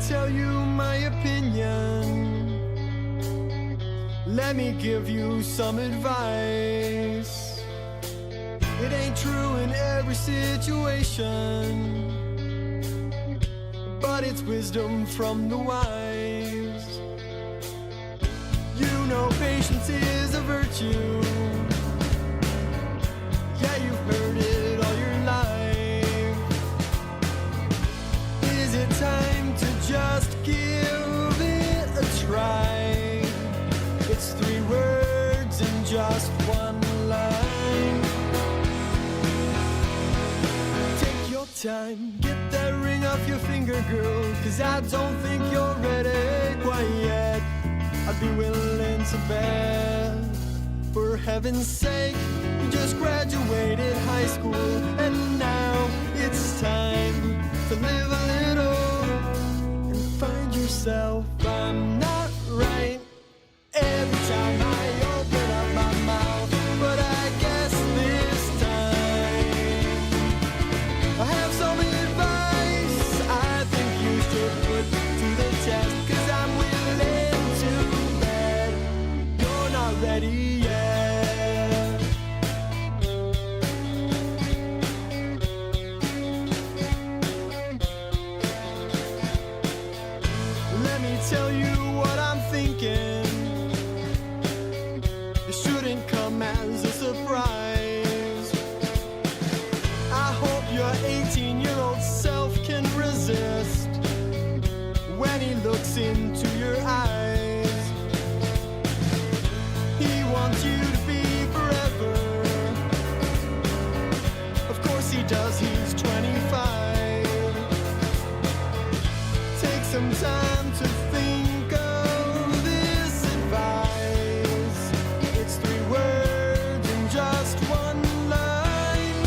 tell you my opinion. Let me give you some advice. It ain't true in every situation, but it's wisdom from the wise. You know patience is a virtue. Yeah, you've heard it all your life. Is it time to just give it a try? It's 3 words in just 1 line. Take your time, get that ring off your finger, girl, 'cause I don't think you're ready quite yet. I'd be willing to bet, for heaven's sake, you just graduated high school, and now it's time to live a little and find yourself. I'm not right every time I open up my mouth, but I guess this time I have some advice I think you should put to the test, 'cause I'm willing to bet you're not ready yet. Let me tell you what I'm thinking. It shouldn't come as a surprise. I hope your 18-year-old self can resist when he looks into your eyes. He wants you to be forever. Of course he does, he's 25. Take some time to think of this advice. It's 3 words in just 1 line.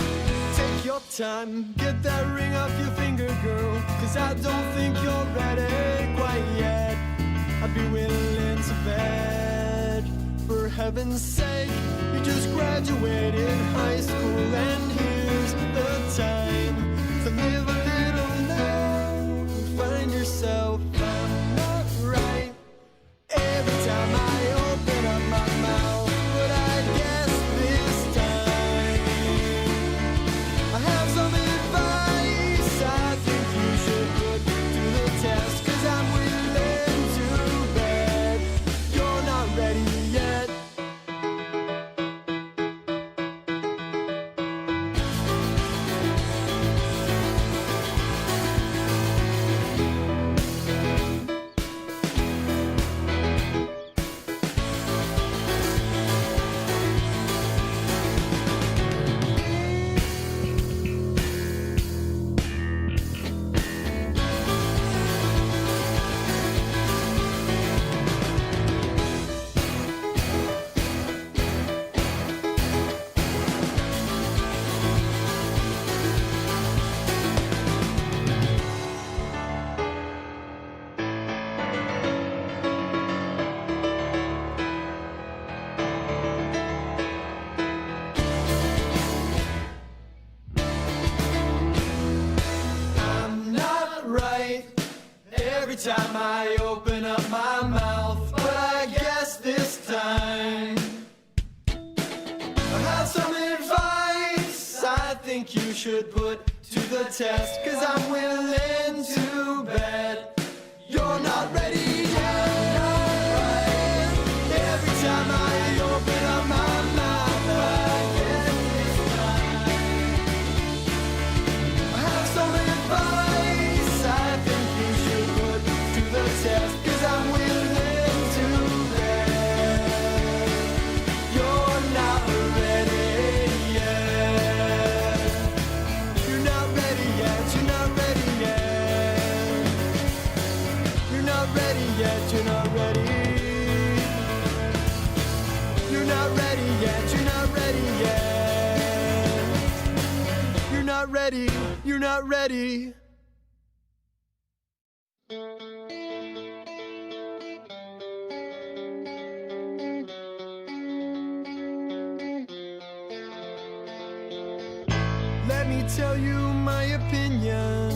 Take your time, get that ring off your finger, girl, 'cause I don't think you're ready quite yet. I'd be willing to bet, for heaven's sake, you just graduated high school, and here's the time to live a little now and find yourself. I'm not right every time I open up my mouth, but I guess this time I have some advice I think you should put to the test, 'cause I'm willing to bet you're not ready yet. Every time I open up my mouth, but I guess this time I have some advice I think you should put to the test, 'cause I'm willing to bet you're not ready yet. Right. Every time I open up my mouth, but I guess this time I have some advice I think you should put to the test, 'cause I'm willing to bet you're not ready yet. You're not ready yet. You're not ready yet. You're not ready yet. You're not ready. You're not ready yet. You're not ready yet. You're not ready. You're not ready. Let me tell you my opinion.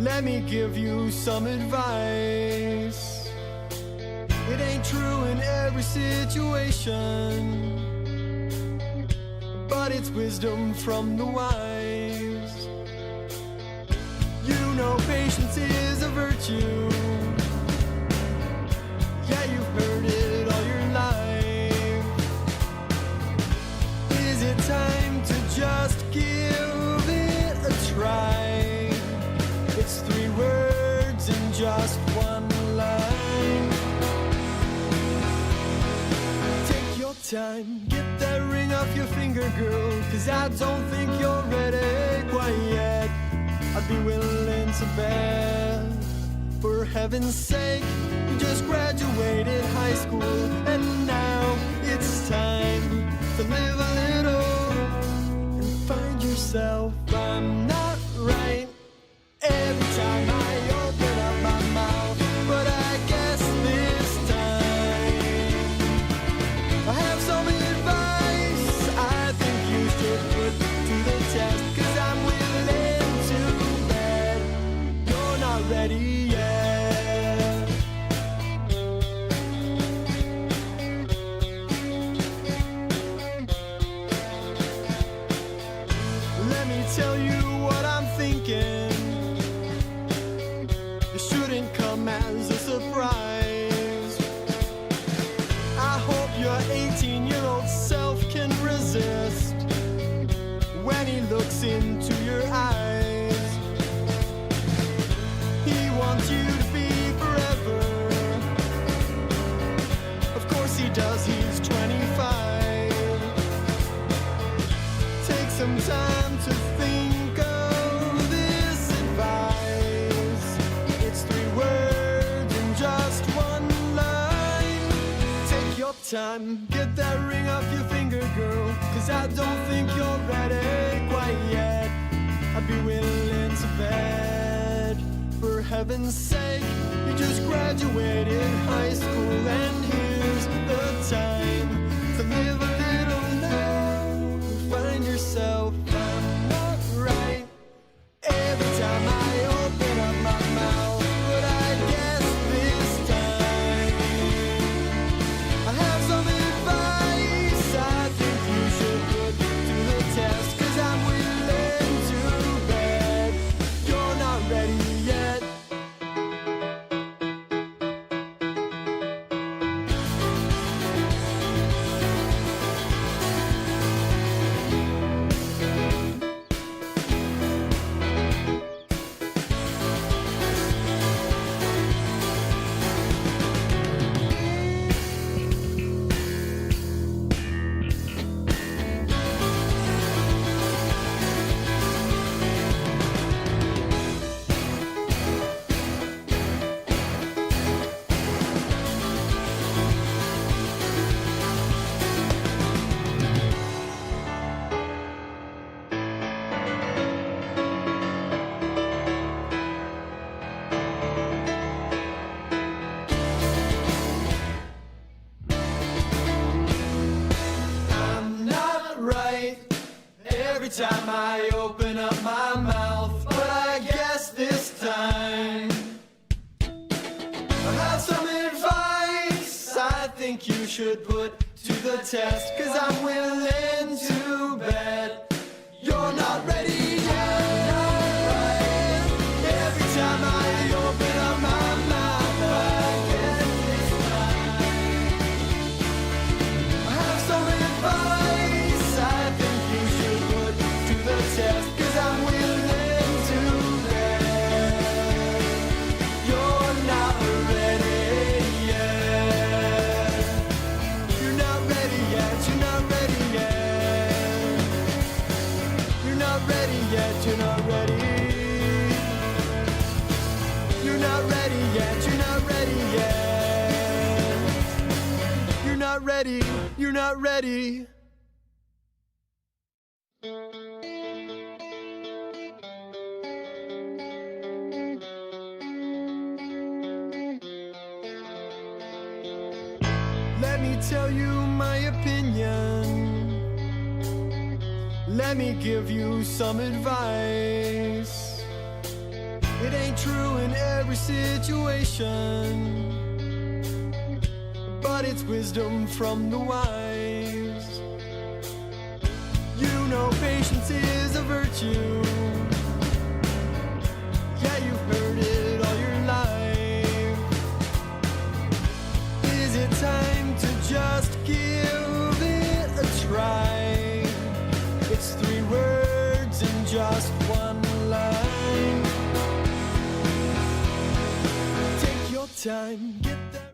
Let me give you some advice. It ain't true in every situation, but it's wisdom from the wise. You know patience is a virtue. Yeah, you've heard it all your life. Is it time to just give it a try? It's 3 words in just 1 line. Take your time, get that ring off your finger, girl, 'cause I don't think you're ready quite yet. I'd be willing to bet, for heaven's sake, you just graduated high school, and now it's time to live a little and find yourself. I'm not right every time I open up my mouth, but I guess this time I have some advice I think you should put to the test, 'cause I'm willing to bet you're not ready yet. Let me tell you what I'm thinking. It shouldn't come as a surprise. I hope your 18-year-old self can resist when he looks into your eyes. He wants you to be forever. Of course he does, he's 25. Take some time to think of this advice. It's 3 words in just 1 line. Take your time, get that ring off your finger, girl, 'cause I don't think you're ready quite yet. I'd be willing to bet, for heaven's sake, you just graduated high school, and here's the time to live a little now and find yourself. I'm not right every time I open up my mouth, but I guess this time I have some advice I think you should put to the test, 'cause I'm willing to bet you're not ready yet. Every time I open up my mouth, but I guess this time I have some advice I think you should put to the test, 'cause I'm willing to bet you're not ready yet. Every time I open up my mouth, but I guess this time I have some advice I think you should put to the test, 'cause I'm willing to bet you're not ready yet. You're not ready yet, you're not ready yet. You're not ready yet, you're not ready. You're not ready yet, you're not ready yet. You're not ready, you're not ready. Let me tell you my opinion. Let me give you some advice. It ain't true in every situation, but it's wisdom from the wise. You know patience is a virtue. Yeah, you've heard it all your life. Is it time to just give it a try? It's 3 words in just 1 line. Take your time, get that.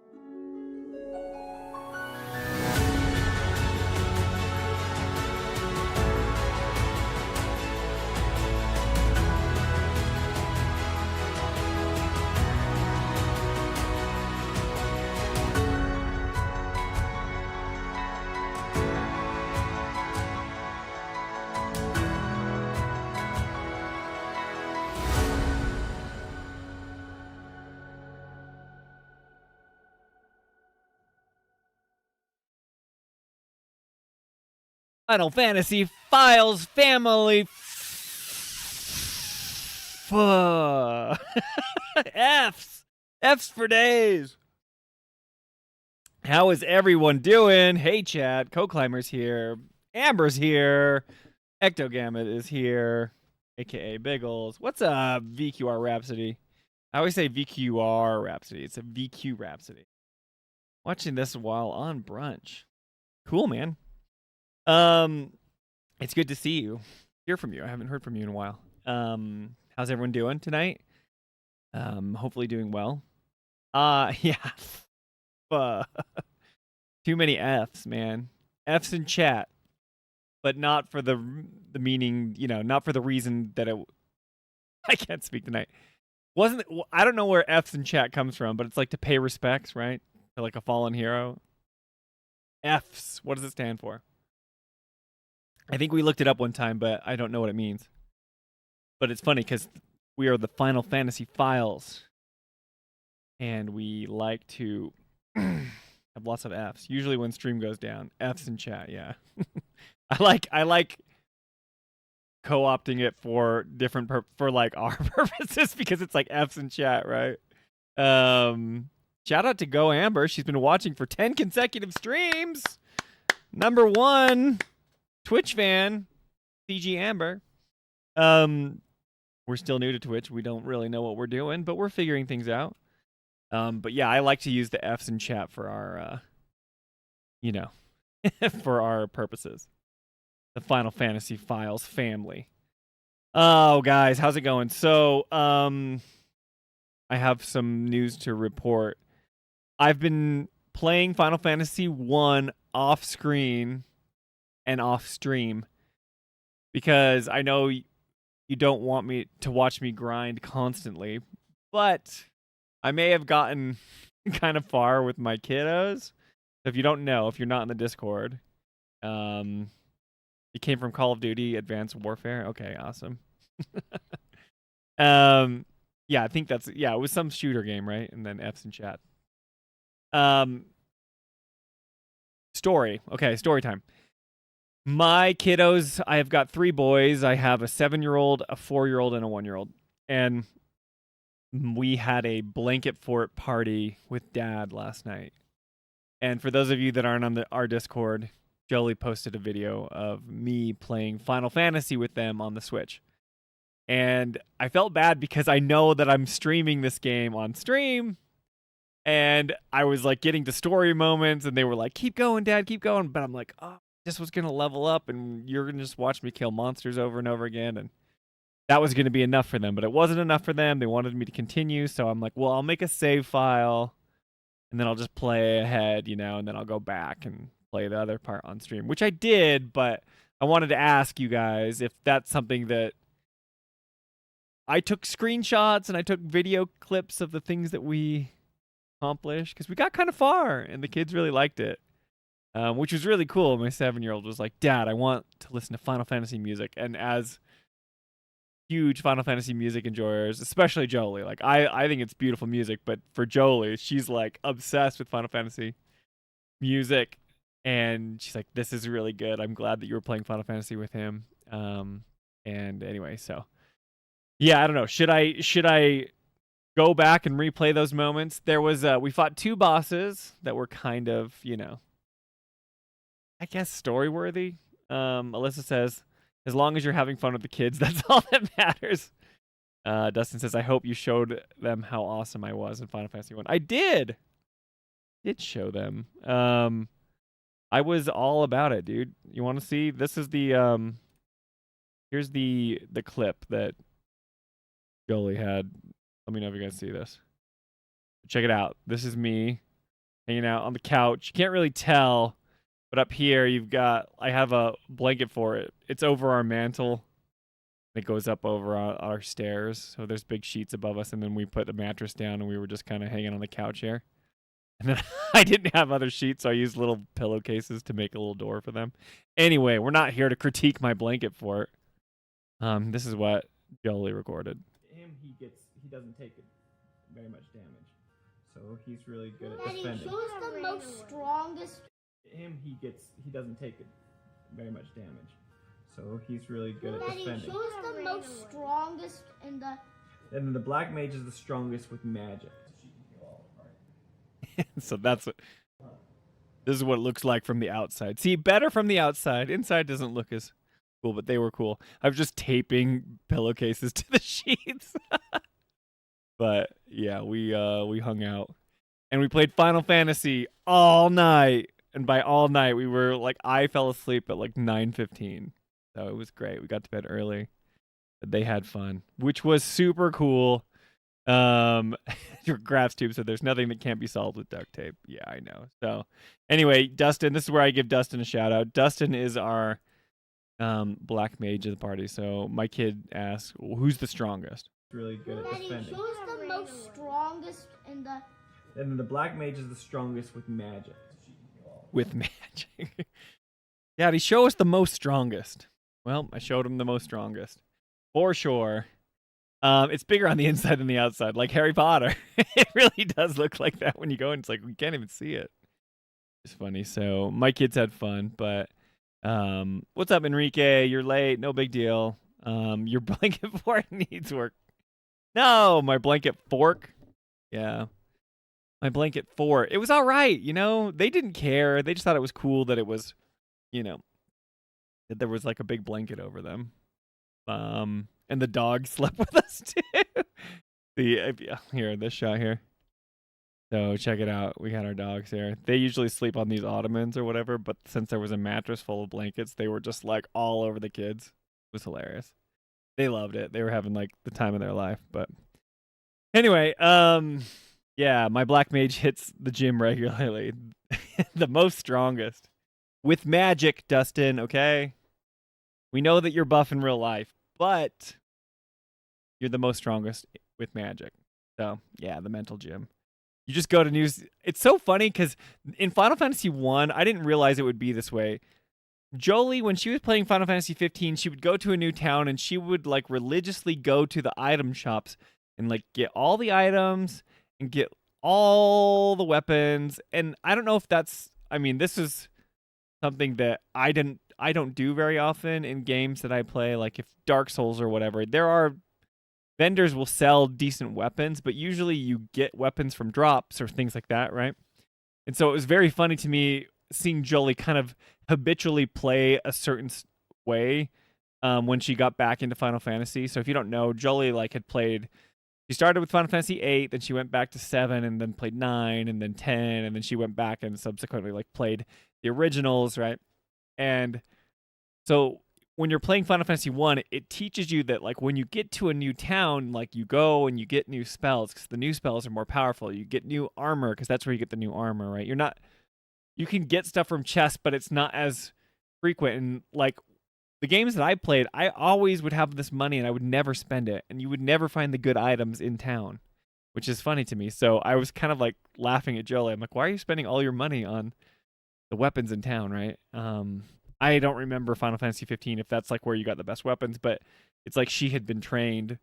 Final Fantasy Files Family F's for days. How is everyone doing? Hey chat, Co-Climber's here, Amber's here, Ectogamut is here, aka Biggles. What's up, VQR Rhapsody? I always say VQR Rhapsody. It's a VQ Rhapsody. Watching this while on brunch. Cool, man. It's good to see you, hear from you. I haven't heard from you in a while. How's everyone doing tonight? Hopefully doing well. Yeah. Too many F's, man. F's in chat, but not for the meaning, you know, not for the reason that it. I can't speak tonight. I don't know where F's in chat comes from, but it's like to pay respects, right? To like a fallen hero. F's. What does it stand for? I think we looked it up one time, but I don't know what it means. But it's funny because we are the Final Fantasy Files, and we like to have lots of F's. Usually when stream goes down, F's in chat. Yeah, I like co-opting it for different for like our purposes because it's like F's in chat, right? Shout out to Go Amber. She's been watching for 10 consecutive streams. Number 1 Twitch fan, CG Amber. We're still new to Twitch. We don't really know what we're doing, but we're figuring things out. But yeah, I like to use the F's in chat for our, you know, for our purposes. The Final Fantasy Files family. Oh, guys, how's it going? So, I have some news to report. I've been playing Final Fantasy 1 off screen and off stream because I know you don't want me to watch me grind constantly, but I may have gotten kind of far with my kiddos. If you don't know, if you're not in the Discord, it came from Call of Duty Advanced Warfare. Okay, awesome. Yeah, I think it was some shooter game, right? And then F's in chat. Story. Okay, story time. My kiddos, I have got 3 boys. I have a 7-year-old, a 4-year-old, and a 1-year-old. And we had a blanket fort party with Dad last night. And for those of you that aren't on our Discord, Jolie posted a video of me playing Final Fantasy with them on the Switch. And I felt bad because I know that I'm streaming this game on stream. And I was like getting to story moments, and they were like, keep going, Dad, keep going. But I'm like, oh, this was going to level up, and you're going to just watch me kill monsters over and over again. And that was going to be enough for them. But it wasn't enough for them. They wanted me to continue. So I'm like, well, I'll make a save file, and then I'll just play ahead, you know, and then I'll go back and play the other part on stream, which I did. But I wanted to ask you guys if that's something that I took screenshots and I took video clips of the things that we accomplished because we got kind of far and the kids really liked it, which was really cool. My 7-year-old was like, Dad, I want to listen to Final Fantasy music. And as huge Final Fantasy music enjoyers, especially Jolie, like I think it's beautiful music, but for Jolie, she's like obsessed with Final Fantasy music, and she's like, this is really good. I'm glad that you were playing Final Fantasy with him. And anyway, so Yeah, I don't know. Should I go back and replay those moments? There was we fought 2 bosses that were kind of, I guess story worthy. Alyssa says, as long as you're having fun with the kids, that's all that matters. Dustin says, I hope you showed them how awesome I was in Final Fantasy 1. I did show them. I was all about it, dude. You want to see? This is the here's the clip that Jolie had. Let me know if you guys see this. Check it out. This is me hanging out on the couch. You can't really tell, but up here I have a blanket for it. It's over our mantle. It goes up over our stairs. So there's big sheets above us, and then we put the mattress down, and we were just kind of hanging on the couch here. And then I didn't have other sheets, so I used little pillowcases to make a little door for them. Anyway, we're not here to critique my blanket for it. This is what Jolie recorded. He doesn't take very much damage, so he's really good at defending. Who's the most strongest? He doesn't take very much damage, so he's really good at defending. Who's the most strongest in the? And then the black mage is the strongest with magic. So that's what. This is what it looks like from the outside. See, better from the outside. Inside doesn't look as cool, but they were cool. I was just taping pillowcases to the sheets. But yeah, we hung out and we played Final Fantasy all night. And by all night, we were like, I fell asleep at like 9:15. So it was great. We got to bed early. They had fun, which was super cool. Your graphs tube said there's nothing that can't be solved with duct tape. Yeah, I know. So anyway, Dustin, this is where I give Dustin a shout out. Dustin is our black mage of the party. So my kid asks, who's the strongest? Really good at defending. Who's the most strongest in the? And then the black mage is the strongest with magic. With magic. Daddy, show us the most strongest. Well, I showed him the most strongest. For sure. It's bigger on the inside than the outside, like Harry Potter. It really does look like that when you go in. It's like we can't even see it. It's funny. So my kids had fun, but what's up, Enrique? You're late. No big deal. Your blanket fort needs work. No, my blanket fork. Yeah. My blanket fort. It was all right, They didn't care. They just thought it was cool that it was, that there was like a big blanket over them. And the dog slept with us too. Here, this shot here. So check it out. We got our dogs here. They usually sleep on these ottomans or whatever, but since there was a mattress full of blankets, they were just like all over the kids. It was hilarious. They loved it. They were having like the time of their life. But anyway, yeah, my black mage hits the gym regularly. The most strongest. With magic, Dustin, okay? We know that you're buff in real life, but you're the most strongest with magic. So, yeah, the mental gym. You just go to news. It's so funny because in Final Fantasy 1, I didn't realize it would be this way. Jolie, when she was playing Final Fantasy 15, she would go to a new town and she would like religiously go to the item shops and like get all the items and get all the weapons. And I don't know if this is something that I don't do very often in games that I play, like if Dark Souls or whatever. There are vendors will sell decent weapons, but usually you get weapons from drops or things like that, right? And so it was very funny to me seeing Jolie kind of habitually play a certain way when she got back into Final Fantasy. So if you don't know, Jolie she started with Final Fantasy 8, then she went back to 7, and then played 9, and then 10, and then she went back and subsequently like played the originals, right? And so when you're playing Final Fantasy 1, it teaches you that like when you get to a new town, like you go and you get new spells because the new spells are more powerful. You get new armor because that's where you get the new armor, right? You can get stuff from chests, but it's not as frequent. And like the games that I played, I always would have this money and I would never spend it. And you would never find the good items in town, which is funny to me. So I was kind of like laughing at Jolie. I'm like, why are you spending all your money on the weapons in town, right? I don't remember Final Fantasy 15 if that's like where you got the best weapons, but it's like she had been trained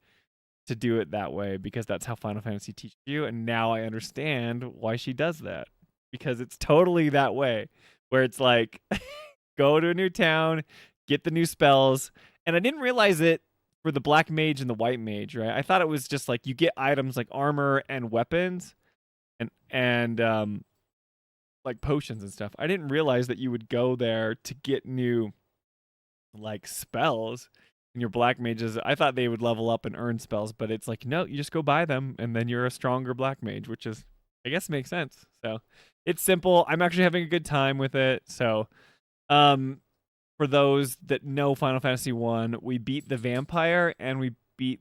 to do it that way because that's how Final Fantasy teaches you. And now I understand why she does that. Because it's totally that way, where it's like, go to a new town, get the new spells. And I didn't realize it for the black mage and the white mage, right? I thought it was just like you get items like armor and weapons and like potions and stuff. I didn't realize that you would go there to get new like spells. And your black mages, I thought they would level up and earn spells, but it's like no, you just go buy them and then you're a stronger black mage, which is I guess makes sense. So it's simple. I'm actually having a good time with it. So for those that know Final Fantasy 1, we beat the vampire and we beat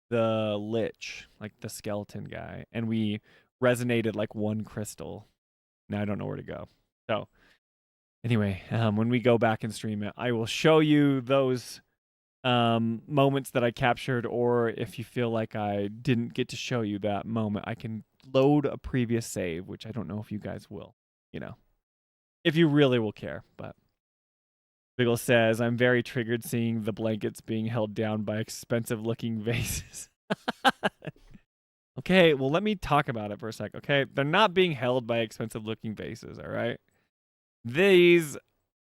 the lich, like the skeleton guy, and we resonated like one crystal. Now I don't know where to go. So anyway, when we go back and stream it, I will show you those moments that I captured, or if you feel like I didn't get to show you that moment, I can load a previous save, which I don't know if you guys will, if you really will care. But Biggle says, I'm very triggered seeing the blankets being held down by expensive looking vases. Okay, well, let me talk about it for a sec, okay? They're not being held by expensive looking vases, all right? These,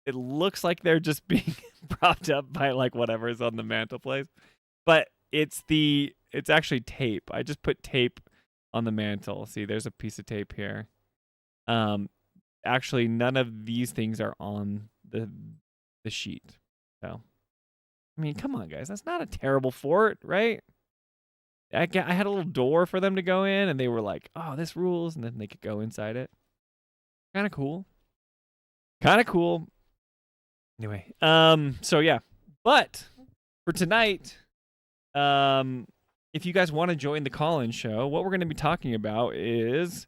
it looks like they're just being propped up by like whatever is on the mantelpiece, but it's actually tape. I just put tape on the mantle. See, there's a piece of tape here. Actually, none of these things are on the sheet. So, I mean, come on, guys. That's not a terrible fort, right? I had a little door for them to go in, and they were like, oh, this rules, and then they could go inside it. Kind of cool. Anyway, so yeah. But for tonight, if you guys want to join the call-in show, what we're going to be talking about is,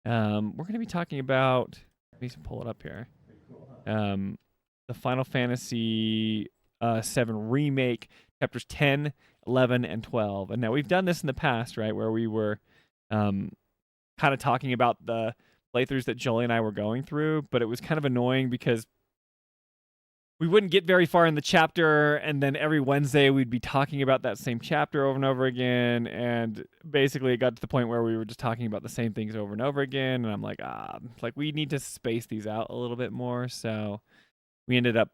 we're going to be talking about, let me pull it up here, the Final Fantasy 7 Remake, chapters 10, 11, and 12. And now we've done this in the past, right, where we were kind of talking about the playthroughs that Jolie and I were going through, but it was kind of annoying because we wouldn't get very far in the chapter, and then every Wednesday we'd be talking about that same chapter over and over again, and basically it got to the point where we were just talking about the same things over and over again, and I'm like, we need to space these out a little bit more, so we ended up,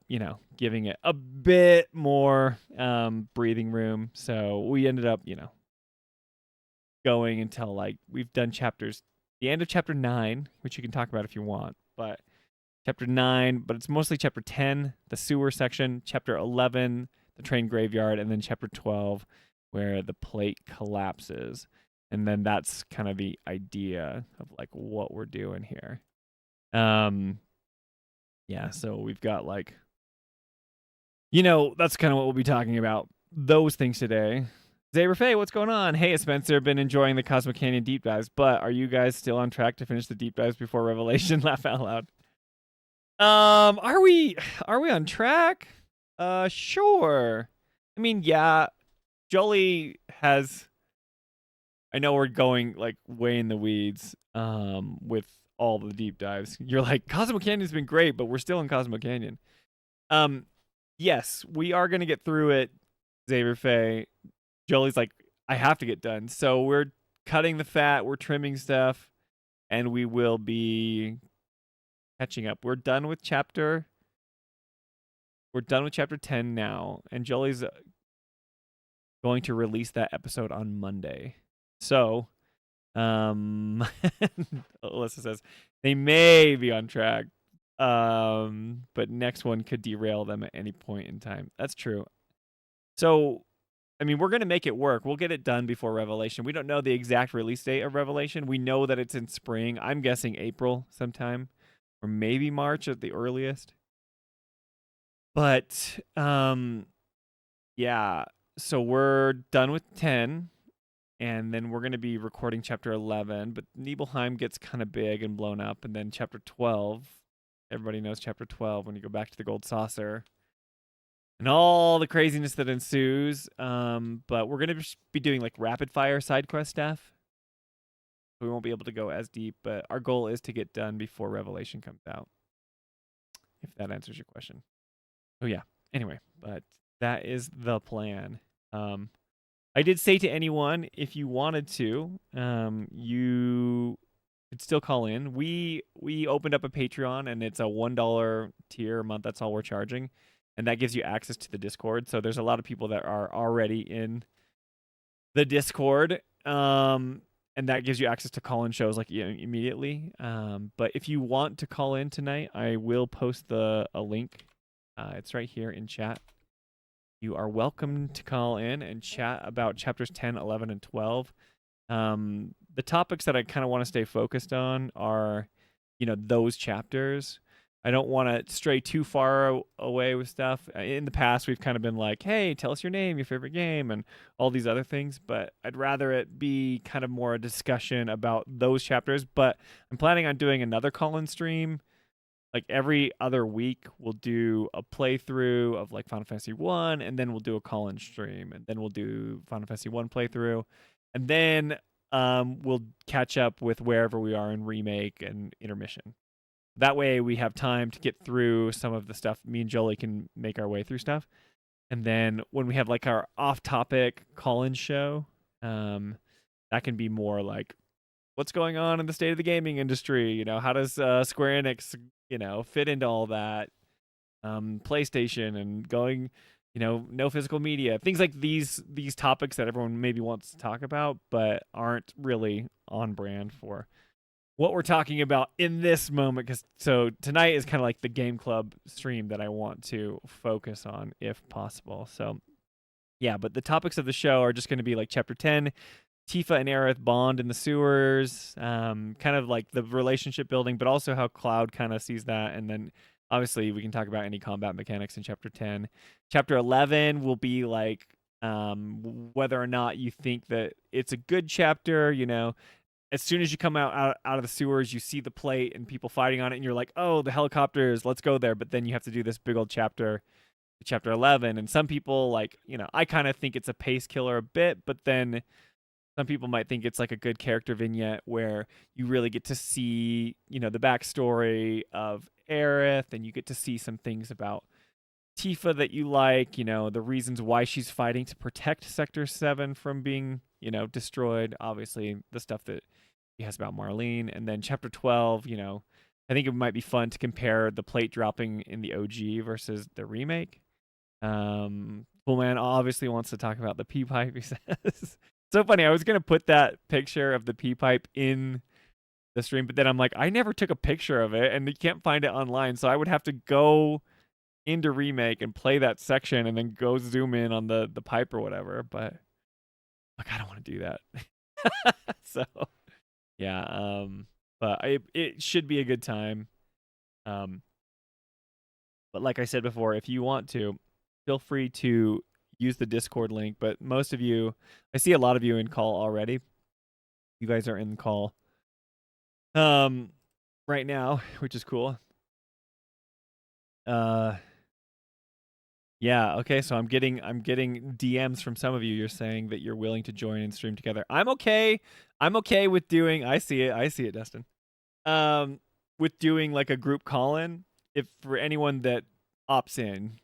giving it a bit more breathing room, so we ended up, going until, like, we've done the end of chapter 9, which you can talk about if you want, but chapter 9, but it's mostly chapter 10, the sewer section, chapter 11, the train graveyard, and then chapter 12, where the plate collapses. And then that's kind of the idea of like what we're doing here. Yeah, so we've got like, that's kind of what we'll be talking about. Those things today. Zaber what's going on? Hey, Spencer, been enjoying the Cosmic Canyon deep dives, but are you guys still on track to finish the deep dives before Revelation? Laugh out loud. Are we on track? Sure. I mean, yeah. Jolie has, I know we're going like way in the weeds with all the deep dives. You're like, Cosmo Canyon's been great, but we're still in Cosmo Canyon. Yes, we are gonna get through it, Xavier. Jolie's like, I have to get done. So we're cutting the fat, we're trimming stuff, and we will be catching up. We're done with chapter 10 now, and Jolie's going to release that episode on Monday. So, Alyssa says they may be on track, but next one could derail them at any point in time. That's true. So, I mean, we're going to make it work. We'll get it done before Revelation. We don't know the exact release date of Revelation. We know that it's in spring. I'm guessing April sometime, or maybe March at the earliest. But, yeah. So we're done with 10, and then we're going to be recording chapter 11. But Nibelheim gets kind of big and blown up, and then chapter 12. Everybody knows chapter 12 when you go back to the Gold Saucer. And all the craziness that ensues. But we're going to be doing like rapid fire side quest stuff. We won't be able to go as deep, but our goal is to get done before Revelation comes out. If that answers your question. Oh yeah. Anyway, but that is the plan. I did say to anyone, if you wanted to, you could still call in. We opened up a Patreon, and it's a $1 tier a month. That's all we're charging. and that gives you access to the Discord. So there's a lot of people that are already in the Discord, and that gives you access to call-in shows like immediately. But if you want to call in tonight, I will post a link. It's right here in chat. You are welcome to call in and chat about chapters 10, 11, and 12. The topics that I kind of want to stay focused on are, those chapters. I don't want to stray too far away with stuff. In the past, we've kind of been like, hey, tell us your name, your favorite game, and all these other things. But I'd rather it be kind of more a discussion about those chapters. But I'm planning on doing another call-in stream. Like every other week, we'll do a playthrough of like Final Fantasy 1, and then we'll do a call-in stream, and then we'll do Final Fantasy 1 playthrough, and then we'll catch up with wherever we are in Remake and Intermission. That way we have time to get through some of the stuff. Me and Jolie can make our way through stuff. And then when we have like our off-topic call-in show, that can be more like, what's going on in the state of the gaming industry? How does Square Enix, fit into all that? PlayStation and going, no physical media. Things like these topics that everyone maybe wants to talk about, but aren't really on brand for what we're talking about in this moment. So tonight is kind of like the game club stream that I want to focus on if possible. So yeah, but the topics of the show are just going to be like chapter 10, Tifa and Aerith bond in the sewers, kind of like the relationship building, but also how Cloud kind of sees that. And then obviously we can talk about any combat mechanics in chapter 10. Chapter 11 will be like whether or not you think that it's a good chapter. As soon as you come out of the sewers, you see the plate and people fighting on it, and you're like, oh, the helicopters, let's go there. But then you have to do this big old chapter 11. And some people, like, I kind of think it's a pace killer a bit, but then some people might think it's like a good character vignette where you really get to see, the backstory of Aerith, and you get to see some things about Tifa that you like, the reasons why she's fighting to protect Sector 7 from being, destroyed. Obviously, the stuff that he has about Marlene. And then chapter 12, I think it might be fun to compare the plate dropping in the OG versus the remake. Bullman obviously wants to talk about the pee pipe, he says. So funny. I was going to put that picture of the pee pipe in the stream, but then I'm like, I never took a picture of it, and you can't find it online. So I would have to go into Remake and play that section and then go zoom in on the pipe or whatever. But like, I don't want to do that. So yeah, but it should be a good time. But like I said before, if you want to, feel free to use the Discord link. But most of you, I see a lot of you in call already. You guys are in call right now, which is cool. Yeah, okay, so I'm getting DMs from some of you. You're saying that you're willing to join and stream together. I'm okay with doing, I see it, Dustin. With doing like a group call-in, if for anyone that opts in.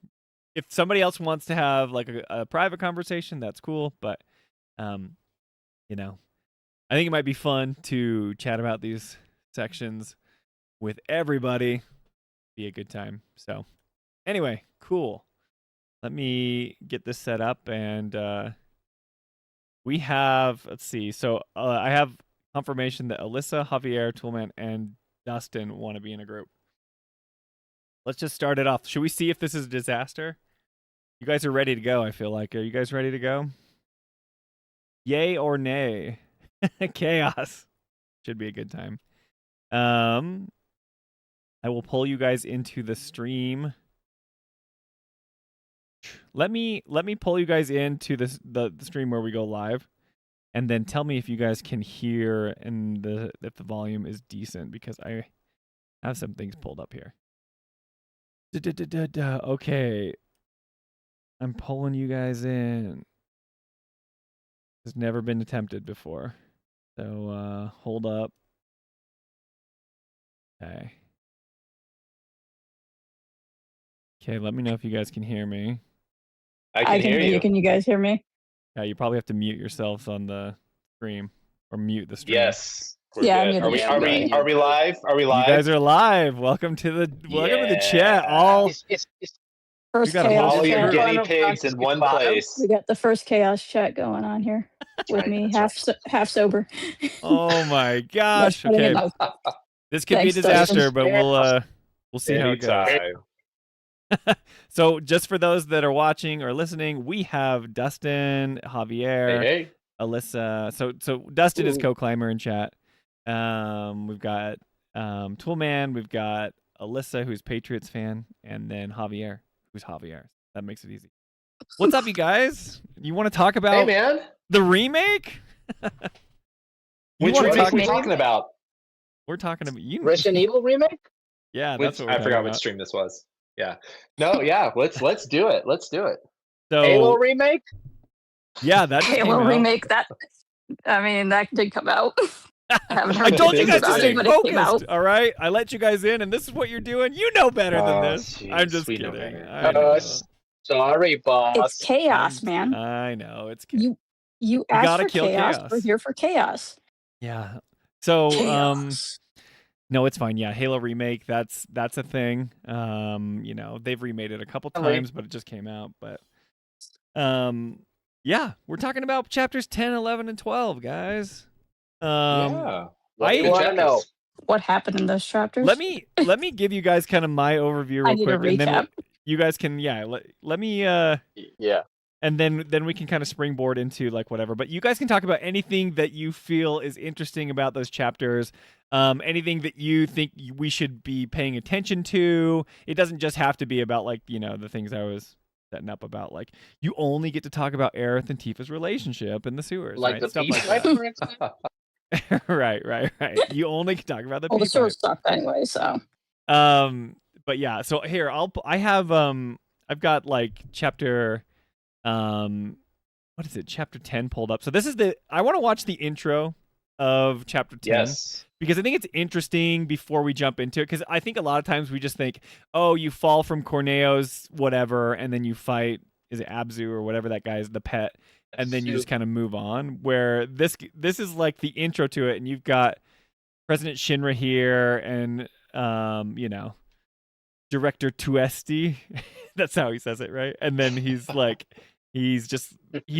If somebody else wants to have like a private conversation, that's cool, but I think it might be fun to chat about these sections with everybody. Be a good time. So anyway, cool. Let me get this set up, and we have, let's see. So I have confirmation that Alyssa, Javier, Toolman, and Dustin want to be in a group. Let's just start it off. Should we see if this is a disaster? You guys are ready to go, I feel like. Are you guys ready to go? Yay or nay? Chaos. Should be a good time. I will pull you guys into the stream. Let me pull you guys into the stream where we go live, and then tell me if you guys can hear and if the volume is decent, because I have some things pulled up here. Okay. I'm pulling you guys in. It's never been attempted before. So hold up. Okay. Okay, let me know if you guys can hear me. I can hear you. Can you guys hear me? Yeah, you probably have to mute yourselves on the stream, or mute the stream. Yes. Yeah, Are we live? Are we live? You guys are live. Welcome to the chat. All It's First got a chaos whole All your chat. guinea pigs in one place. We got the first chaos chat going on here with right, me, that's half sober. Oh my Just gosh. putting it Okay. out. This could be a Thanks, Dustin. disaster, but we'll see how it goes. Anytime. So just for those that are watching or listening, we have Dustin, Javier, Hey. Alyssa. So Dustin is Ooh. co-climber in chat. We've got Toolman, we've got Alyssa, who's Patriots fan, and then Javier, who's Javier. That makes it easy. What's up, you guys? You want to talk about Hey, man. the remake? Which remake are we talking about? We're talking about you. Resident Evil remake? Yeah, that's what we're I talking forgot about. which stream this was. Yeah. No, yeah. Let's do it. Let's do it. So Halo remake? yeah, that just Halo came out. remake. That did come out. I told you guys to stay but it came out. focused. All right, I let you guys in, and this is what you're doing. You know better than this. Geez, I'm just we know kidding. better. I know. Sorry, boss. It's chaos, man. I know it's chaos. You asked gotta for kill chaos. chaos. We're here for chaos. Yeah. So Chaos. no, it's fine. Yeah, Halo remake. That's a thing. You know, they've remade it a couple times, but it just came out. But yeah, we're talking about chapters 10, 11, and 12, guys. Yeah. I want to know What happened in those chapters? Let me give you guys kind of my overview I real need a quick, and then recap. you guys can let me Yeah. and then we can kind of springboard into like whatever. But you guys can talk about anything that you feel is interesting about those chapters. Anything that you think we should be paying attention to. It doesn't just have to be about like, you know, the things I was setting up about. Like you only get to talk about Aerith and Tifa's relationship in the sewers, like right? the Stuff peace like pipe, for instance? that. right. You only can talk about the Well, the pee source pipe. sucked anyway, so. But yeah, so here I've got like chapter what is it? Chapter 10 pulled up. So this is I want to watch the intro of chapter 10 Yes. because I think it's interesting before we jump into it, because I think a lot of times we just think, oh, you fall from Corneo's whatever and then you fight, is it Abzu or whatever that guy is, the pet, and then you just kind of move on, where this is like the intro to it, and you've got President Shinra here and you know, Director Tuesti. That's how he says it, right? And then he's like he's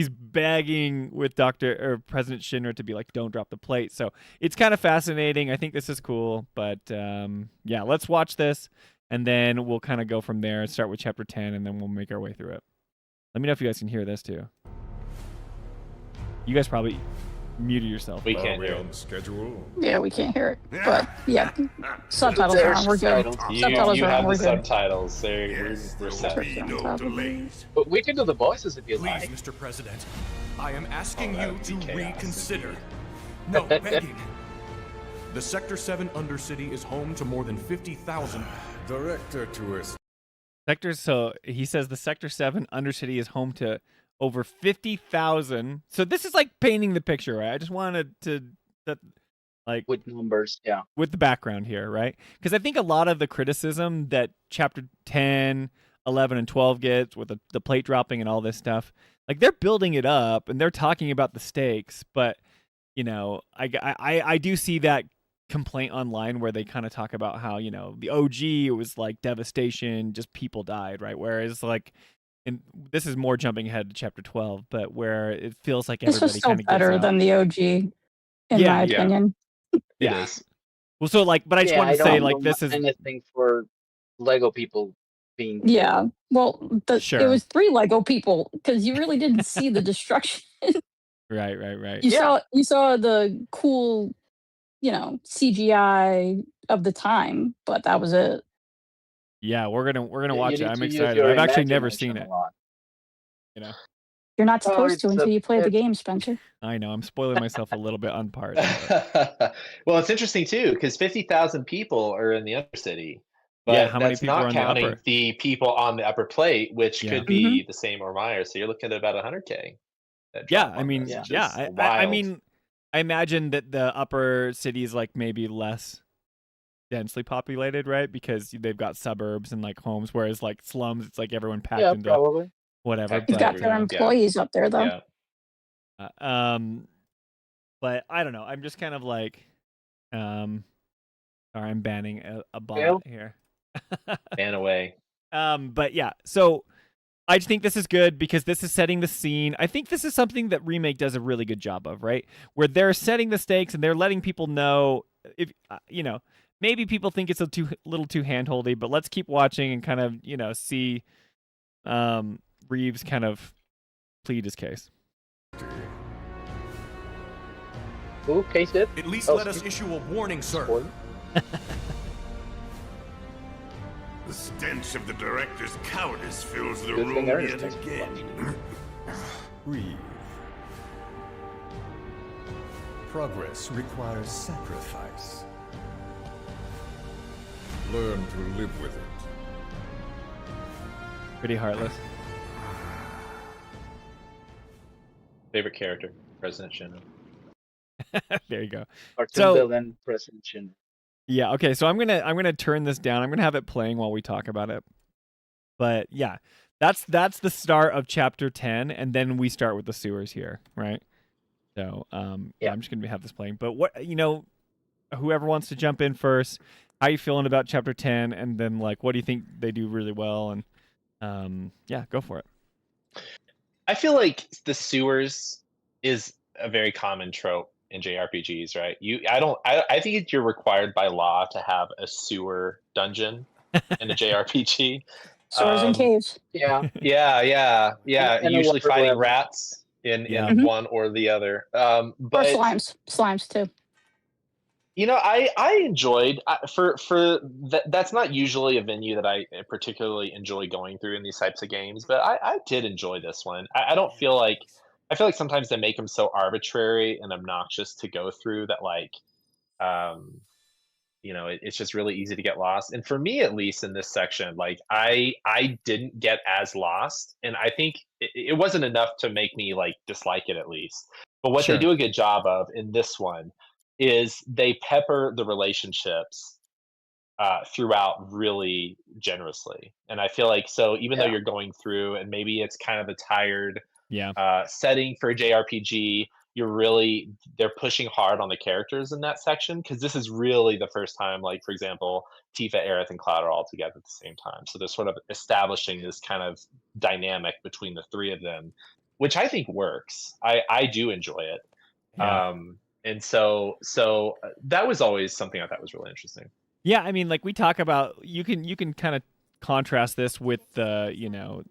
begging with President Shinra to be like, don't drop the plate. So it's kind of fascinating. I think this is cool, but yeah, let's watch this and then we'll kind of go from there and start with chapter 10 and then we'll make our way through it. Let me know if you guys can hear this too. You guys probably muted yourself. We can't hear on schedule. Yeah, we can't hear it. But yeah, subtitles are on. We're good. Subtitles You are on. have We're the good. subtitles. We're Yes, there set. will be no delays. But we can do the voices if you Please, like. Mr. President, I am asking that you would to be chaos. reconsider. No, begging. The Sector 7 Undercity is home to more than 50,000. Director to us. So he says the Sector 7 Undercity is home to over 50,000. So this is like painting the picture, right? I just wanted to like With numbers, yeah. with the background here, right? Because I think a lot of the criticism that chapter 10, 11, and 12 gets with the plate dropping and all this stuff, like they're building it up and they're talking about the stakes, but you know, I do see that complaint online where they kind of talk about how, you know, the OG, it was like devastation, just people died, right? Whereas like, and this is more jumping ahead to chapter 12, but where it feels like This everybody was still kind of better than the OG, in Yeah, my yeah. opinion. It is. Well, so like, but I just Yeah, wanted to don't say like this is anything for Lego people being. Yeah. Well, it Sure. was 3 Lego people because you really didn't see the destruction. right. You saw the cool, you know, CGI of the time, but that was it. Yeah, we're gonna You watch it. need I'm to use excited. your I've actually never imagination seen a it. lot. You know, You're not supposed to it's until a- you play the it's- game, Spencer. I know I'm spoiling myself a little bit on parts. But Well, it's interesting too because 50,000 people are in the Undercity, but Yeah, how many that's people not are on the counting upper? the people on the upper plate, which Yeah. could be the same or higher. So you're looking at about 100K. that yeah, drop I on mean, this, which yeah, is I wild. mean, I imagine that the upper city is like maybe less densely populated, right? Because they've got suburbs and like homes, whereas like slums, it's like everyone packed Yeah, into probably. whatever. Packed You've got everyone, their yeah. employees up there, though. Yeah. But I don't know. I'm just kind of like, sorry, I'm banning a bot Fail? here. Ban away. But yeah, so I just think this is good because this is setting the scene. I think this is something that Remake does a really good job of, right? Where they're setting the stakes and they're letting people know if maybe people think it's a little too handholdy, but let's keep watching and kind of see Reeves kind of plead his case. Ooh, case it. At least let us issue a warning, sir. The stench of the director's cowardice fills the Good room thing Ernest yet has again. Reeve. Progress requires sacrifice. Learn to live with it. Pretty heartless. Favorite character, President Shinra. There you go. Cartoon So- villain, President Shin. Yeah, okay, so I'm gonna turn this down. I'm gonna have it playing while we talk about it. But yeah, that's the start of chapter 10, and then we start with the sewers here, right? So yeah, I'm just gonna have this playing. But what whoever wants to jump in first, how you feeling about chapter 10, and then like what do you think they do really well, and yeah, go for it. I feel like the sewers is a very common trope in JRPGs, right? I think you're required by law to have a sewer dungeon in a JRPG. Sewers and caves. Yeah. Yeah. And a Usually water fighting web. rats in Yeah. one or the other. Or But slimes too. I enjoyed that's not usually a venue that I particularly enjoy going through in these types of games, but I did enjoy this one. I don't feel like I feel like sometimes they make them so arbitrary and obnoxious to go through that it's just really easy to get lost. And for me, at least in this section, like I didn't get as lost, and I think it wasn't enough to make me like dislike it at least. But what Sure. they do a good job of in this one is they pepper the relationships throughout really generously. And I feel like so even though you're going through and maybe it's kind of a tired setting for a JRPG, they're pushing hard on the characters in that section because this is really the first time, like for example, Tifa, Aerith, and Cloud are all together at the same time. So they're sort of establishing this kind of dynamic between the three of them, which I think works. I do enjoy it. Yeah. And so that was always something I thought was really interesting. Yeah, I mean, like we talk about, you can kind of contrast this with the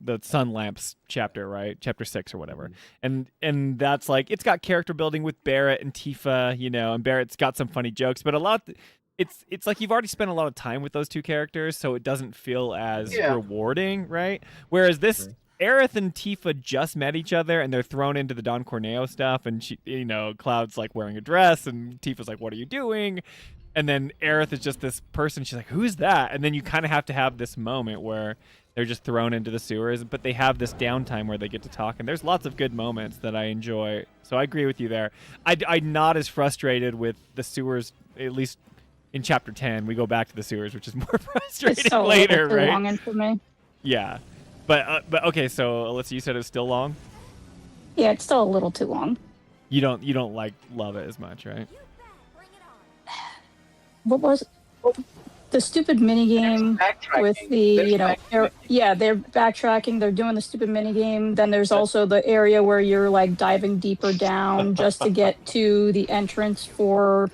the Sun Lamps chapter, right? Chapter 6 or whatever, and that's like it's got character building with Barrett and Tifa, and Barrett's got some funny jokes, but it's like you've already spent a lot of time with those two characters, so it doesn't feel as rewarding, right? Whereas this. Aerith and Tifa just met each other, and they're thrown into the Don Corneo stuff, and she, Cloud's like wearing a dress, and Tifa's like, "What are you doing?" And then Aerith is just this person. She's like, "Who's that?" And then you kind of have to have this moment where they're just thrown into the sewers, but they have this downtime where they get to talk, and there's lots of good moments that I enjoy. So I agree with you there. I'm not as frustrated with the sewers, at least in chapter 10. We go back to the sewers, which is more frustrating It's so later, too right? long in for me. Yeah. But okay, so Alyssa, you said it was still long? Yeah, it's still a little too long. You don't like love it as much, right? What was the stupid minigame with the they're backtracking, they're doing the stupid minigame, then there's also the area where you're like diving deeper down just to get to the entrance for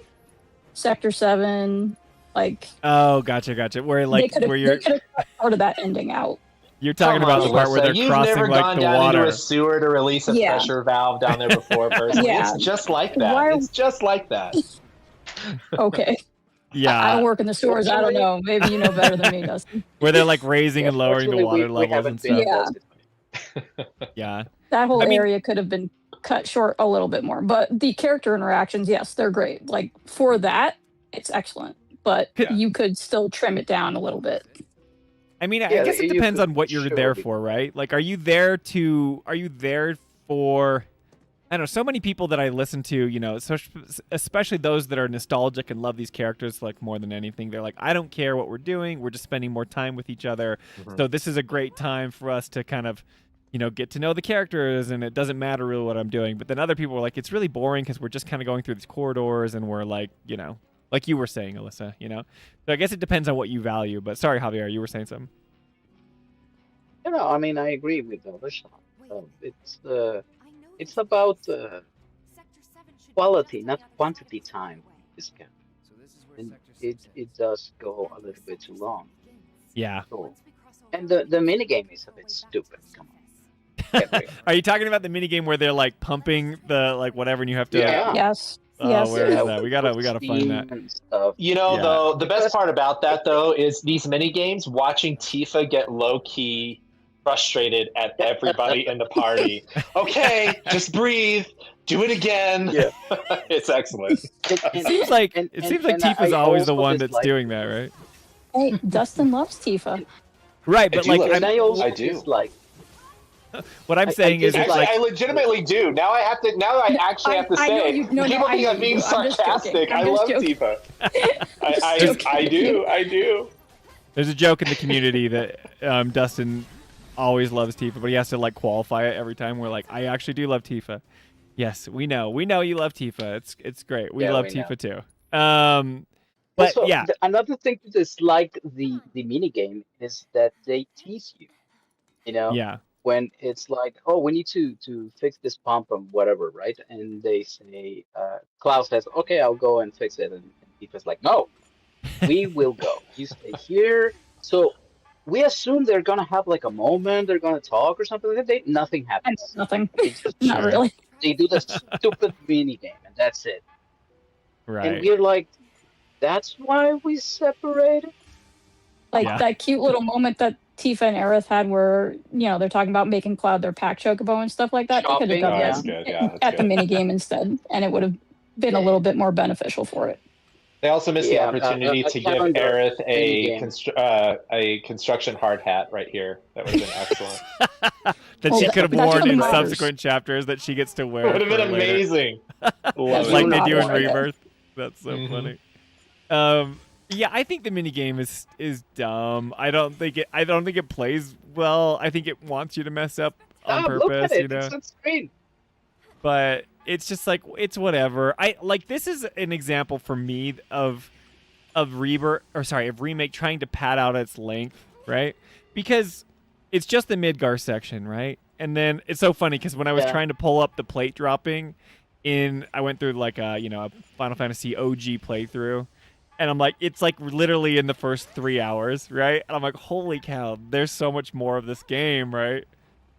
Sector 7. Like, oh, gotcha. Where like they where you're cut part of that ending out. You're talking about the part where they're You've crossing never like gone the down water. into a sewer to release a pressure valve down there before, personally. Yeah. It's just like that. It's just like that. Okay. Yeah. I don't work in the sewers. I don't know. Maybe you know better than me, Dustin. Where they're like raising and lowering the water we levels haven't and been stuff. Yeah. Yeah. That whole I mean- area could have been cut short a little bit more. But the character interactions, yes, they're great. Like, for that, it's excellent. But you could still trim it down a little bit. I mean, I Yeah, guess it you depends could on what you're sure there be- for, right? Like, are you there for, I don't know, so many people that I listen to, especially those that are nostalgic and love these characters, like, more than anything. They're like, I don't care what we're doing. We're just spending more time with each other. So this is a great time for us to kind of, get to know the characters, and it doesn't matter really what I'm doing. But then other people are like, it's really boring because we're just kind of going through these corridors, and we're like, like you were saying, Alyssa, So I guess it depends on what you value. But sorry, Javier, you were saying something. No, I mean I agree with Overshot. It's about quality, not quantity time. This game, and it does go a little bit too long. Yeah. So, and the mini game is a bit stupid. Come on. Every- Are you talking about the minigame where they're like pumping the like whatever and you have to? Yeah. Yes. Oh, Yes. where is Yeah, that? We gotta with find that. steam and stuff. You know, Yeah. though, the best Because- part about that, though, is these mini games. Watching Tifa get low key frustrated at everybody in the party. Okay, just breathe. Do it again. Yeah. It's excellent. It seems like Tifa's always the one that's doing that, right? Hey, Dustin loves Tifa. Right, but do like love And I also I do. dislike. what I'm saying is, it's Actually, like I legitimately do. Now I have to. Now I actually have to I know say, you- no, no, people I think know I'm being you do. I'm just sarcastic. joking. I I'm just love joking. Tifa. I do. I do. there's a joke in the community that Dustin always loves Tifa, but he has to like qualify it every time. We're like, I actually do love Tifa. Yes, we know you love Tifa. It's great. We Yeah, love we know. Tifa too. But Also, yeah, another thing to dislike the mini game is that they tease you. You know, yeah, when it's like, oh, we need to fix this pump and whatever, right? And they say, Klaus says, okay, I'll go and fix it, and Tifa's like, no, we will go. You stay here. So we assume they're gonna have like a moment, they're gonna talk or something like that. Nothing And happens. nothing. They just Not Sure. really. they do the stupid mini game, and that's it. And right. we're like, that's why we separated. Like Yeah. that cute little moment that Tifa and Aerith had where, they're talking about making Cloud their pack chocobo and stuff like that. They could have Shopping, done Oh, yeah. that's that good. Yeah, that's at the good. mini game instead, and it would have been a little bit more beneficial for it. They also missed the Yeah, opportunity a to give calendar Aerith minigame. a construction hard hat right here. That would have been excellent. That Oh, she could have that's worn what in matters. subsequent chapters that she gets to wear. It would have been for later. amazing. That's Love Like it. they not do in worn it. Rebirth. That's so Mhm. funny. Yeah, I think the minigame is dumb. I don't think it plays well. I think it wants you to mess up on Oh, look purpose, at it. you know. It's on screen. But it's just like it's whatever. I like this is an example for me of Remake trying to pad out its length, right? Because it's just the Midgar section, right? And then it's so funny because when I was Yeah. trying to pull up the plate dropping I went through like a Final Fantasy OG playthrough, and I'm like, it's like literally in the first 3 hours, right? And I'm like, holy cow, there's so much more of this game, right?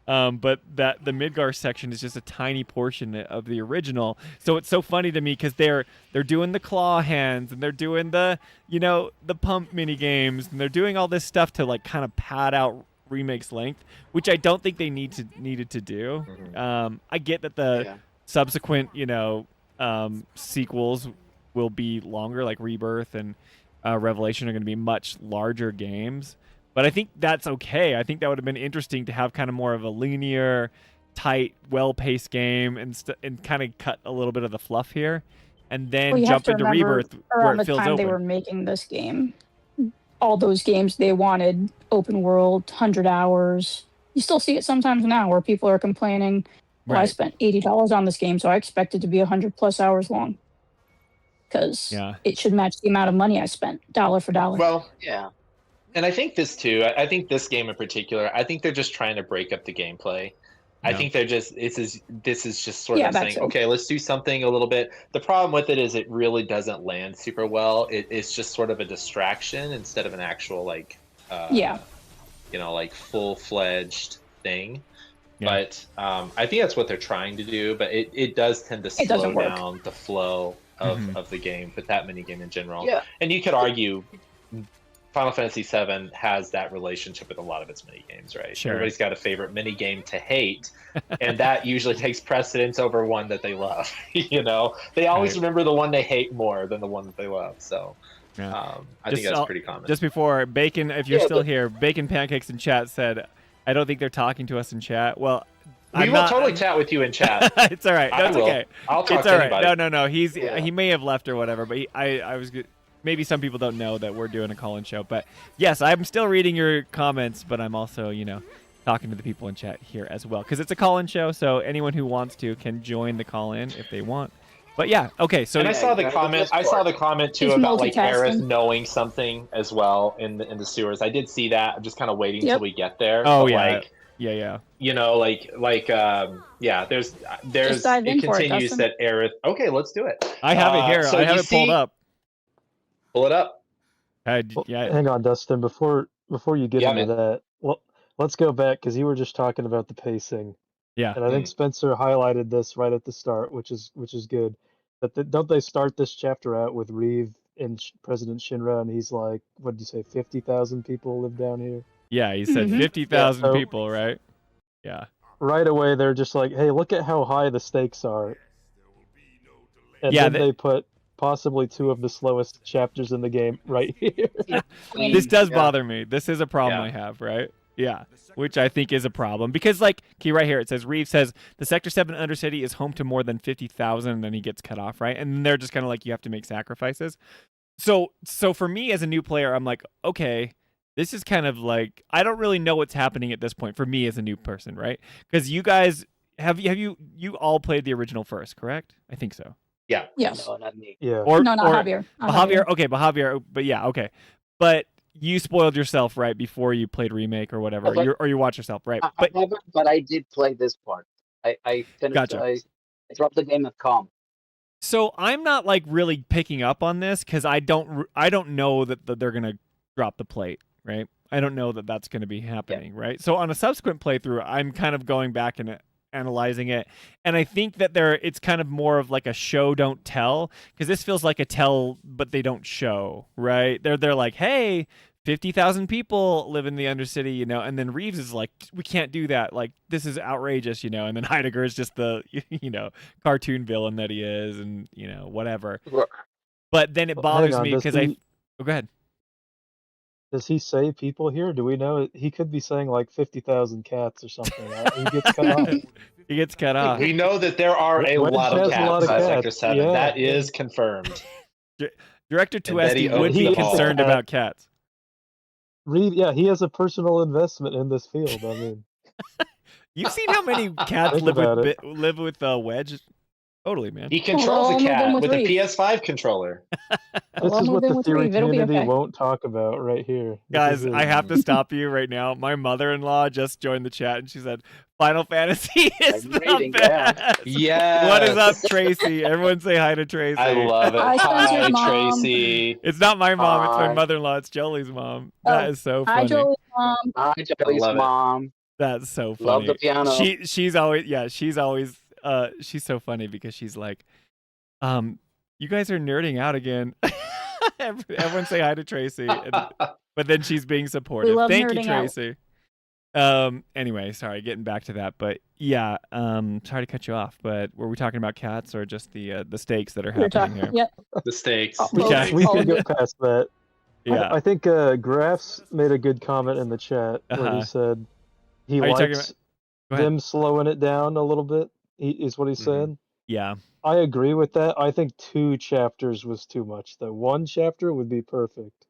But that the Midgar section is just a tiny portion of the original. So it's so funny to me because they're doing the claw hands and they're doing the the pump mini games and they're doing all this stuff to like kind of pad out Remake's length, which I don't think they needed to do. I get that the Yeah. subsequent sequels will be longer, like Rebirth and Revelation are going to be much larger games. But I think that's okay. I think that would have been interesting to have kind of more of a linear, tight, well-paced game and kind of cut a little bit of the fluff here, and then Well, you have jump to into remember Rebirth where around it the feels time open. they were making this game, all those games they wanted open world, 100 hours. You still see it sometimes now where people are complaining, well, I Right. spent $80 on this game, so I expect it to be 100+ hours long. Because Yeah. it should match the amount of money I spent, dollar for dollar. Well, Yeah. and I think this too. I think this game in particular. I think they're just trying to break up the gameplay. I Yeah. think they're just this is just sort Yeah, of that saying, too. okay, let's do something a little bit. The problem with it is it really doesn't land super well. It's just sort of a distraction instead of an actual like Yeah. like full-fledged thing. Yeah. But I think that's what they're trying to do. But it does tend to slow doesn't work. down the flow of, Mhm. of the game, but that mini game in general. Yeah. And you could argue Final Fantasy VII has that relationship with a lot of its mini games, right? Sure. Everybody's got a favorite mini game to hate, and that usually takes precedence over one that they love. They always Right. remember the one they hate more than the one that they love. So Yeah. I think Just that's pretty common. Just before Bacon, if you're Yeah, still but- here, Bacon Pancakes in chat said, "I don't think they're talking to us in chat." Well, we I'm will not, totally chat with you in chat. It's all right. I That's will. okay. I'll talk It's to all right. anybody. No. Yeah. He may have left or whatever, but I was good. Maybe some people don't know that we're doing a call-in show, but yes, I'm still reading your comments, but I'm also talking to the people in chat here as well because it's a call-in show. So anyone who wants to can join the call-in if they want. But yeah, okay. So And I saw the Yeah, comment. I saw the comment too He's about like Aerith multitasking. knowing something as well in the sewers. I did see that. I'm just kind of waiting Yep. till we get there. Oh but yeah, like yeah. you know, yeah. There's dive it in for it, continues Dustin. that Aerith. Okay, let's do it. I have it here. So I have you it pulled see- up. Pull it up. Yeah. Hang on, Dustin. Before you get Yeah, into man. that, well, let's go back because you were just talking about the pacing, Yeah. and I think Spencer highlighted this right at the start, which is good. Don't they start this chapter out with Reeve and President Shinra, and he's like, what did you say, 50,000 people live down here? Yeah, he said Mhm. 50,000 So- people, right? Yeah. Right away, they're just like, hey, look at how high the stakes are. And Yeah, then they put possibly two of the slowest chapters in the game right here. This does Yeah. bother me. This is a problem Yeah. I have, right? Yeah. Which I think is a problem because, like, key right here, it says Reeve says the Sector 7 Undercity is home to more than 50,000, and then he gets cut off, right? And they're just kind of like, you have to make sacrifices. So for me as a new player, I'm like, okay, this is kind of like, I don't really know what's happening at this point for me as a new person, right? Because you guys have you all played the original first, correct? I think so. Yeah. Yes. No, not me. Yeah. Or No, not or, Javier. Not Javier, okay, but yeah, okay. But you spoiled yourself, right, before you played Remake or whatever, Okay. or you watch yourself, right? I But haven't, but I did play this part. I finished. Gotcha. I dropped the game at calm. so I'm not like really picking up on this because I don't know that they're gonna drop the plate, right? I don't know that that's gonna be happening, right? So on a subsequent playthrough, I'm kind of going back and analyzing it, and I think that it's kind of more of like a show don't tell, because this feels like a tell but they don't show, right? They're like, hey, 50,000 people live in the Undercity, you know, and then Reeves is like, we can't do that, like this is outrageous, you know, and then Heidegger is just the cartoon villain that he is, and whatever. But then it Well, bothers hang on, me does because he- oh, go ahead. Does he say people here? Do we know? He could be saying like 50,000 cats or something. He gets cut off. He gets cut off. We know that there are a Wedge lot of has a cats lot of at Sector cats, 7. yeah. That is confirmed. Director And Betty Tuesti would be owns them all. concerned about cats. Reed, yeah, he has a personal investment in this field. I mean, You've seen how many cats Think live about with Wedge? Totally, man. He controls I'll a move in cat with with a Reeve. PS5 controller. this I'll is move what in the with theory Reeve. It'll be community okay. won't talk about right here. This Guys, is it. I have to stop you right now. My mother-in-law just joined the chat and she said, Final Fantasy is I'm the reading, yeah. best. Yeah. What is up, Tracy? Everyone say hi to Tracy. I love it. Hi, Spencer's Hi, mom. Tracy. It's not my mom, it's my Hi. mother-in-law. It's Jolie's mom. That is so Hi, funny. Jolie. Hi, Jolie's love it. mom. That's so funny. Love the piano. She's always she's so funny because she's like, you guys are nerding out again. Everyone say hi to Tracy. But then she's being supportive. love Thank you, nerding out. Tracy. Anyway, sorry, getting back to that. But yeah, sorry to cut you off, but were we talking about cats or just the stakes that are We're happening talking. here? Yep. The stakes. Okay. We all can good. get past that. Yeah. I think Graphs made a good comment in the chat where Uh-huh. he said he Are you talking likes Go ahead. them slowing it down a little bit, is what he said. Yeah. I agree with that. I think 2 chapters was too much, though. 1 chapter would be perfect.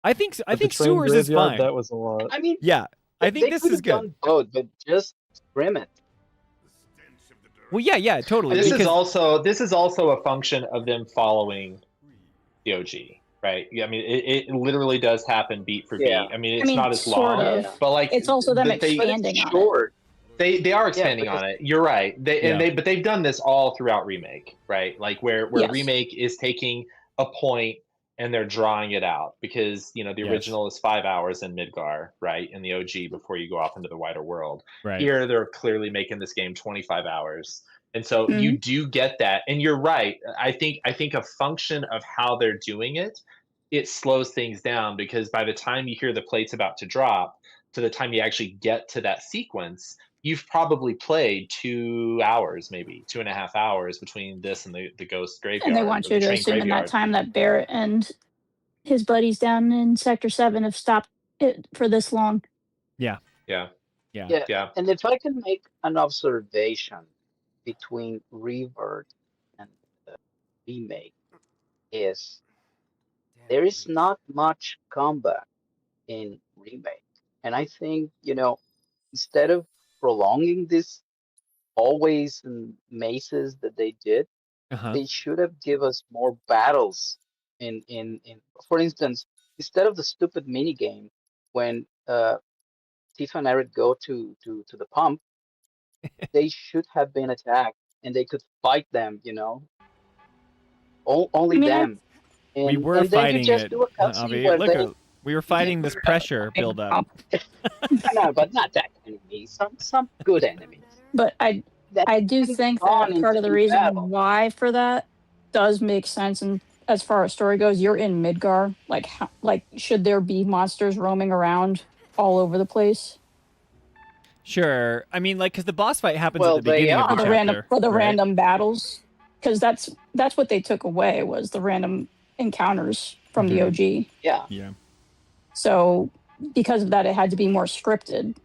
I think But the think train sewers is graveyard, fine. That was a lot. I mean, Yeah. I think they this could is have good. done both, but just trim it. Well, yeah, totally. This is because also a function of them following the OG, right? Yeah, I mean, it literally does happen beat for Yeah. beat. I mean, it's not as sort long, of. but like It's also them but they- expanding on it. Short. They are expanding because- on it. You're right. Yeah. But they've done this all throughout Remake, right? Like where Yes. Remake is taking a point and they're drawing it out because the Yes. original is 5 hours in Midgar, right? In the OG before you go off into the wider world. right. Here they're clearly making this game 25 hours. And so you do get that. And you're right. I think a function of how they're doing it, it slows things down because by the time you hear the plate's about to drop to the time you actually get to that sequence, you've probably played 2 hours, maybe 2.5 hours between this and the ghost graveyard. And they want or you the to train assume in that graveyard. time that Barrett and his buddies down in Sector 7 have stopped it for this long. Yeah. Yeah. Yeah. And if I can make an observation between Revert and the Remake, is there is not much combat in Remake. And I think, instead of prolonging this hallways and mazes that they did, they should have give us more battles in for instance, instead of the stupid mini game when Tifa and Eric go to the pump, they should have been attacked and they could fight them, I only mean, them. We And were and then you fighting just it, do a cutscene Avi. where Look, they we were fighting this pressure build up. no, but not that enemy. Some good enemies. but I do think Gone that part into of the the reason battle. why for that does make sense. And as far as story goes, you're in Midgar. Like should there be monsters roaming around all over the place? Sure. I mean, like, because the boss fight happens Well, at the they beginning of the are. chapter. For the right? random battles, because that's what they took away was the random encounters from the OG. Yeah. Yeah. So because of that, it had to be more scripted.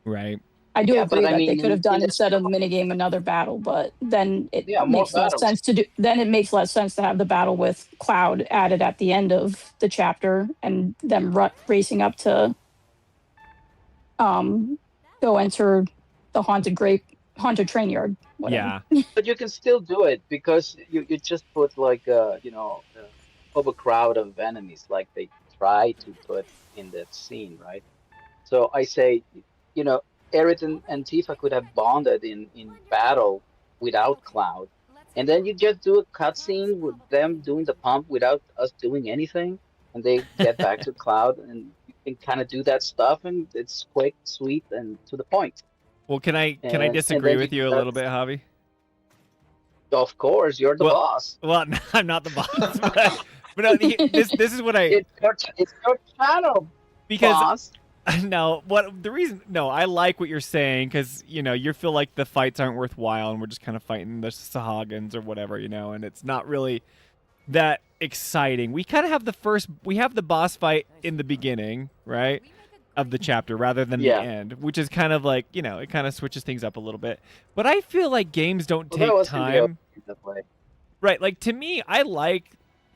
Right. I do Yeah, agree but I that they mean, could have in done the instead of minigame another battle, but then it Yeah, more makes less battles. sense to do. Then it makes less sense to have the battle with Cloud added at the end of the chapter and them racing up to go enter the haunted train yard. Whatever. Yeah. But you can still do it because you just put like overcrowd of enemies like they try to put in that scene, right? So I say, Aerith and Tifa could have bonded in battle without Cloud, and then you just do a cutscene with them doing the pump without us doing anything, and they get back to Cloud, and you can kind of do that stuff, and it's quick, sweet, and to the point. Well, can I And disagree then with you a little bit, Javi? Of course, you're the boss. Well, I'm not the boss, but no, this is what It's your channel, because no, I like what you're saying because you feel like the fights aren't worthwhile and we're just kind of fighting the Sahagins or whatever, and it's not really that exciting. We kind of have the boss fight in the beginning, right, of the chapter rather than the end, which is kind of like it kind of switches things up a little bit. But I feel like games don't take time. Right, like to me, I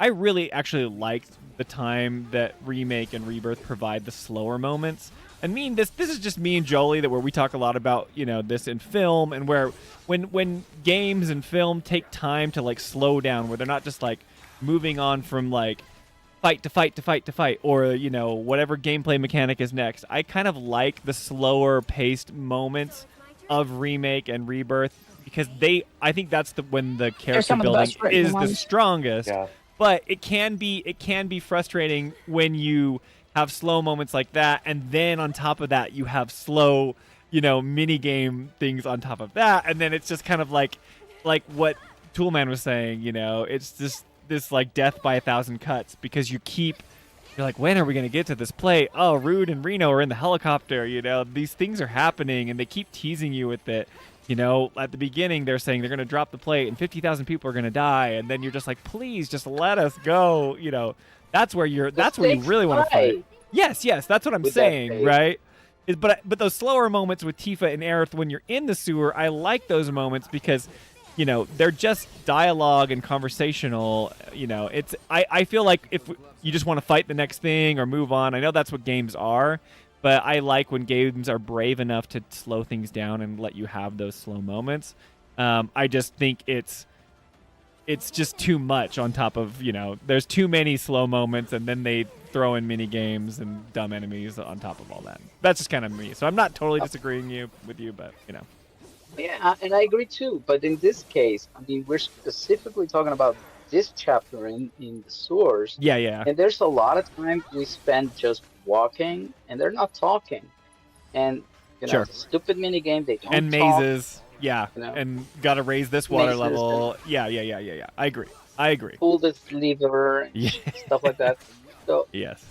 really actually liked the time that Remake and Rebirth provide the slower moments. And this is just me and Jolie where we talk a lot about, this in film and where when games and film take time to like slow down, where they're not just like moving on from like fight to fight to fight to fight or, whatever gameplay mechanic is next. I kind of like the slower paced moments of Remake and Rebirth because I think that's when the character building is the strongest. Yeah. But it can be frustrating when you have slow moments like that, and then on top of that you have slow, mini game things on top of that, and then it's just kind of like what Toolman was saying, it's just this like death by 1,000 cuts because you're like, when are we gonna get to this play? Oh, Rude and Reno are in the helicopter, these things are happening, and they keep teasing you with it. At the beginning, they're saying they're going to drop the plate and 50,000 people are going to die. And then you're just like, please just let us go. That's where you really want to fight. Yes. That's what I'm saying. Right. But those slower moments with Tifa and Aerith when you're in the sewer, I like those moments because, they're just dialogue and conversational. I feel like if you just want to fight the next thing or move on, I know that's what games are. But I like when games are brave enough to slow things down and let you have those slow moments. I just think it's just too much on top of, there's too many slow moments and then they throw in mini games and dumb enemies on top of all that. That's just kind of me. So I'm not totally disagreeing with you, but, Yeah, and I agree too. But in this case, we're specifically talking about this chapter in the sewers. Yeah. And there's a lot of time we spend just walking, and they're not talking. And Sure. stupid mini game, they don't and talk. mazes, yeah, and got to raise this water level. Yeah. I agree. Pull this lever, Yeah. stuff like that. So Yes.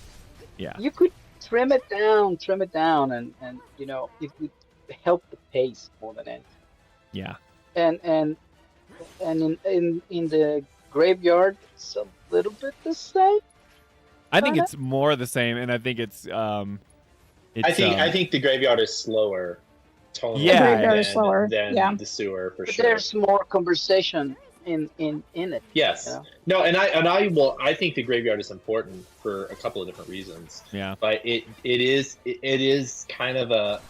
Yeah. you could trim it down, and it would help the pace more than anything. Yeah. And in the graveyard, it's a little bit the same. I think it's more the same, and I think it's I think the graveyard is slower. Tonally Yeah. The graveyard is slower. than the sewer for But sure. there's more conversation in it. Yes. No, I think the graveyard is important for a couple of different reasons. Yeah. But it is kind of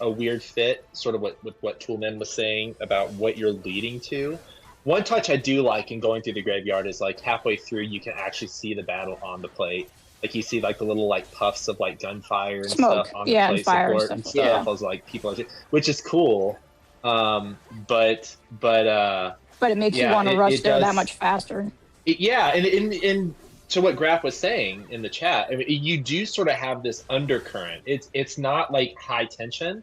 a weird fit, sort of with what Toolman was saying about what you're leading to. One touch I do like in going through the graveyard is like halfway through you can actually see the battle on the plate. Like you see like the little like puffs of like gunfire and Smoke, stuff on the yeah, and plate fire and support stuff and like stuff. that. I was like people are, which is cool. But it makes you yeah, want to rush it there that does. much faster. Yeah, and in to what Graf was saying in the chat, I mean, you do sort of have this undercurrent. It's not like high tension,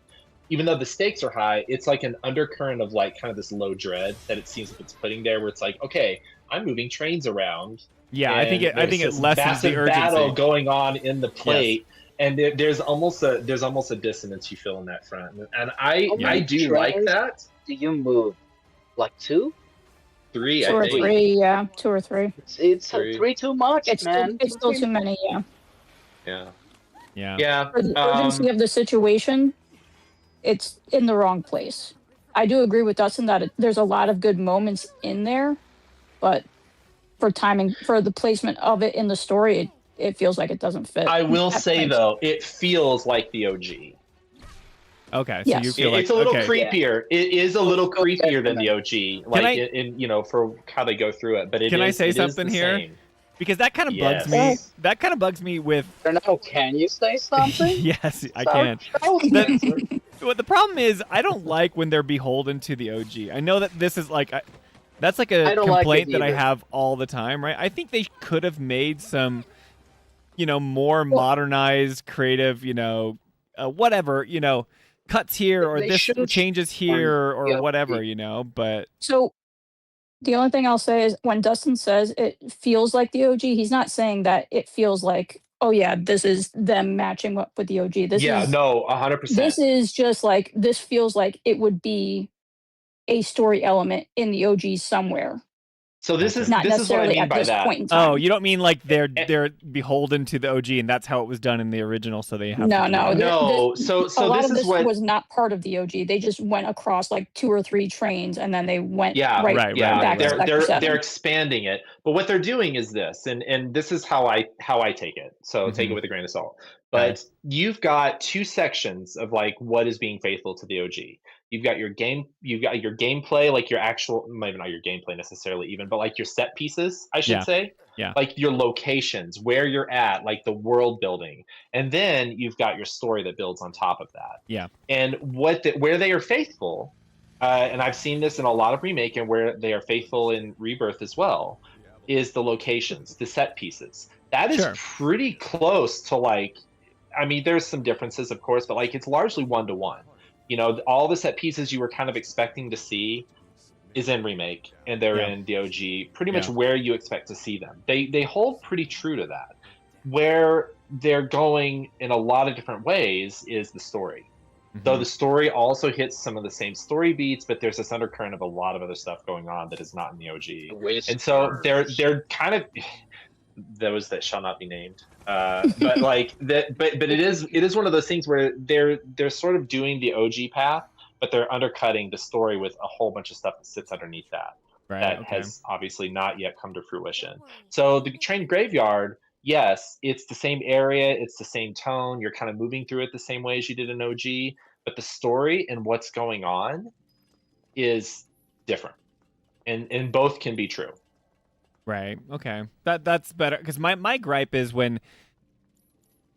even though the stakes are high. It's like an undercurrent of like kind of this low dread that it seems like it's putting there, where it's like, okay, I'm moving trains around. Yeah, and I think it there's this lessens massive the urgency. battle going on in the plate. And there's almost a dissonance you feel in that front, and I do like that. Do you move like 2? 3, Two I or think. 3, yeah, 2 or 3. It's 3. 3 too much, man. It's still too many, yeah. Yeah. For the urgency of the situation, it's in the wrong place. I do agree with Dustin that there's a lot of good moments in there, but for timing, for the placement of it in the story, it feels like it doesn't fit. I will say though, it feels like the OG. Okay, so Yes. you feel It's like a little okay. creepier. It is a little creepier than the OG, like I- in you know, for how they go through it. But Can I say something here? Same. Because that kind of bugs me. Yes. That kind of bugs me with. I don't know. Can you say something? Yes, I can. Well, the problem is I don't like when they're beholden to the OG. I know that this is like that's like a I don't like complaint it that I either. have all the time, right? I think they could have made some, more modernized, creative, whatever, cuts here or They this should've changes here or yeah. whatever, but So the only thing I'll say is when Dustin says it feels like the OG, he's not saying that it feels like, oh yeah, this is them matching up with the OG. This Yeah, is no, 100%. this is just like this feels like it would be a story element in the OG somewhere. So this is Not what I necessarily mean at by this that. point in time. oh, you don't mean like they're beholden to the OG and that's how it was done in the original, so they have No, to do no. that? No, This- so a lot this of is this what was not part of the OG. They just went across like 2 or 3 trains and then they went yeah, Right, back to Sector they're 7. expanding it. But what they're doing is this, and this is how I take it. So take it with a grain of salt. But you've got 2 sections of like what is being faithful to the OG. You've got your gameplay, like your actual, maybe not your gameplay necessarily even, but like your set pieces, I should Yeah. say. Yeah. Like your locations, where you're at, like the world building. And then you've got your story that builds on top of that. Yeah. And where they are faithful, and I've seen this in a lot of remake and where they are faithful in Rebirth as well, is the locations, the set pieces. That is Sure. pretty close to like, I mean, there's some differences, of course, but like it's largely 1-to-1. All the set pieces you were kind of expecting to see is in remake, and they're in the OG, pretty much where you expect to see them. They hold pretty true to that. Where they're going in a lot of different ways is the story. Though the story also hits some of the same story beats, but there's this undercurrent of a lot of other stuff going on that is not in the OG. And so they're kind of those that shall not be named. But like that, but it is one of those things where they're sort of doing the OG path, but they're undercutting the story with a whole bunch of stuff that sits underneath that. That has obviously not yet come to fruition. So the train graveyard, yes, it's the same area, it's the same tone, you're kind of moving through it the same way as you did in OG, but the story and what's going on is different. And both can be true. Right. Okay. That's better, because my gripe is whenever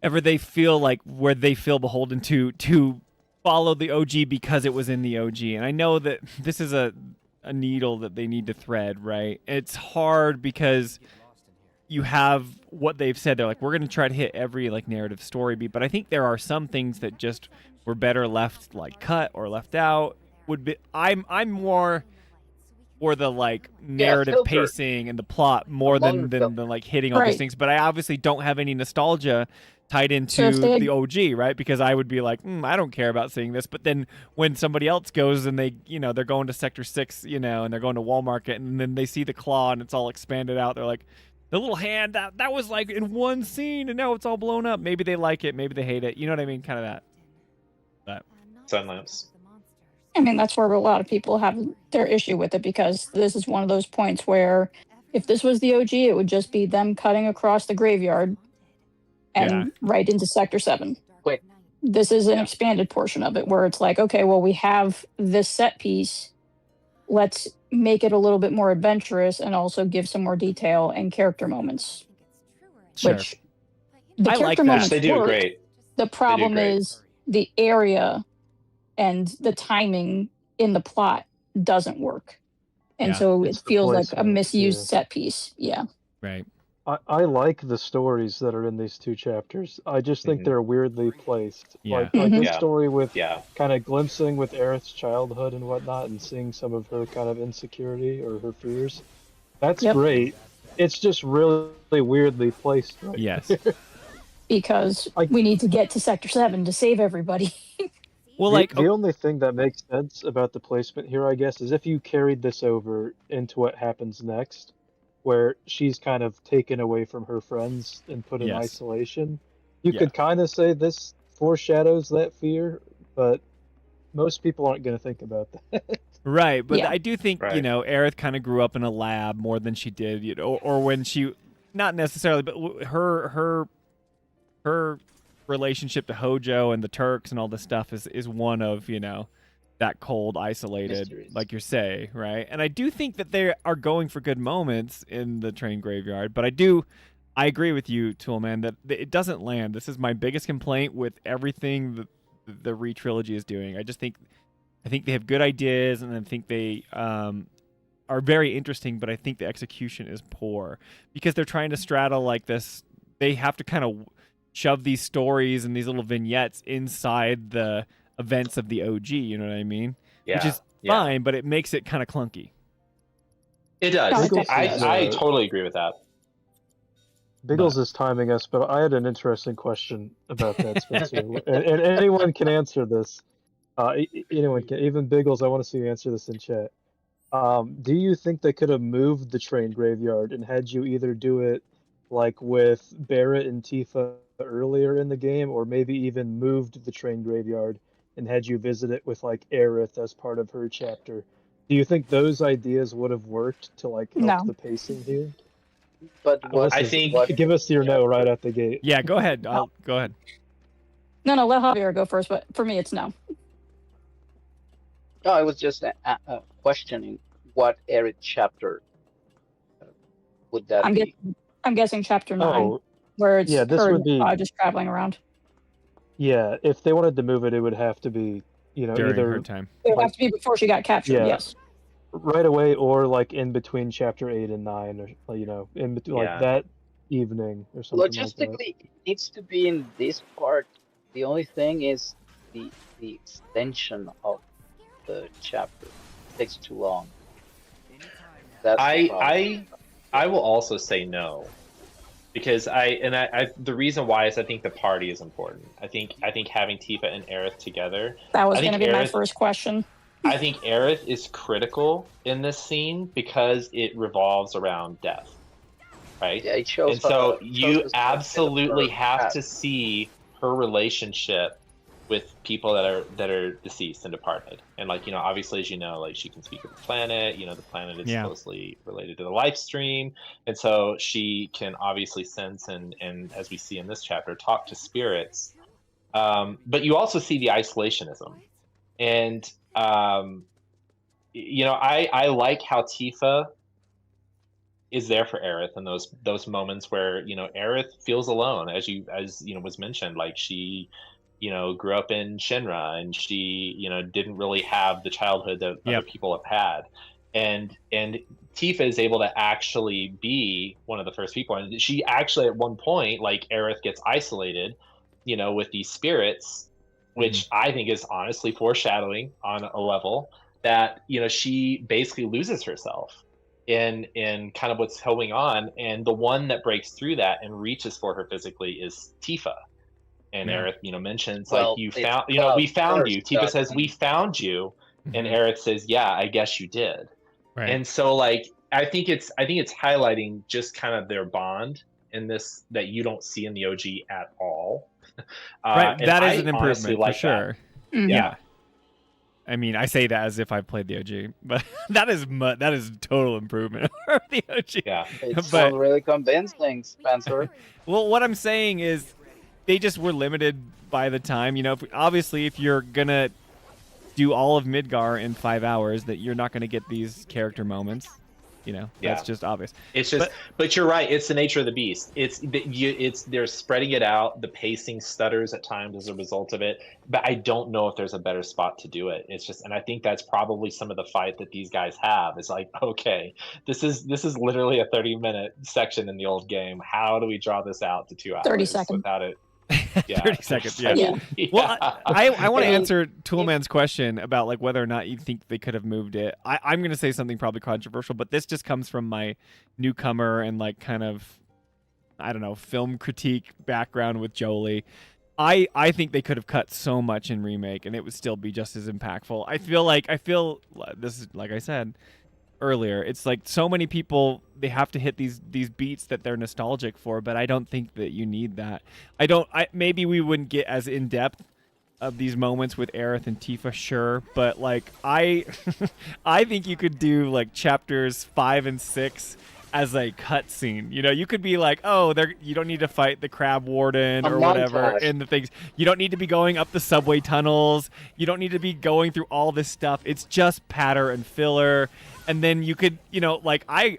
they feel like where they feel beholden to follow the OG because it was in the OG, and I know that this is a needle that they need to thread. Right. It's hard because you have what they've said. They're like, we're going to try to hit every like narrative story beat, but I think there are some things that just were better left like cut or left out. I'm more for the like narrative pacing and the plot more than like hitting all these things. But I obviously don't have any nostalgia tied into the OG, right? Because I would be like, I don't care about seeing this. But then when somebody else goes and they, they're going to Sector 6, and they're going to Walmart, and then they see the claw and it's all expanded out. They're like, the little hand that was like in one scene and now it's all blown up. Maybe they like it, maybe they hate it. You know what I mean? Kind of that. But Sun lamps. I mean, that's where a lot of people have their issue with it, because this is one of those points where if this was the OG, it would just be them cutting across the graveyard and right into Sector 7. Wait. This is an expanded portion of it where it's like, okay, well, we have this set piece. let's make it a little bit more adventurous and also give some more detail and character moments. Sure. Which the I like character that. moments They do work. great. The problem great. is the area and the timing in the plot doesn't work. And Yeah. so It's it the feels like a placement, misused yeah. set piece. Yeah. Right. I like the stories that are in these two chapters. I just think Mhm. they're weirdly placed. Yeah. Like Mhm. this Yeah. story with Yeah. kind of glimpsing with Aerith's childhood and whatnot, and seeing some of her kind of insecurity or her fears. That's Yep. great. It's just really weirdly placed right Yes. there. Because we need to get to Sector 7 to save everybody. Well, The, like, the only thing that makes sense about the placement here, I guess, is if you carried this over into what happens next, where she's kind of taken away from her friends and put in Yes. isolation, you Yeah. could kind of say this foreshadows that fear, but most people aren't going to think about that. Right, but Yeah. I do think, you Right. know, Aerith kind of grew up in a lab more than she did, you know, or when she, not necessarily, but her relationship to Hojo and the Turks and all this stuff is one of, you know, that cold, isolated, Mysteries. like you say, right? And I do think that they are going for good moments in the train graveyard, but I agree with you, Toolman, that it doesn't land. This is my biggest complaint with everything that the re-trilogy is doing. I think they have good ideas, and I think they are very interesting, but I think the execution is poor because they're trying to straddle like this. They have to kind of shove these stories and these little vignettes inside the events of the OG. You know what I mean? Yeah. Which is yeah. fine, but it makes it kind of clunky. It does. Biggles I totally agree with that. Biggles is timing us, but I had an interesting question about that, Spencer. and anyone can answer this. Anyone can, even Biggles, I want to see you answer this in chat. Do you think they could have moved the train graveyard and had you either do it like with Barrett and Tifa earlier in the game, or maybe even moved the train graveyard and had you visit it with like Aerith as part of her chapter? Do you think those ideas would have worked to like help No. the pacing here? But what I think- Give us your no right out the gate. Yeah, go ahead. Go ahead. No, let Javier go first, but for me, it's no. No, I was just questioning what Eric chapter would that be? I'm guessing chapter 9, Oh, where it's yeah, this her would be- just traveling around. yeah. If they wanted to move it, it would have to be, you know, During either her time. It would have to be before she got captured, Yeah. yes. right away or like in between chapter 8 and 9, or you know, in between Yeah. like that evening or something like that. Logistically, it needs to be in this part. The only thing is the extension of the chapter takes too long. That's the problem. I will also say no, because the reason why is I think the party is important. I think having Tifa and Aerith together. That was I going to think be my Aerith- first question. I think Aerith is critical in this scene because it revolves around death, right? Yeah, it shows. And so her- you shows us absolutely her have past. to see her relationship with people that are deceased and departed. And like, you know, obviously, as you know, like she can speak of the planet, you know, the planet is Yeah. closely related to the life stream. And so she can obviously sense and as we see in this chapter, talk to spirits. But you also see the isolationism. And you know, I like how Tifa is there for Aerith in those moments where, you know, Aerith feels alone, as you know was mentioned. Like she, you know, grew up in Shinra and she, you know, didn't really have the childhood that Yep. other people have had. And Tifa is able to actually be one of the first people. And she actually at one point, like Aerith gets isolated, you know, with these spirits, which I think is honestly foreshadowing on a level that, you know, she basically loses herself in kind of what's going on. And the one that breaks through that and reaches for her physically is Tifa. And Yeah. Aerith, you know, mentions Well, like, it's we found you. first, Tifa says, we found you. And Aerith says, yeah, I guess you did. Right. And so like, I think it's highlighting just kind of their bond in this that you don't see in the OG at all. Right. And That I is an honestly improvement like for sure. Mhm. Yeah. I mean, I say that as if I've played the OG, but that is total improvement over the OG. Yeah. It's But- not really convincing, Spencer. Well, what I'm saying is they just were limited by the time, you know, obviously if you're gonna do all of Midgar in 5 hours, that you're not going to get these character moments. You know, that's just obvious. It's just, but you're right. It's the nature of the beast. They're spreading it out. The pacing stutters at times as a result of it. But I don't know if there's a better spot to do it. It's just, and I think that's probably some of the fight that these guys have. It's like, okay, this is literally a 30-minute section in the old game. How do we draw this out to 2 hours 30 seconds without it? Yeah, 30 seconds. Yeah. Well, I want to answer Toolman's question about like whether or not you think they could have moved it. I'm going to say something probably controversial, but this just comes from my newcomer and like kind of, I don't know, film critique background with Jolie. I think they could have cut so much in Remake and it would still be just as impactful. I feel this is, like I said earlier, it's like so many people, they have to hit these beats that they're nostalgic for, but I don't think that you need that. Maybe we wouldn't get as in depth of these moments with Aerith and Tifa, sure, but like I think you could do like chapters 5 and 6 as a cutscene. You know, you could be like, oh, you don't need to fight the crab warden or whatever in the things. You don't need to be going up the subway tunnels. You don't need to be going through all this stuff. It's just patter and filler. And then you could, you know, like I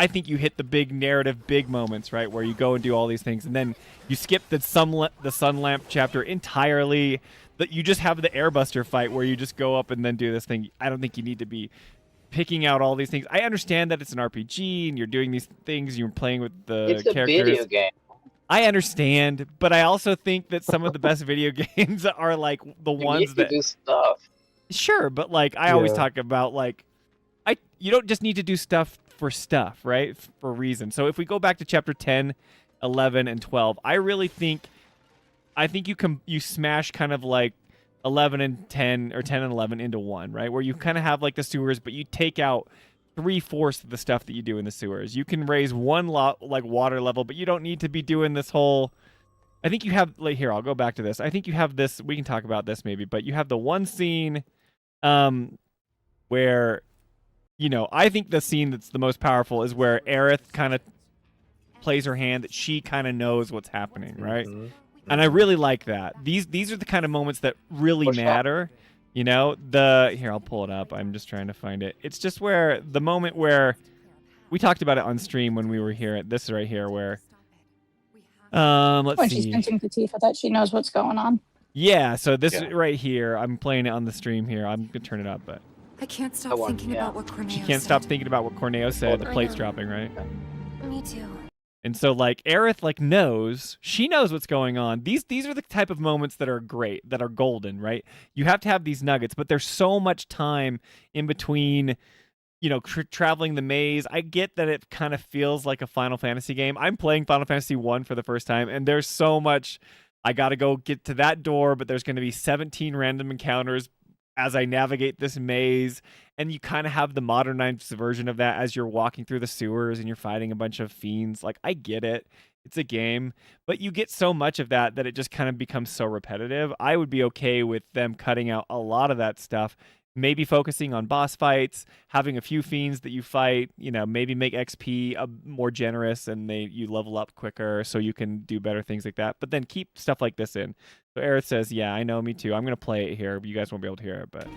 think you hit the big narrative, big moments, right, where you go and do all these things, and then you skip the sun lamp chapter entirely. That you just have the airbuster fight where you just go up and then do this thing. I don't think you need to be picking out all these things. I understand that it's an RPG and you're doing these things, you're playing with the characters. It's a video game. I understand, but I also think that some of the best video games are like the ones that do stuff. Sure, but like I always talk about like you don't just need to do stuff for stuff, right? For a reason. So if we go back to chapter 10, 11, and 12, I think you smash kind of like 11 and 10 or 10 and 11 into one, right? Where you kind of have like the sewers, but you take out 3/4 of the stuff that you do in the sewers. You can raise one like water level, but you don't need to be doing this whole. I think you have like here. I'll go back to this. I think you have this. We can talk about this maybe, but you have the one scene, where, you know, I think the scene that's the most powerful is where Aerith kind of plays her hand that she kind of knows what's happening, right? Mm-hmm. And I really like that. These are the kind of moments that really matter. You know, here, I'll pull it up. I'm just trying to find it. It's just where the moment where we talked about it on stream when we were here. This right here where let's when see. She's hinting to Tifa that she knows what's going on. Yeah, so this right here, I'm playing it on the stream here. I'm gonna turn it up, but I can't stop thinking about what Corneo said. She can't stop thinking about what Corneo said. The plate's dropping, right? Me too. And so, like, Aerith, like, she knows what's going on. These are the type of moments that are great, that are golden, right? You have to have these nuggets, but there's so much time in between, you know, traveling the maze. I get that it kind of feels like a Final Fantasy game. I'm playing Final Fantasy 1 for the first time, and there's so much. I got to go get to that door, but there's going to be 17 random encounters as I navigate this maze, and you kind of have the modernized version of that as you're walking through the sewers and you're fighting a bunch of fiends. Like, I get it. It's a game, but you get so much of that it just kind of becomes so repetitive. I would be okay with them cutting out a lot of that stuff, maybe focusing on boss fights, having a few fiends that you fight, you know, maybe make XP more generous and you level up quicker so you can do better things like that, but then keep stuff like this in. So Aerith says, yeah, I know, me too. I'm going to play it here, but you guys won't be able to hear it, but...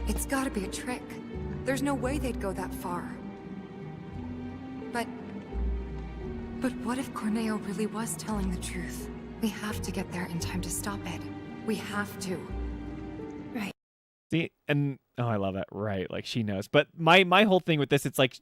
It's gotta be a trick. There's no way they'd go that far. But what if Corneo really was telling the truth? We have to get there in time to stop it. We have to. Right. See, and I love that. Right, like she knows. But my whole thing with this, it's like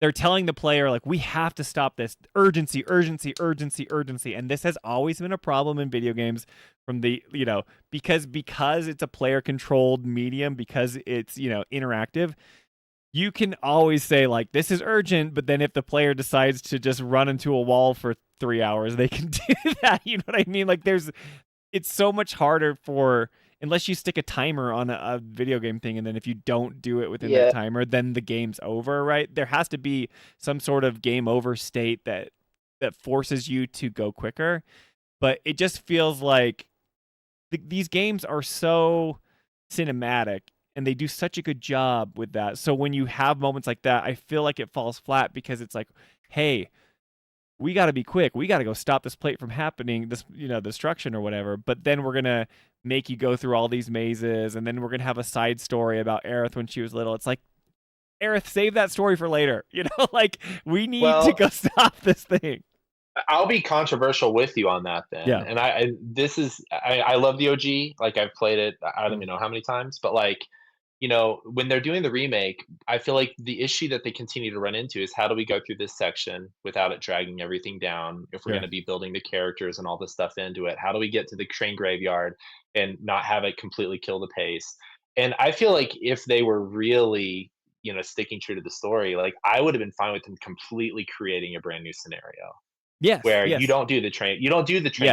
they're telling the player, like, we have to stop this. Urgency, urgency, urgency, urgency. And this has always been a problem in video games from the, you know, because it's a player controlled medium, because it's, you know, interactive. You can always say, like, this is urgent, but then if the player decides to just run into a wall for 3 hours, they can do that. You know what I mean? Like, it's so much harder unless you stick a timer on a video game thing, and then if you don't do it within that timer, then the game's over, right? There has to be some sort of game over state that forces you to go quicker. But it just feels like these games are so cinematic, and they do such a good job with that. So when you have moments like that, I feel like it falls flat, because it's like, hey, we got to be quick. We got to go stop this plate from happening, this, destruction or whatever. But then we're going to make you go through all these mazes, and then we're going to have a side story about Aerith when she was little. It's like, Aerith, save that story for later. Like, we need to go stop this thing. I'll be controversial with you on that then. Yeah. And I love the OG. Like, I've played it, I don't even know how many times, but like, when they're doing the remake, I feel like the issue that they continue to run into is how do we go through this section without it dragging everything down? If we're going to be building the characters and all this stuff into it, how do we get to the train graveyard and not have it completely kill the pace? And I feel like if they were really, sticking true to the story, like, I would have been fine with them completely creating a brand new scenario. Yes. Where you don't do the train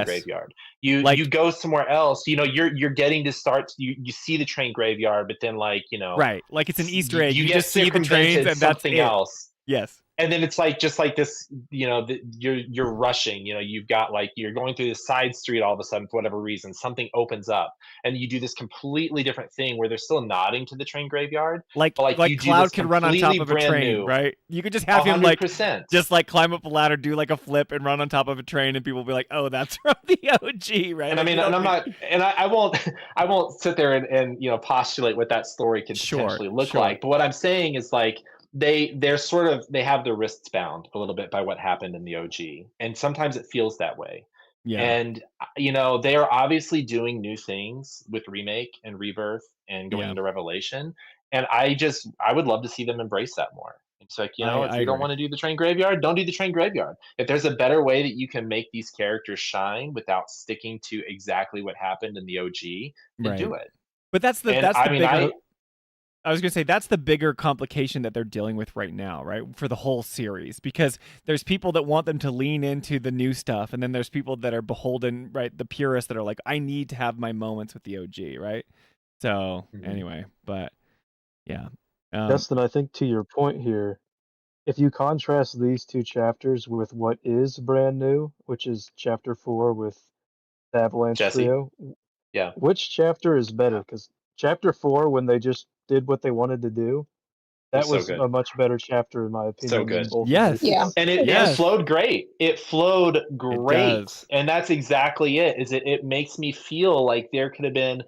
graveyard. You go somewhere else. You're getting to start. You see the train graveyard, but then right, like it's an Easter egg. You get just see the trains and that's something it. else. Yes. And then it's like just like this, you're rushing. You've got you're going through this side street all of a sudden for whatever reason, something opens up, and you do this completely different thing where they're still nodding to the train graveyard. Like you do Cloud this could run on top of a train, new, right? You could just have him 100%. just climb up a ladder, do like a flip, and run on top of a train, and people will be like, "Oh, that's from the OG," right? And I won't sit there and postulate what that story could potentially look like. But what I'm saying is they have their wrists bound a little bit by what happened in the OG, and sometimes it feels that way. Yeah. And they are obviously doing new things with Remake and Rebirth and going into Revelation, and I would love to see them embrace that more. It's like, if you don't want to do the train graveyard, don't do the train graveyard. If there's a better way that you can make these characters shine without sticking to exactly what happened in the OG, then do it. But I was going to say, that's the bigger complication that they're dealing with right now, right? For the whole series, because there's people that want them to lean into the new stuff. And then there's people that are beholden, right? The purists that are like, I need to have my moments with the OG, right? So anyway, but yeah. Justin, I think to your point here, if you contrast these two chapters with what is brand new, which is chapter 4 with the Avalanche Trio, which chapter is better? Because chapter 4, when they just did what they wanted to do, that was a much better chapter in my opinion. So good. Yes. Yeah. And it flowed great. It flowed great. And that's exactly it. It makes me feel like there could have been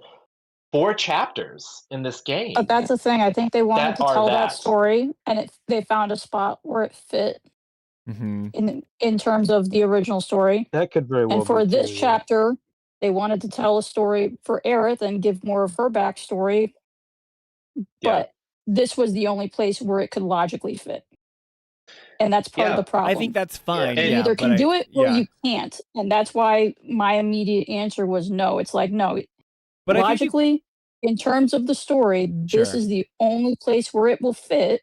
4 chapters in this game. But that's the thing. I think they wanted to tell that story, and they found a spot where it fit in terms of the original story. That could very well. And for this chapter, they wanted to tell a story for Aerith and give more of her backstory. But this was the only place where it could logically fit. And that's part of the problem. I think that's fine. You either can do it or you can't. And that's why my immediate answer was no. It's like, no. But logically, in terms of the story, this is the only place where it will fit,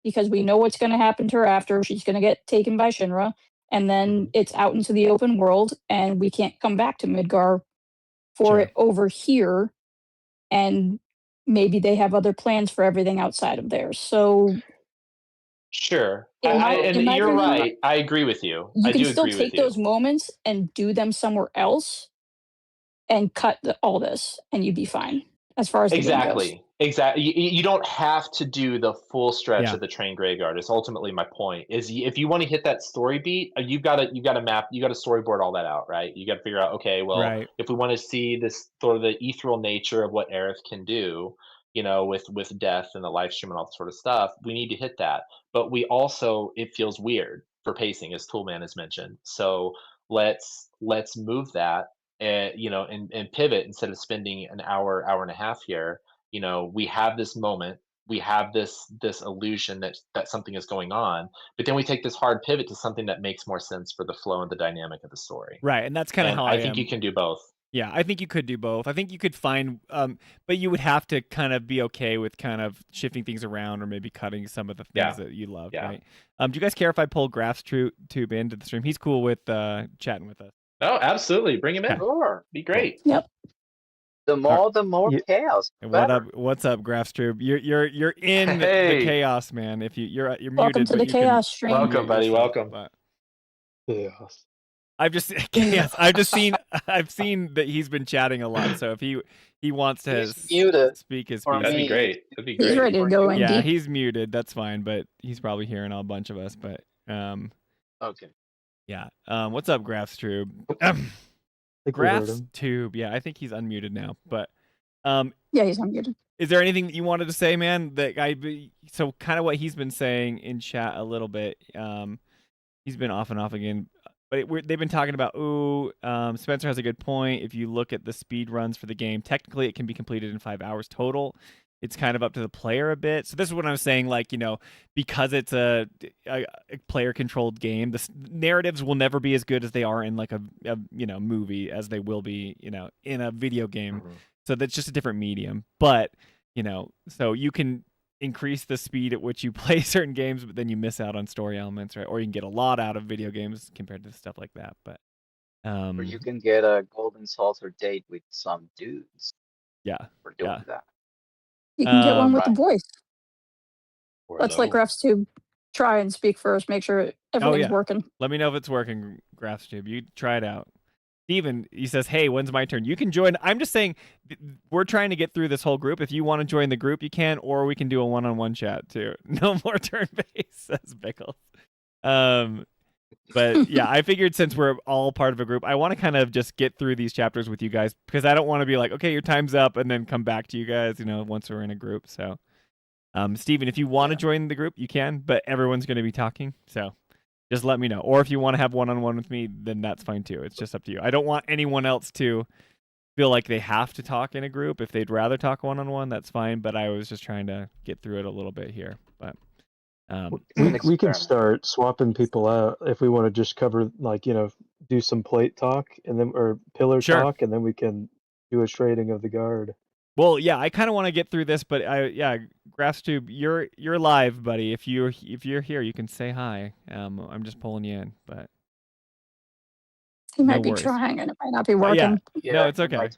because we know what's going to happen to her after. She's going to get taken by Shinra, and then it's out into the open world, and we can't come back to Midgar for it over here. And maybe they have other plans for everything outside of there. So sure. You're right. I agree with you. You can still take those moments and do them somewhere else and cut all this, and you'd be fine as far as the game goes. Exactly. You don't have to do the full stretch of the train graveyard. It's ultimately my point. Is if you want to hit that story beat, you've got to storyboard all that out, right? You got to figure out, okay, well, if we want to see this sort of the ethereal nature of what Aerith can do, with death and the live stream and all that sort of stuff, we need to hit that. But we also, it feels weird for pacing, as Toolman has mentioned. So let's move that and pivot instead of spending an hour and a half here. We have this moment, we have this illusion that something is going on, but then we take this hard pivot to something that makes more sense for the flow and the dynamic of the story. Right, and that's kind of how I think you can do both. Yeah, I think you could do both. I think you could find, but you would have to kind of be okay with kind of shifting things around or maybe cutting some of the things that you love, right? Do you guys care if I pull Graph's Tube into the stream? He's cool with chatting with us. Oh, absolutely. Bring him in. Sure. Be great. Yep. The more chaos. What's up, Graph's Tube? You're in the chaos, man. If you're muted. Welcome to the chaos stream. Welcome, buddy. Welcome. Chaos. I've seen that he's been chatting a lot. So if he wants to speak his piece, that'd be great. He's ready to go in. Yeah, he's muted. That's fine, but he's probably hearing a bunch of us. But okay. Yeah. What's up, Grafstube? I think we heard him. Grafstube. Yeah, I think he's unmuted now. But Yeah, he's unmuted. is there anything that you wanted to say, man? So kind of what he's been saying in chat a little bit. He's been off and off again. But they've been talking about, Spencer has a good point. If you look at the speed runs for the game, technically it can be completed in 5 hours total. It's kind of up to the player a bit. So this is what I'm saying, like, because it's a player-controlled game, the narratives will never be as good as they are in like a movie as they will be, in a video game. Mhm. So that's just a different medium. But, so you can increase the speed at which you play certain games, but then you miss out on story elements, right? Or you can get a lot out of video games compared to stuff like that. But Or you can get a golden saucer date with some dudes yeah, for doing that. You can get one with the Right. voice. Or Let's let low. GraphsTube try and speak first, make sure everything's working. Let me know if it's working, GraphsTube. You try it out. Steven, he says, hey, when's my turn? You can join. I'm just saying, we're trying to get through this whole group. If you want to join the group, you can, or we can do a one-on-one chat too. No more turn-based, says Bickles. But yeah, I figured since we're all part of a group, I want to kind of just get through these chapters with you guys, because I don't want to be like, okay, your time's up, and then come back to you guys, once we're in a group. So, Steven, if you want to join the group, you can, but everyone's going to be talking, so just let me know. Or if you want to have one-on-one with me, then that's fine too. It's just up to you. I don't want anyone else to feel like they have to talk in a group. If they'd rather talk one-on-one, that's fine, but I was just trying to get through it a little bit here. But we can start swapping people out if we want to just cover, like, do some plate talk and then, or pillar talk, and then we can do a trading of the guard. Well, yeah, I kind of want to get through this, but GraphsTube, you're live, buddy. If you're here, you can say hi. I'm just pulling you in, but he might be trying and it might not be working. No, it's okay.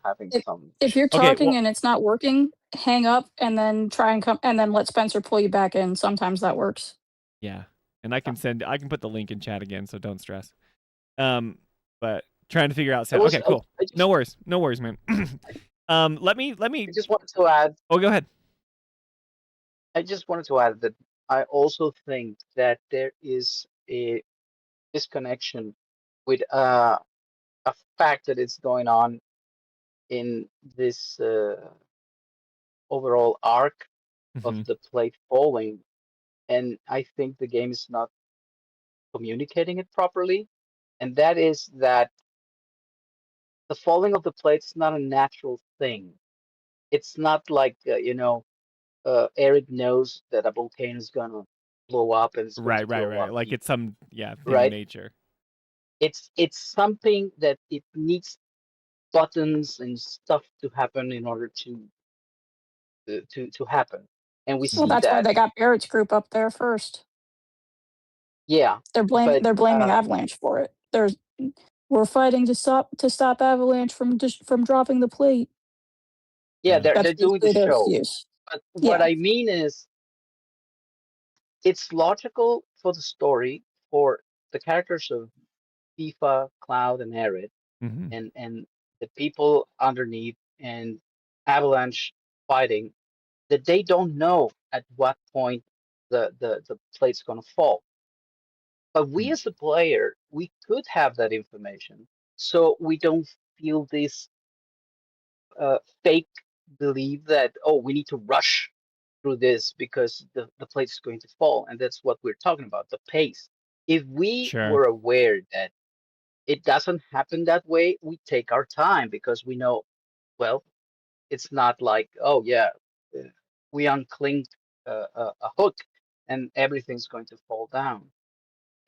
If you're talking and it's not working, hang up and then try and come, and then let Spencer pull you back in. Sometimes that works. Yeah, and I can put the link in chat again, so don't stress. But trying to figure out. Okay, cool. No worries, man. Let me. I just wanted to add. Oh, go ahead. I just wanted to add that I also think that there is a disconnection with a fact that is going on in this overall arc of the plate falling, and I think the game is not communicating it properly, and that is that the falling of the plate is not a natural thing. It's not like Eric knows that a volcano is gonna blow up and it's going to blow up. Like it's some thing Right? in nature. It's something that it needs buttons and stuff to happen in order to happen, and we see that's that. why they got Barrett's group up there first. Yeah, they're blaming Avalanche for it. We're fighting to stop Avalanche from dropping the plate. Yeah, they're doing the show. Excuse. But what I mean is, it's logical for the story for the characters of FIFA, Cloud, and Arid, and the people underneath and Avalanche fighting, that they don't know at what point the plate's going to fall. But we as a player, we could have that information, so we don't feel this fake belief that, oh, we need to rush through this because the plate is going to fall. And that's what we're talking about, the pace. If we were aware that it doesn't happen that way, we take our time because we know, well, it's not like, oh yeah, we unclink a hook and everything's going to fall down.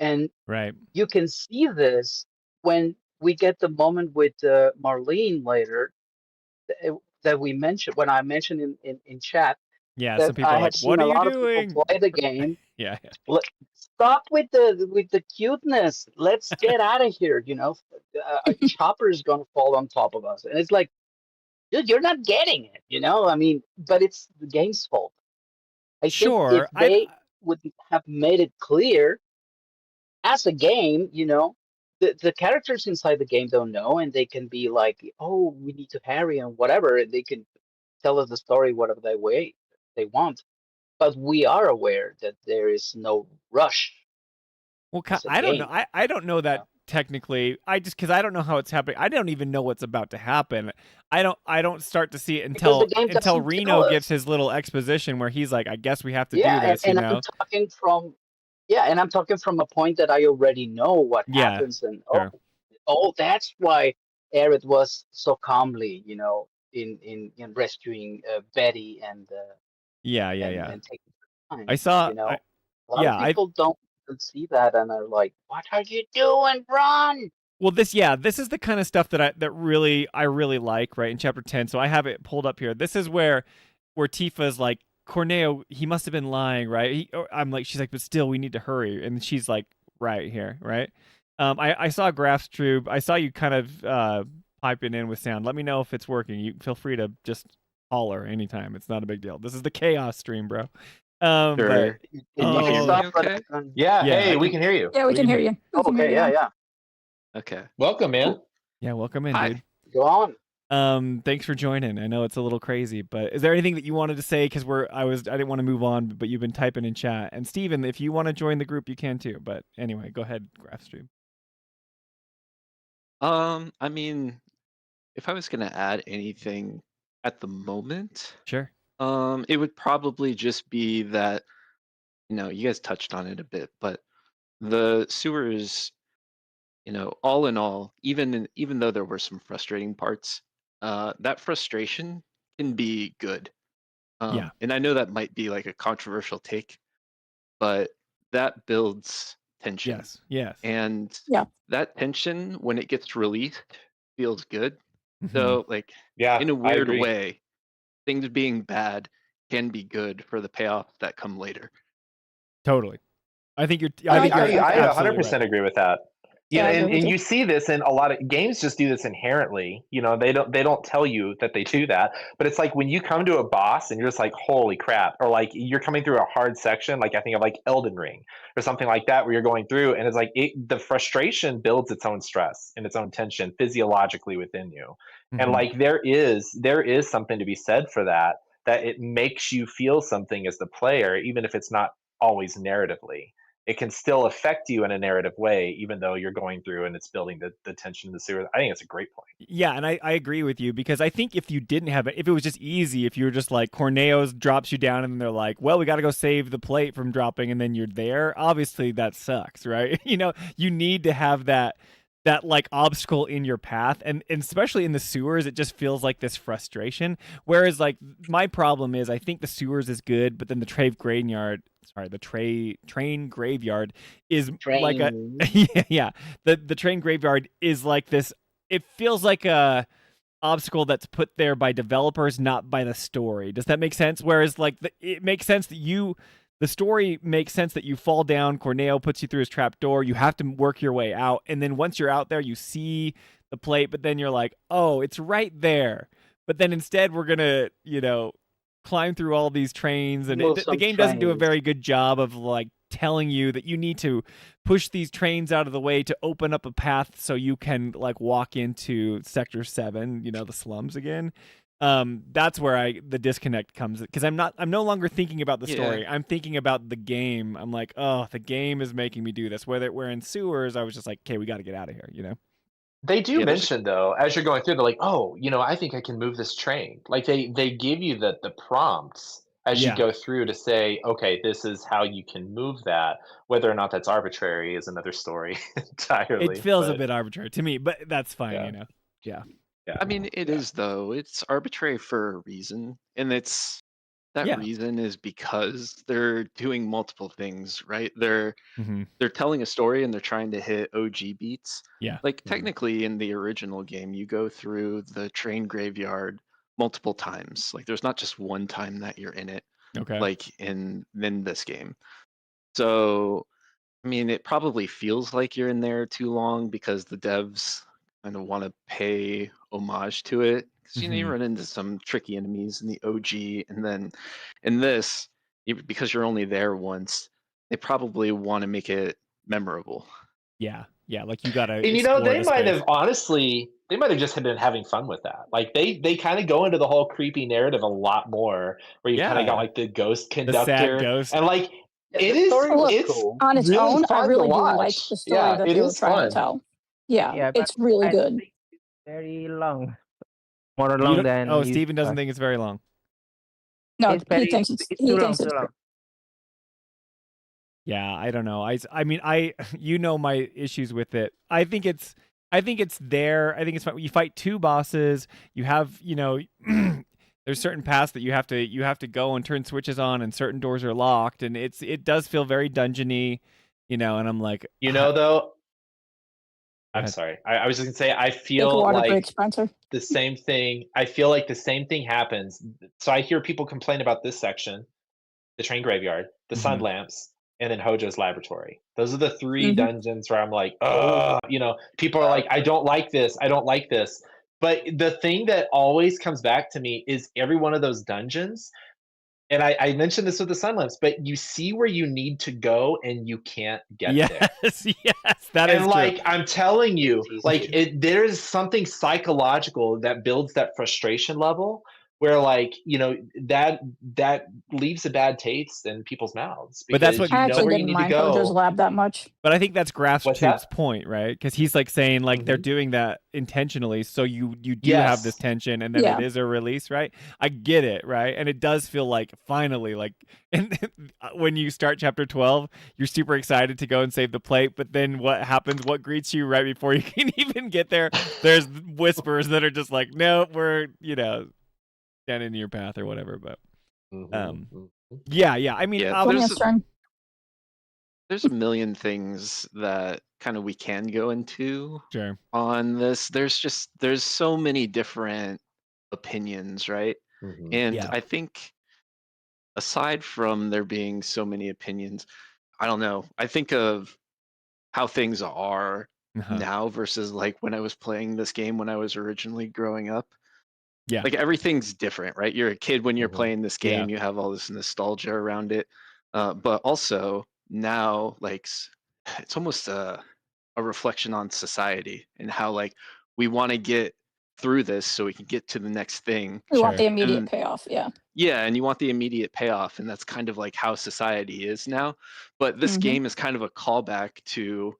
And you can see this when we get the moment with Marlene later that we mentioned, when I mentioned in chat. Yeah, that some people I are had like, seen what a are you lot doing? of people play the game. Yeah. Stop with the cuteness. Let's get out of here. A chopper is going to fall on top of us. And it's like, dude, you're not getting it, I mean, but it's the game's fault. I think if they would have made it clear as a game, the characters inside the game don't know, and they can be like, oh, we need to hurry and whatever, and they can tell us the story whatever they want. But we are aware that there is no rush. Well, I don't know. I don't know that technically. Because I don't know how it's happening. I don't even know what's about to happen. I don't start to see it until the game doesn't Reno tell gives us. his little exposition where he's like, I guess we have to Yeah, do this, and you know? I'm talking from a point that I already know what Yeah, happens, and sure. that's why Aerith was so calmly, in rescuing Betty and Yeah. and taking her time. I saw. A lot Yeah, of people don't see that and are like, "What are you doing? Run!" Well, this is the kind of stuff that I really like, right, in chapter 10. So I have it pulled up here. This is where Tifa's like, Corneo, he must have been lying, right? I'm like, she's like, but still, we need to hurry, and she's like, right here, right? I saw Grafstrube. I saw you kind of piping in with sound. Let me know if it's working. You feel free to just holler anytime. It's not a big deal. This is the chaos stream, bro. Sure. Okay. Yeah. Hey, we can hear you. Yeah, we can hear you. Okay. Yeah. Okay. Welcome, man. Yeah, welcome in, Hi. dude. Go on. Thanks for joining. I know it's a little crazy, but is there anything that you wanted to say? Because I didn't want to move on, but you've been typing in chat. And Steven, if you want to join the group, you can too. But anyway, go ahead, Grafstream. I mean, if I was gonna add anything at the moment, sure. It would probably just be that, you guys touched on it a bit, but the sewers, all in all, even though there were some frustrating parts, that frustration can be good. Yeah. And I know that might be like a controversial take, but that builds tension. Yes. And Yeah. that tension, when it gets released, feels good. Mhm. So, like, Yeah, in a I weird agree. way, things being bad can be good for the payoffs that come later. Totally. I think you're. I absolutely 100% right. agree with that. Yeah, I agree and with you. you see this in a lot of games. Just do this inherently. They don't tell you that they do that, but it's like when you come to a boss and you're just like, holy crap, or like you're coming through a hard section. Like I think of like Elden Ring or something like that, where you're going through and it's like the frustration builds its own stress and its own tension physiologically within you, and Mhm. like there is something to be said for that. That it makes you feel something as the player, even if it's not always narratively. It can still affect you in a narrative way, even though you're going through and it's building the tension in the sewer. I think it's a great point. Yeah, and I agree with you because I think if you didn't have it, if it was just easy, if you were just like Corneo's drops you down and they're like, well, we got to go save the plate from dropping, and then you're there. Obviously, that sucks, right? You need to have that like obstacle in your path, and especially in the sewers, it just feels like this frustration. Whereas like my problem is, I think the sewers is good, but then the train graveyard is like a the train graveyard is like this. It feels like a obstacle that's put there by developers, not by the story. Does that make sense? Whereas like it makes sense that the story makes sense that you fall down, Corneo puts you through his trap door, you have to work your way out, and then once you're out there, you see the plate, but then you're like, oh, it's right there. But then instead we're gonna, climb through all these trains, and the game doesn't do a very good job of like telling you that you need to push these trains out of the way to open up a path so you can like walk into Sector 7, the slums again. That's where the disconnect comes, because I'm no longer thinking about the story. I'm thinking about the game. I'm like, oh, the game is making me do this. Where in sewers, I was just like, okay, we got to get out of here, They do mention though, as you're going through, they're like, oh, I think I can move this train. Like they give you the prompts as you go through to say, okay, this is how you can move that. Whether or not that's arbitrary is another story entirely. It feels a bit arbitrary to me, but that's fine, Yeah. I mean, it is though. It's arbitrary for a reason, and that reason is because they're doing multiple things, right? They're telling a story and they're trying to hit OG beats. Yeah. Like technically in the original game, you go through the train graveyard multiple times. Like there's not just one time that you're in it. Okay. Like in this game. So I mean, it probably feels like you're in there too long because the devs kind of want to pay homage to it. Because you run into some tricky enemies in the OG, and then in this, because you're only there once, they probably want to make it memorable. Yeah, like you gotta. And they might have just been having fun with that. Like they kind of go into the whole creepy narrative a lot more, where you kind of got like the ghost conductor, the sad ghost, and like it's on its really own. I fun really to do watch. like the story that they were trying to tell. Yeah, it's really I good. think it's very long, more You long don't, than oh, you Steven doesn't thought. think it's very long. No, It's very, it's he too long, thinks too it's long. Yeah, I don't know. I mean, you know my issues with it. I think it's there. I think it's fine. You fight two bosses. You have, there's certain paths that you have to go and turn switches on, and certain doors are locked, and it does feel very dungeony, and I'm like, Though, I'm ahead. sorry. I was just gonna say I Take a feel water like break, Spencer. the same thing. I feel like the same thing happens. So I hear people complain about this section, the train graveyard, the sun Mhm. lamps, and then Hojo's laboratory. Those are the 3 Mhm. dungeons where I'm like, oh, people are like, I don't like this. I don't like this. But the thing that always comes back to me is every one of those dungeons. And I mentioned this with the sun lamps, but you see where you need to go and you can't get there. Yes, yes, that is And true. I'm telling you, It's easy. there's something psychological that builds that frustration level where that leaves a bad taste in people's mouths But that's because what you I know actually where you didn't need to mind Hojo's go. lab that much. But I think that's Grasp's What's Tube's that? point, right? Because he's like saying like they're doing that intentionally, so you do have this Yes. tension, and then it is a release, right? I get it, right? And it does feel like finally, like, and when you start chapter 12, you're super excited to go and save the plate, but then what happens? What greets you right before you can even get there? There's whispers that are just like, no, we're standing in your path or whatever. But yeah. I mean, Yeah, there's a million things that kind of we can go into sure. on this. There's so many different opinions, right? And Yeah. I think aside from there being so many opinions, I don't know. I think of how things are now versus like when I was playing this game when I was originally growing up. Yeah. Like everything's different, right? You're a kid when you're playing this game, Yeah. you have all this nostalgia around it. But also now, like, it's almost a reflection on society and how like we want to get through this so we can get to the next thing. We want the immediate And payoff, yeah. yeah, and you want the immediate payoff, and that's kind of like how society is now. But this game is kind of a callback to,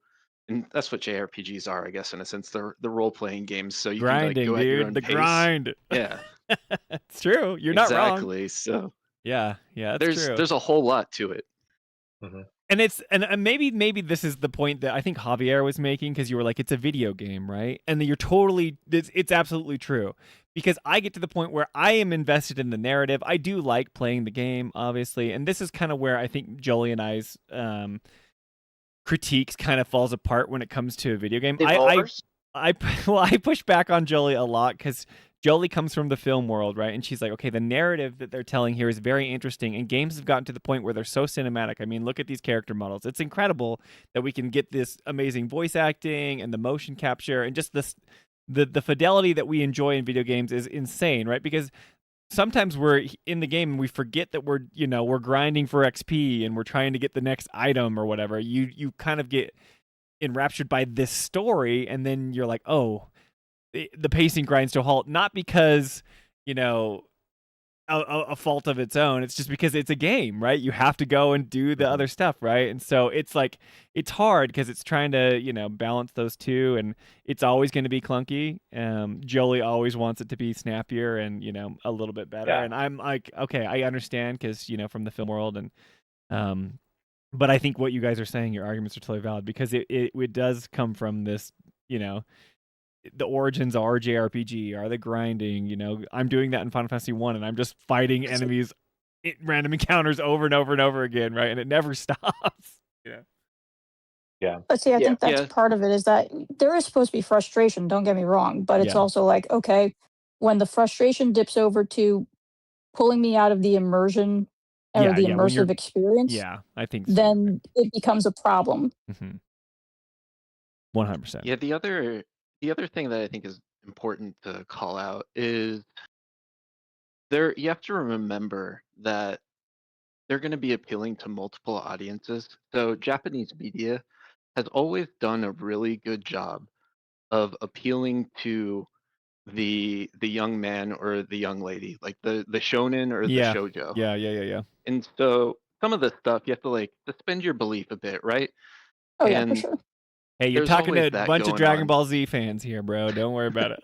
and that's what JRPGs are, I guess, in a sense. They're the role-playing games, so you Grinding, can like go at your dude. own The pace. grind. Yeah, it's true. You're not wrong. exactly. So yeah, that's true. There's a whole lot to it. And it's and maybe this is the point that I think Javier was making, because you were like, it's a video game, right? And you're totally it's absolutely true, because I get to the point where I am invested in the narrative. I do like playing the game, obviously, and this is kind of where I think Jolie and I's critiques kind of falls apart when it comes to a video game. I push back on Jolie a lot because Jolie comes from the film world, right? And she's like, okay, the narrative that they're telling here is very interesting, and games have gotten to the point where they're so cinematic. I mean, look at these character models. It's incredible that we can get this amazing voice acting and the motion capture and just this the fidelity that we enjoy in video games is insane, right? Because sometimes we're in the game and we forget that we're grinding for XP and we're trying to get the next item or whatever. You kind of get enraptured by this story, and then you're like, oh, the pacing grinds to a halt, not because a fault of its own. It's just because it's a game, right? You have to go and do the other stuff, right? And so it's like it's hard because it's trying to balance those two, and it's always going to be clunky. Jolie always wants it to be snappier and a little bit better, and I'm like, okay, I understand because from the film world, and but I think what you guys are saying, your arguments are totally valid, because it does come from this the origins are JRPG, are the grinding, I'm doing that in Final Fantasy 1 and I'm just fighting enemies in random encounters over and over and over again, right? And it never stops. Yeah. But see, I think that's part of it, is that there is supposed to be frustration, don't get me wrong, but it's also like, okay, when the frustration dips over to pulling me out of the immersion or the immersive experience, I think so. then it becomes a problem. 100%. Yeah, the other thing that I think is important to call out is you have to remember that they're going to be appealing to multiple audiences. So Japanese media has always done a really good job of appealing to the young man or the young lady, like the shonen or the shoujo. Yeah. And so some of the stuff you have to like suspend your belief a bit, right? Oh yeah, for sure. Hey, you're There's talking to always a that bunch of going Dragon on. Ball Z fans here, bro. Don't worry about it.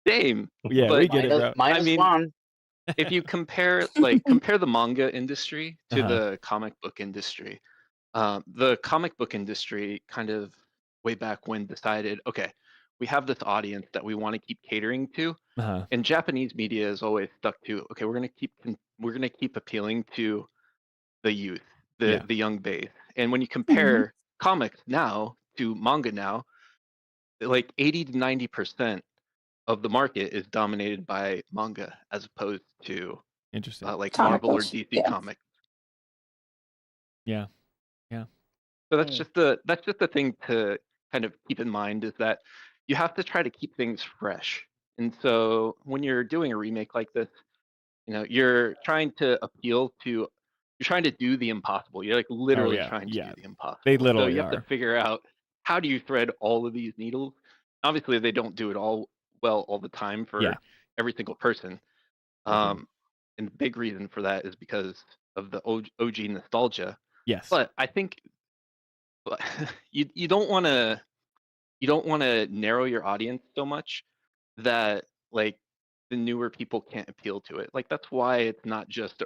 Same. Yeah, but we get it, bro. Minus I mean, one. if you compare compare the manga industry to the comic book industry, the comic book industry kind of way back when decided, okay, we have this audience that we want to keep catering to, and Japanese media is always stuck to, okay, we're gonna keep appealing to the youth, the young base. And when you compare comics now to manga now, like 80 to 90% of the market is dominated by manga as opposed to Interesting. like Comic Marvel or books, DC yeah. comics. Yeah. So that's just the thing to kind of keep in mind, is that you have to try to keep things fresh. And so when you're doing a remake like this, you're trying to do the impossible. You're like literally trying to do the impossible. They So literally you have to are. figure out, how do you thread all of these needles? Obviously, they don't do it all well all the time for every single person. And the big reason for that is because of the OG nostalgia. Yes. But I think you don't want to narrow your audience so much that like the newer people can't appeal to it. Like that's why it's not just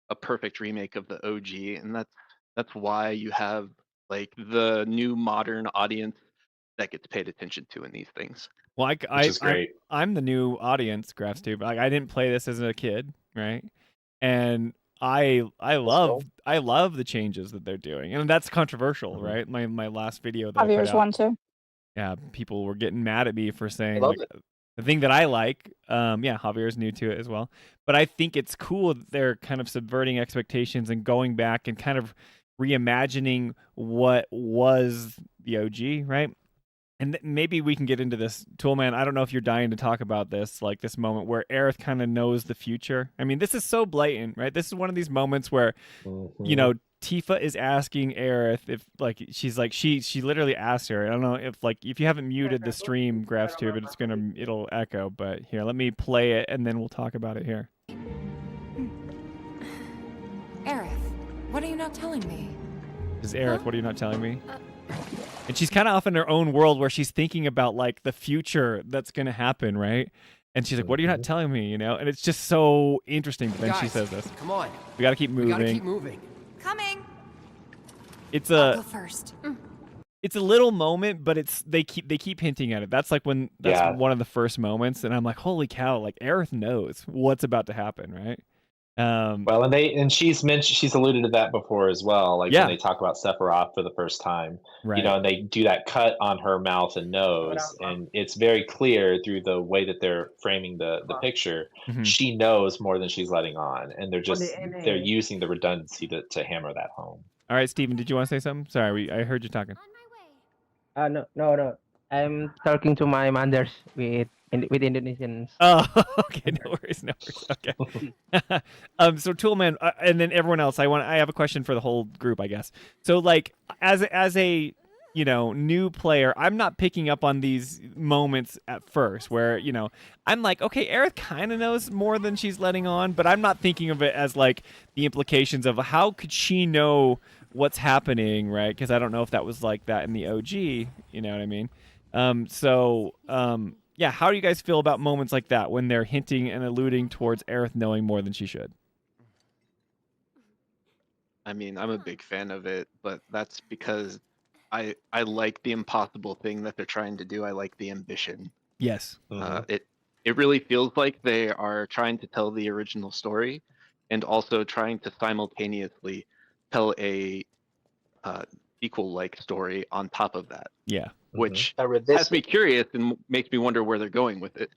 a perfect remake of the OG, and that's why you have like the new modern audience that gets paid attention to in these things. Well, Which is great. I'm the new audience, GraphsTube. Like I didn't play this as a kid, right? And I love the changes that they're doing, and that's controversial, right? My last video that I put Javier's out, one too. yeah, people were getting mad at me for saying love like the thing that I like. Yeah, Javier's new to it as well, but I think it's cool that they're kind of subverting expectations and going back and kind of reimagining what was the OG, right? And maybe we can get into this. Toolman, I don't know if you're dying to talk about this, like this moment where Aerith kind of knows the future. I mean, this is so blatant, right? This is one of these moments where, Tifa is asking Aerith if, like, she's like, she literally asked her. I don't know if you haven't muted the stream, GraphsTube, it'll echo. But here, let me play it, and then we'll talk about it here. Aerith, what are you not telling me? This is Aerith, what are you not telling me? And she's kind of off in her own world where she's thinking about like the future that's going to happen, right? And she's like, what are you not telling me, And it's just so interesting. But then she says this. Come on. We got to keep moving. We gotta keep moving. Coming. I'll go first. It's a little moment, but they keep hinting at it. That's like one of the first moments, and I'm like, holy cow! Like Aerith knows what's about to happen, right? Well, and she's alluded to that before as well. Like when they talk about Sephiroth for the first time, right. And they do that cut on her mouth and nose, and it's very clear through the way that they're framing the picture. She knows more than she's letting on, and they're using the redundancy to hammer that home. All right, Steven, did you want to say something? Sorry, I heard you talking. No. I'm talking to my mothers with Indonesians. Oh, okay. No worries. Okay. So Toolman, and then everyone else. I have a question for the whole group, I guess. So, like, as a new player, I'm not picking up on these moments at first where, I'm like, okay, Aerith kind of knows more than she's letting on, but I'm not thinking of it as like the implications of how could she know what's happening, right? Because I don't know if that was like that in the OG, you know what I mean? Yeah, how do you guys feel about moments like that when they're hinting and alluding towards Aerith knowing more than she should? I mean, I'm a big fan of it, but that's because I like the impossible thing that they're trying to do. I like the ambition. Yes. It really feels like they are trying to tell the original story and also trying to simultaneously tell a sequel-like story on top of that. Yeah. Which has me curious and makes me wonder where they're going with it.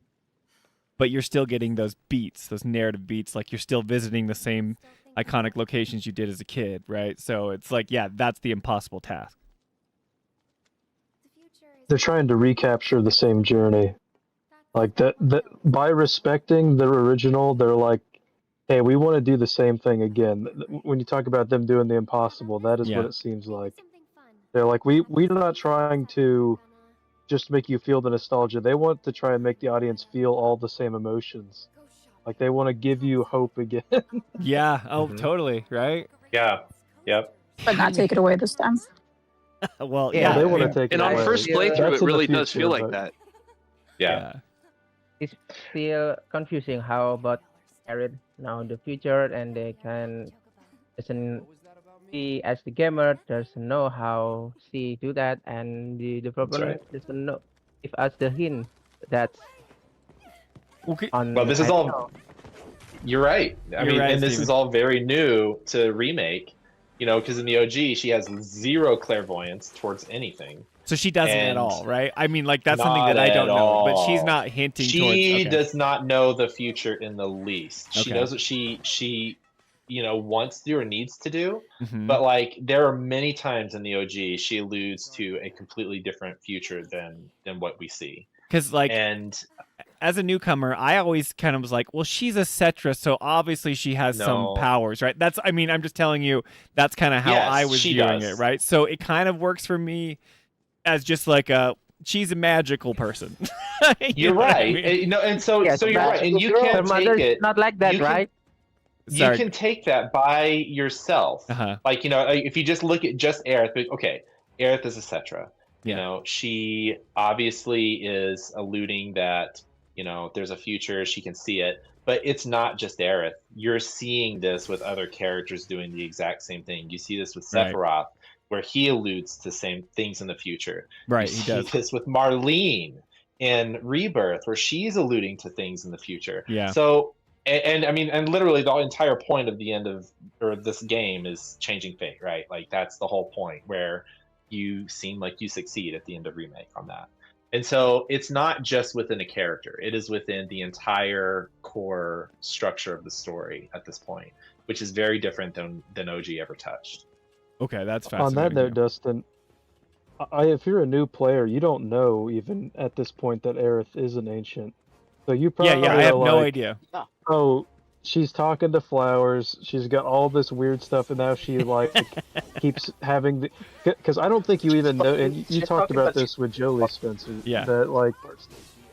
But you're still getting those beats, those narrative beats, like you're still visiting the same iconic locations you did as a kid, right? So it's like, yeah, that's the impossible task. They're trying to recapture the same journey. Like that by respecting their original, they're like, hey, we want to do the same thing again. When you talk about them doing the impossible, that is what it seems like. They're like, we're not trying to just make you feel the nostalgia. They want to try and make the audience feel all the same emotions. Like they want to give you hope again. Yeah. Oh, totally. Right. Yeah. Yep. But not take it away this time. Well, Yeah, yeah. they want to and- take it And on away. first Yeah. playthrough, That's it in the really does future, feel like but- that. Yeah. It's still confusing how about Aerith now in the future, and they doesn't see as the gamer doesn't know how she do that, and the developer right. doesn't know give us the hint that's Okay. on. Well, this is I all. don't know. You're right. I You're mean, right, and this Steven. is all very new to remake. You know, because in the OG, she has zero clairvoyance towards anything. So she doesn't at And all, right? I mean, like that's something Not that I at don't know, but she's all. not hinting She towards. Okay. does not know the future in the least. She Okay. knows what she wants to do or needs to do. Mhm. But like there are many times in the OG she alludes to a completely different future than what we see. Because like And as a newcomer, I always kind of was like, well, she's a Cetra, so obviously she has some No. powers, right? That's, I mean, I'm just telling you, that's kind of how Yes, I was she viewing does. it, right? So it kind of works for me as just like she's a magical person. You you're know what I right. mean? And so Yes, so you're right. And you her can't mother's take it. not like that, you can- right? You Sorry. can take that by yourself. Uh-huh. Like, if you just look at just Aerith, okay, Aerith is a Cetra. You Yeah. know, she obviously is alluding that, there's a future, she can see it, but it's not just Aerith. You're seeing this with other characters doing the exact same thing. You see this with Right. Sephiroth, where he alludes to same things in the future. Right, You he see does. this with Marlene in Rebirth, where she's alluding to things in the future. Yeah. So, and I mean, and literally the entire point of the end of this game is changing fate, right? Like that's the whole point, where you seem like you succeed at the end of Remake on that. And so it's not just within a character, it is within the entire core structure of the story at this point, which is very different than OG ever touched. Okay, that's On fascinating. that note, Dustin, if you're a new player, you don't know even at this point that Aerith is an ancient. So you probably yeah, I have are no like, idea. oh, she's talking to flowers. She's got all this weird stuff, and now she like keeps having the. Because I don't think you even know. And you She's talked talking about about this with Jolie, Spencer. Yeah. That like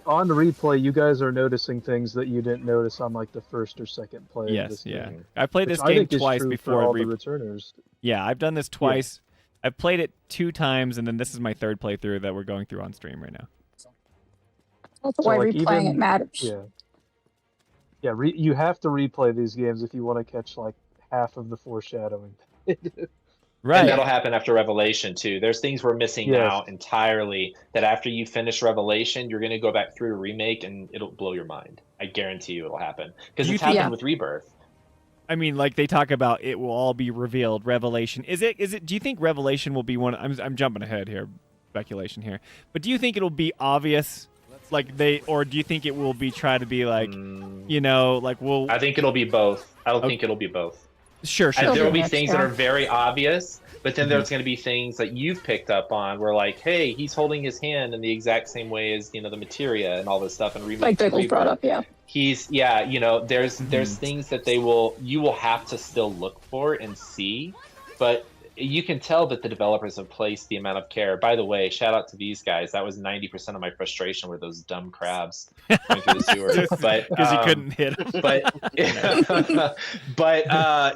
on replay, you guys are noticing things that you didn't notice on like the first or second play of Yes, this yeah. game. I played Which this I game think is twice true before. for all the returners. Yeah, I've done this twice. I've played it 2 times, and then this is my 3rd playthrough that we're going through on stream right now. That's So, why like, replaying even- it matters. Yeah. Yeah, you have to replay these games if you want to catch like half of the foreshadowing. Right. And that'll happen after Revelation too. There's things we're missing Yes. now entirely that after you finish Revelation, you're going to go back through to Remake and it'll blow your mind. I guarantee you it'll happen. Because Do you it's think- happened with Rebirth. I mean, like they talk about, it will all be revealed. Revelation is it? Do you think Revelation will be one? I'm jumping ahead here, speculation here. But do you think it'll be obvious, like or do you think it will be try to be like, like we'll? I think it'll be both. I don't think it'll be both. Sure. And there will be Next, things yeah. that are very obvious, but then Mhm. there's going to be things that you've picked up on where like, hey, he's holding his hand in the exact same way as the materia and all this stuff and Remake. Like Biggles brought Rebirth. up, yeah. There's things that you will have to still look for and see, but you can tell that the developers have placed the amount of care. By the way, shout out to these guys. That was 90% of my frustration were those dumb crabs going through the sewer. But Because you couldn't hit 'em. But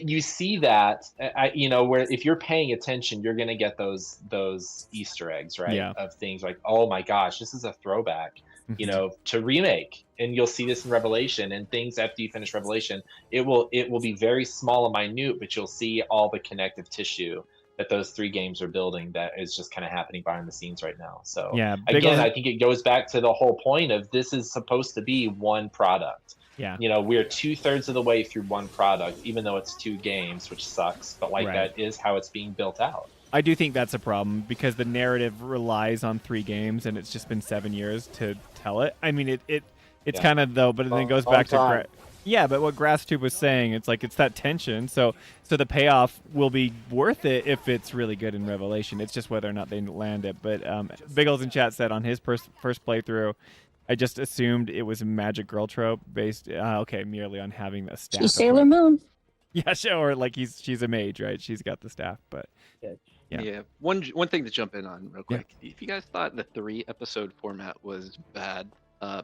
you see that where if you're paying attention, you're gonna get those Easter eggs, right? Yeah. Of things like, oh my gosh, this is a throwback. To Remake, and you'll see this in Revelation, and things after you finish Revelation, it will be very small and minute, but you'll see all the connective tissue that those 3 games are building that is just kind of happening behind the scenes right now. So Yeah, again, I think it goes back to the whole point of this is supposed to be one product. Yeah. We're 2/3 of the way through one product, even though it's 2 games, which sucks, but Right. that is how it's being built out. I do think that's a problem because the narrative relies on 3 games, and it's just been 7 years to tell it. I mean, it's Yeah. kind of though, but then it goes Long back time. to yeah. But what GrassTube was saying, it's like it's that tension. So the payoff will be worth it if it's really good in Revelation. It's just whether or not they land it. But Biggles in chat said on his first playthrough, I just assumed it was a magic girl trope based merely on having a staff. She's Sailor Moon. Yeah, sure. Like she's a mage, right? She's got the staff, but. Yeah. Yeah. One thing to jump in on real quick. If you guys thought the 3-episode format was bad,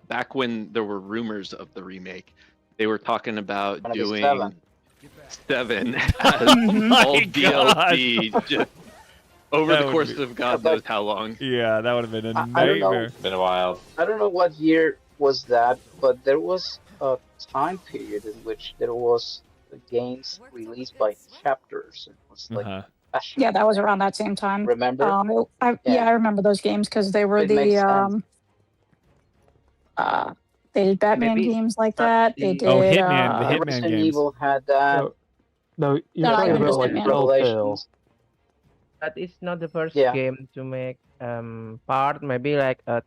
back when there were rumors of the remake, they were talking about Gonna be doing 7 as Oh my all DLC. Over That the would course be- of God but- knows how long. Yeah, that would have been a I don't know. nightmare. Been a while. I don't know what year was that, but there was a time period in which there was games released by chapters. It was like Uh-huh. fashion. Yeah, that was around that same time. Remember? I remember those games because they were It makes sense. they did Batman Maybe games like not that. the- They did Oh, Hitman, the Hitman Resident games. Evil had that. No, you're No, talking even about just like Hitman. Telltale. Revelations. That is not the first Yeah. game to make part. Maybe like a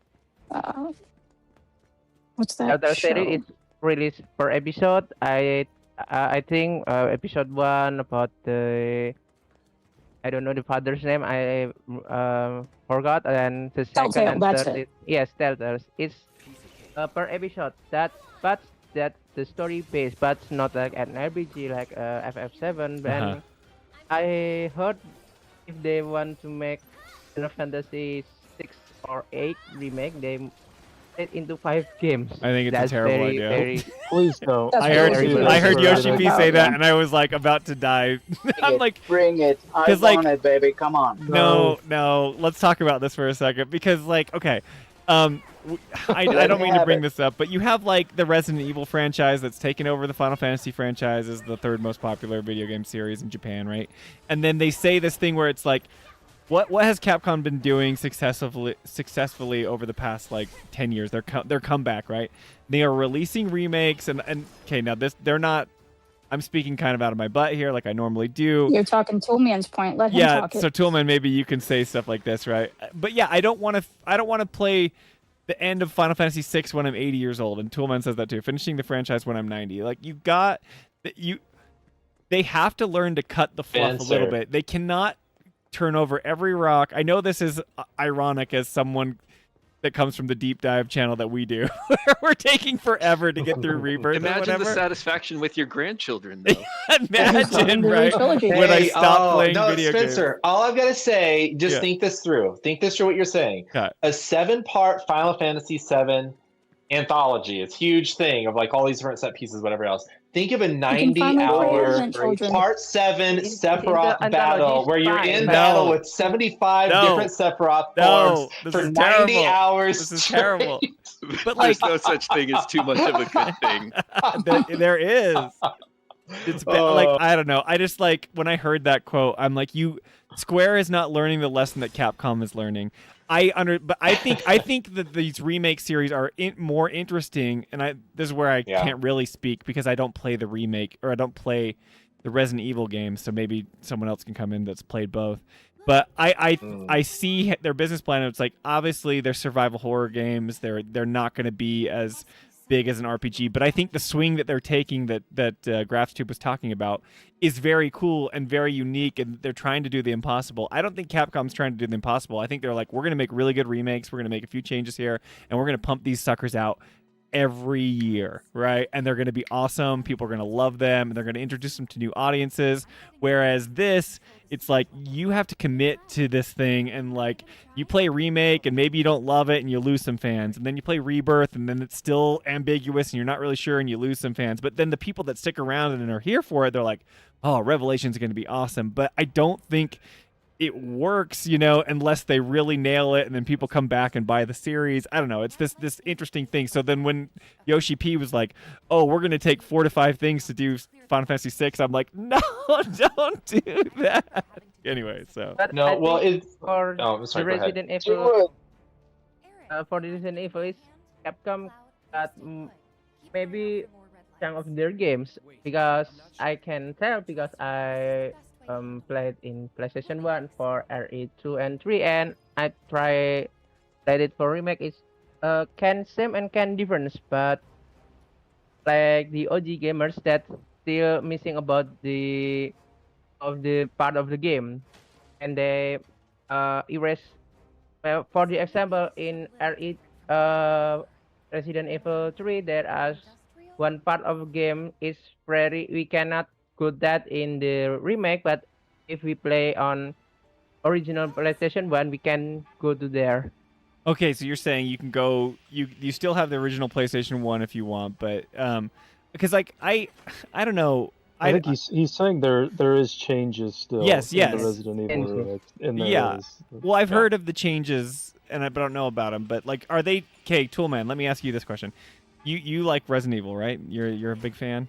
What's that Telltale show? series is released per episode. I think episode 1 about the I don't know the father's name. I forgot. And the second Telltale, and that's third it. yes, Telltale. It's per episode. But that the story based, but not like an RPG like FF7. And I heard if they want to make Final Fantasy 6 or 8 remake, they it into 5 games. I think it's That's a terrible very, idea. Very, Please don't. That's I heard very Please good. I heard don't. Yoshi P say that, Yeah. and I was like about to die. I'm like, bring it. I 'cause, like- want it, baby. Come on. no. Let's talk about this for a second because, like, okay, I don't mean to bring this up, but you have like the Resident Evil franchise that's taken over the Final Fantasy franchise as the third most popular video game series in Japan, right? And then they say this thing where it's like, what has Capcom been doing successfully over the past like 10 years? Their comeback, right? They are releasing remakes and okay, now they're not. I'm speaking kind of out of my butt here, like I normally do. You're talking Toolman's point. Let him Yeah, talk it. so Toolman, maybe you can say stuff like this, right? But yeah, I don't want to play the end of Final Fantasy VI when I'm 80 years old, and Toolman says that too. Finishing the franchise when I'm 90, like they have to learn to cut the fluff a little bit. They cannot turn over every rock. I know this is ironic as someone that comes from the deep dive channel that we do. We're taking forever to get through Rebirth. or Imagine whatever. the satisfaction with your grandchildren, though. Imagine, right? When I stop playing video Spencer, games. all I've got to say, just Yeah. think this through. Think this through what you're saying. Okay. A 7-part Final Fantasy VII anthology. It's a huge thing of like all these different set pieces, whatever else. Think of a finally play 90-hour Children. Part 7 It's Sephiroth the battle anthology where you're fine. in No. battle with 75 No. different Sephiroth No, forms this for is 90 terrible. hours. This is straight. terrible. But There's like no such thing as too much of a good thing. there is. It's like I don't know. I just like when I heard that quote, I'm like, Square is not learning the lesson that Capcom is learning. But I think that these remake series are more interesting, and this is where I can't really speak because I don't play the remake or I don't play the Resident Evil games. So maybe someone else can come in that's played both. But I see their business plan. And it's like obviously they're survival horror games. They're not going to be as big as an RPG. But I think the swing that they're taking that GraphTube was talking about is very cool and very unique. And they're trying to do the impossible. I don't think Capcom's trying to do the impossible. I think they're like, we're going to make really good remakes. We're going to make a few changes here, and we're going to pump these suckers out every year, right? And they're going to be awesome. People are going to love them, and they're going to introduce them to new audiences. Whereas this, it's like you have to commit to this thing, and like you play remake, and maybe you don't love it, and you lose some fans, and then you play Rebirth, and then it's still ambiguous, and you're not really sure, and you lose some fans. But then the people that stick around and are here for it, they're like, "Oh, Revelation's going to be awesome." But I don't think it works, unless they really nail it and then people come back and buy the series. I don't know. It's this interesting thing. So then when Yoshi P was like, oh, we're going to take 4 to 5 things to do Final Fantasy VI, I'm like, no, don't do that. Anyway, so. But No, I well, think it's... for Oh, sorry, the go ahead. Resident Evil, for the Resident Evil, is Capcom got maybe chunk of their games because I can tell because I played in PlayStation 1 for RE2 and 3, and I played it for remake. It's can same and can difference, but like the OG gamers that still missing about the part of the game, and they erase. Well, for the example, in RE Resident Evil 3, there is one part of the game is very we cannot good that in the remake, but if we play on original PlayStation 1, we can go to there. Okay, so you're saying you can go, you still have the original PlayStation 1 if you want, but because like I don't know, I think he's saying there is changes still Yes, in yes. the Resident Evil remake. And there Yeah. is. Well, I've heard of the changes, and I don't know about them. But like, are they? Okay, Toolman. Let me ask you this question. You like Resident Evil, right? You're a big fan.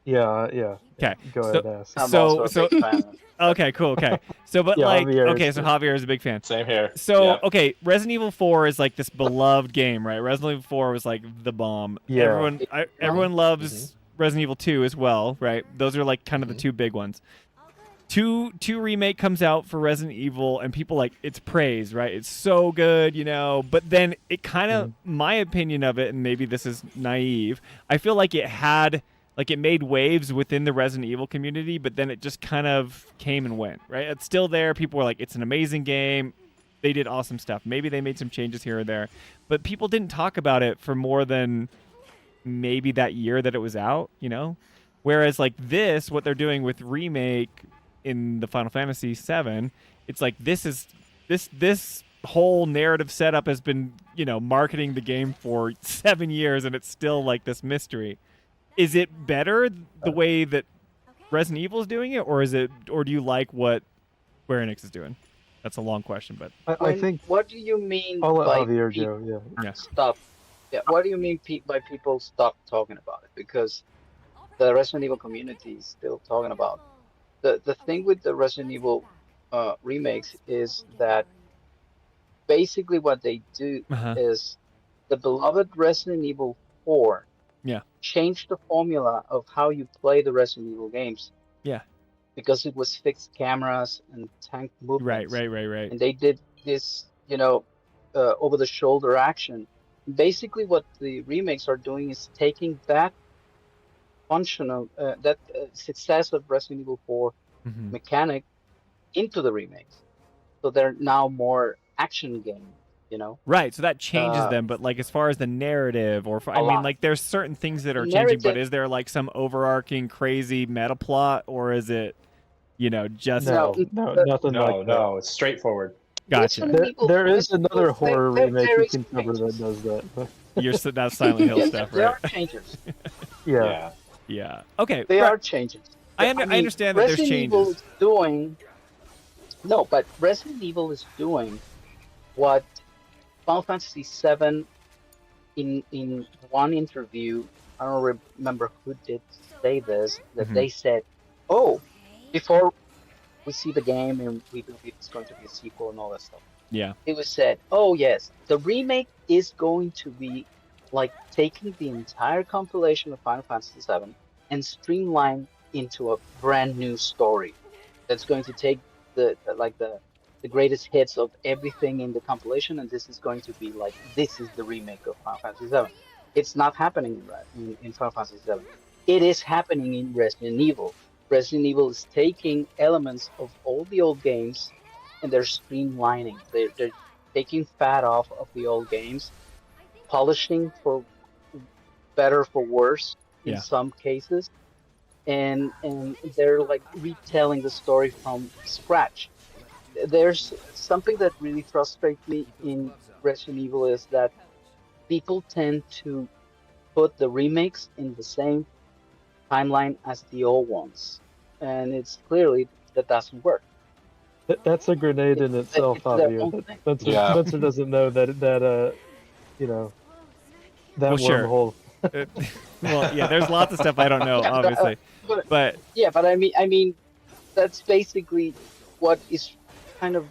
Yeah. Okay. Go ahead, ask. I'm also a big fan. Okay, cool. Okay. So, but Yeah, like, Javier okay, is so good. Javier is a big fan. Same here. So, Yeah. okay, Resident Evil 4 is like this beloved game, right? Resident Evil 4 was like the bomb. Yeah. Everyone loves Resident Evil 2 as well, right? Those are like kind of the two big ones. Two remake comes out for Resident Evil, and people like it's praised, right? It's so good, you know. But then it kind of, my opinion of it, and maybe this is naive, I feel like it had. Like, it made waves within the Resident Evil community, but then it just kind of came and went, right? It's still there. People were like, it's an amazing game. They did awesome stuff. Maybe they made some changes here or there. But people didn't talk about it for more than maybe that year that it was out, you know? Whereas, like, this, what they're doing with Remake in the Final Fantasy VII, it's like this whole narrative setup has been, you know, marketing the game for 7 years, and it's still, like, this mystery. Is it better the way that Resident Evil is doing it, or do you like what Square Enix is doing? That's a long question, but I think. What do you mean I'll let by Javier people go. Yeah. stop? Yeah, what do you mean by people stop talking about it? Because the Resident Evil community is still talking about it. The thing with the Resident Evil remakes is that basically what they do is the beloved Resident Evil 4 changed the formula of how you play the Resident Evil games. Yeah. Because it was fixed cameras and tank movements. Right. And they did this, you know, over-the-shoulder action. Basically, what the remakes are doing is taking that functional, success of Resident Evil 4 mechanic into the remakes. So they're now more action games. You know? Right, so that changes them, but like as far as the narrative, I mean, like there's certain things that are changing, but is there like some overarching crazy meta plot, or is it, you know, just nothing like that. No, it's straightforward. Gotcha. There is another horror remake you can cover that does that. But... That's Silent Hill stuff, right? There are changes. Yeah. Okay. They are changes. I understand that there's changes. Evil is doing... No, but Resident Evil is doing what Final Fantasy VII, in one interview, I don't remember who did say this, that they said, oh, before we see the game and we believe it's going to be a sequel and all that stuff. Yeah. It was said, oh yes, the remake is going to be like taking the entire compilation of Final Fantasy VII and streamline into a brand new story that's going to take the greatest hits of everything in the compilation, and this is going to be like, this is the remake of Final Fantasy VII. It's not happening in Final Fantasy VII. It is happening in Resident Evil. Resident Evil is taking elements of all the old games and they're streamlining. They're taking fat off of the old games, polishing for better, for worse in some cases, and they're like retelling the story from scratch. There's something that really frustrates me in Resident Evil is that people tend to put the remakes in the same timeline as the old ones, and it's clearly that doesn't work. That's a grenade in itself, Javier. Spencer doesn't know that you know, that wormhole. Well, yeah, there's lots of stuff I don't know, obviously, but I mean, that's basically what is kind of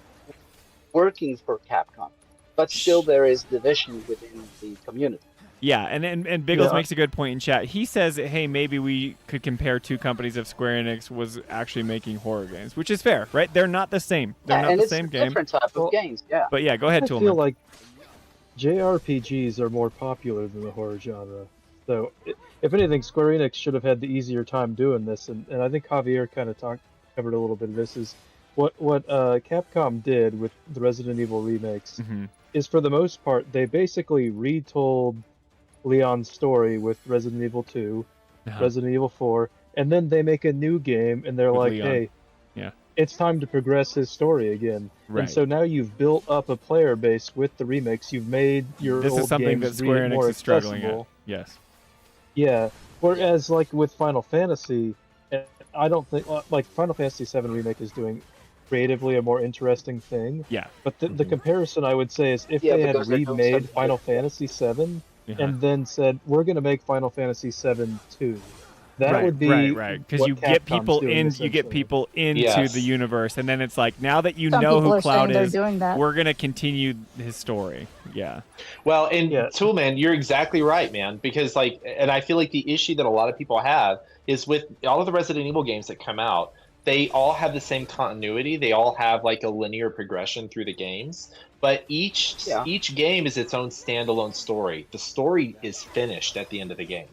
working for Capcom, but still there is division within the community. Yeah, and Biggles makes a good point in chat. He says, hey, maybe we could compare two companies if Square Enix was actually making horror games, which is fair, right? They're not the same. They're not the same game. Different type of games, yeah. But yeah, go ahead, Toolman. I feel like JRPGs are more popular than the horror genre. So, if anything, Square Enix should have had the easier time doing this, and I think Javier kind of covered a little bit of this, is what Capcom did with the Resident Evil remakes is, for the most part, they basically retold Leon's story with Resident Evil 2, Resident Evil 4, and then they make a new game, and they're like, Leon. hey, it's time to progress his story again. Right. And so now you've built up a player base with the remakes. You've made your This old is something games that Square more Enix is struggling at. accessible. Yes. Yeah, Whereas, like with Final Fantasy, I don't think like Final Fantasy VII Remake is doing creatively a more interesting thing. Yeah. But the comparison I would say is if Yeah, they had because they're doing remade something Final different. Fantasy VII Uh-huh. and then said we're going to make Final Fantasy VII 2, that right, would be right. Because what you get Capcom's people doing, in, you essentially. get people into Yes. the universe, and then it's like now that you Some know people who are saying Cloud they're is, doing that. we're gonna continue his story. Yeah. Well, and Yeah. Toolman, you're exactly right, man. Because like, and I feel like the issue that a lot of people have is with all of the Resident Evil games that come out, they all have the same continuity. They all have like a linear progression through the games, but each game is its own standalone story. The story is finished at the end of the game.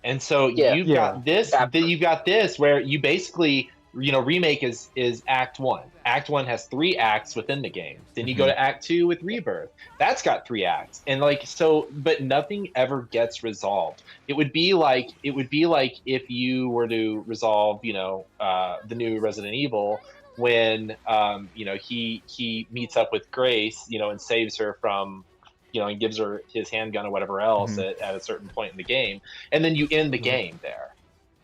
And so you've got this where you basically, Remake is Act 1. Act 1 has 3 acts within the game. Then you go to Act 2 with Rebirth. That's got 3 acts. And but nothing ever gets resolved. It would be like if you were to resolve, the new Resident Evil when he meets up with Grace, and saves her from, and gives her his handgun or whatever else at a certain point in the game, and then you end the game there.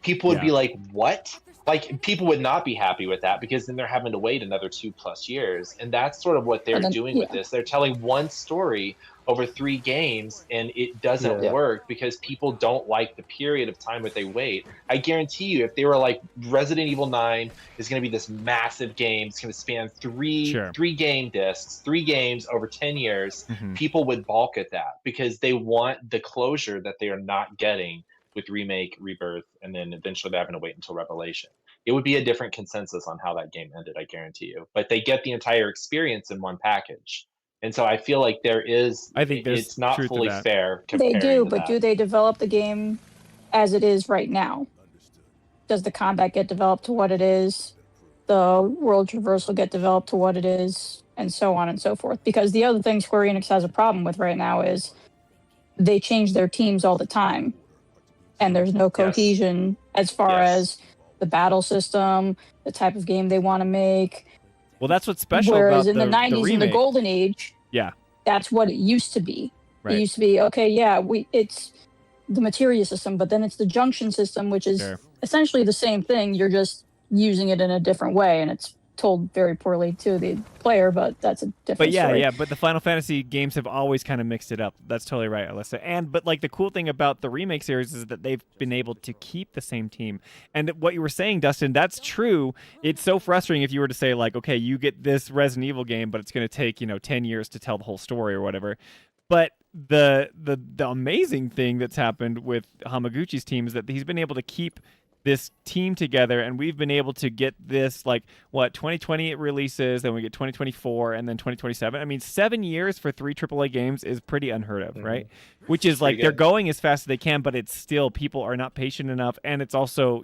People would be like, what? Like, people would not be happy with that, because then they're having to wait another 2+ years. And that's sort of what they're doing with this. They're telling one story over 3 games, and it doesn't work because people don't like the period of time that they wait. I guarantee you, if they were like, Resident Evil 9 is going to be this massive game, it's going to span three game discs, 3 games over 10 years, people would balk at that because they want the closure that they are not getting with Remake, Rebirth, and then eventually they're having to wait until Revelation. It would be a different consensus on how that game ended, I guarantee you. But they get the entire experience in one package. And so I feel like I think it's not fully fair comparing They do, to but that. do they develop the game as it is right now? Does the combat get developed to what it is? The world traversal get developed to what it is? And so on and so forth. Because the other thing Square Enix has a problem with right now is they change their teams all the time. And there's no cohesion as far as the battle system, the type of game they want to make. Well, that's what's special Whereas about in the 90s, in the remake. golden age, that's what it used to be. Right. It used to be, it's the materia system, but then it's the junction system, which is essentially the same thing. You're just using it in a different way, and it's told very poorly to the player, but that's a different story. But the Final Fantasy games have always kind of mixed it up. That's totally right, Alyssa. But like the cool thing about the remake series is that they've been able to keep the same team. And what you were saying, Dustin, that's true. It's so frustrating if you were to say like, okay, you get this Resident Evil game, but it's going to take 10 years to tell the whole story or whatever. But the amazing thing that's happened with Hamaguchi's team is that he's been able to keep this team together, and we've been able to get this 2020 it releases, then we get 2024, and then 2027. I mean, 7 years for 3 AAA games is pretty unheard of, right? Which is like they're going as fast as they can, but it's still, people are not patient enough, and it's also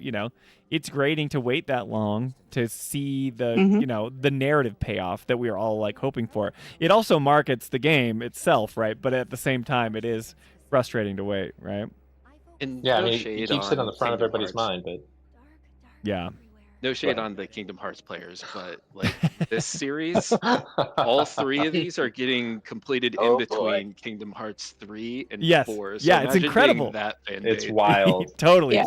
it's grating to wait that long to see the the narrative payoff that we are all hoping for. It also markets the game itself, right? But at the same time, it is frustrating to wait, right? And I mean, it keeps it on the front of everybody's mind, but no shade on the Kingdom Hearts players, but this series, all 3 of these are getting completed in between Kingdom Hearts 3 and 4. So it's incredible. That fan it's base. wild. Totally.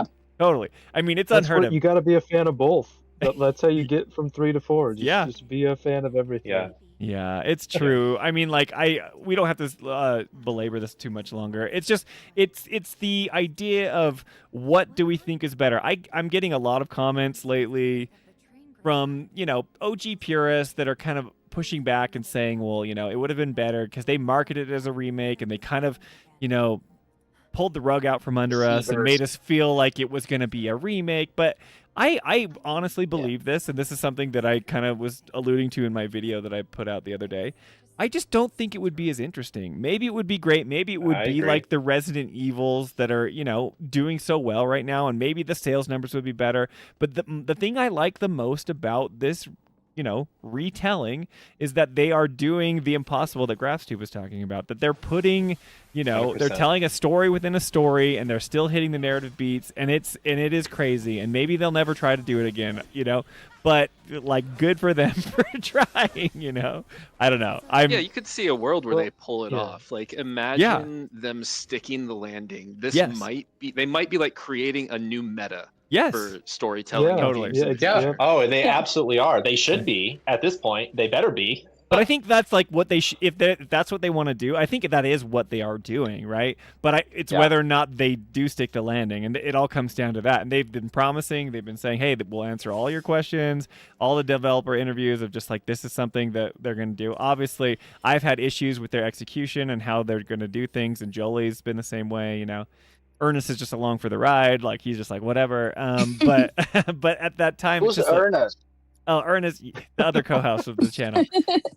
I mean, it's unheard of. You got to be a fan of both. That's how you get from 3 to 4. Just be a fan of everything. Yeah, it's true. I mean, we don't have to belabor this too much longer. It's just, it's the idea of what do we think is better. I'm getting a lot of comments lately from, OG purists that are kind of pushing back and saying, well, it would have been better because they marketed it as a remake and they kind of, pulled the rug out from under us and made us feel like it was going to be a remake. But I honestly believe this, and this is something that I kind of was alluding to in my video that I put out the other day. I just don't think it would be as interesting. Maybe it would be great. Maybe it would be like the Resident Evils that are, doing so well right now, and maybe the sales numbers would be better. But the thing I like the most about this, retelling, is that they are doing the impossible that GraphsTube was talking about. That they're putting, they're 100%. telling a story within a story, and they're still hitting the narrative beats, and it is crazy. And maybe they'll never try to do it again, But like, good for them for trying, I don't know. Yeah, you could see a world where they pull it yeah. off. Like, imagine them sticking the landing. This Yes. they might be like creating a new meta Yes. for storytelling. Yeah, in totally. games. Yeah. Oh, they absolutely are. They should be at this point. They better be. But I think that's like what they if that's what they want to do. I think that is what they are doing, right? But it's whether or not they do stick to landing, and it all comes down to that. And they've been promising, they've been saying, "Hey, we'll answer all your questions." All the developer interviews of just like, this is something that they're going to do. Obviously, I've had issues with their execution and how they're going to do things, and Jolie's been the same way. Ernest is just along for the ride, like he's just like whatever. But but at that time, Who's it's just Ernest? Oh, Ernest, the other co-host of the channel.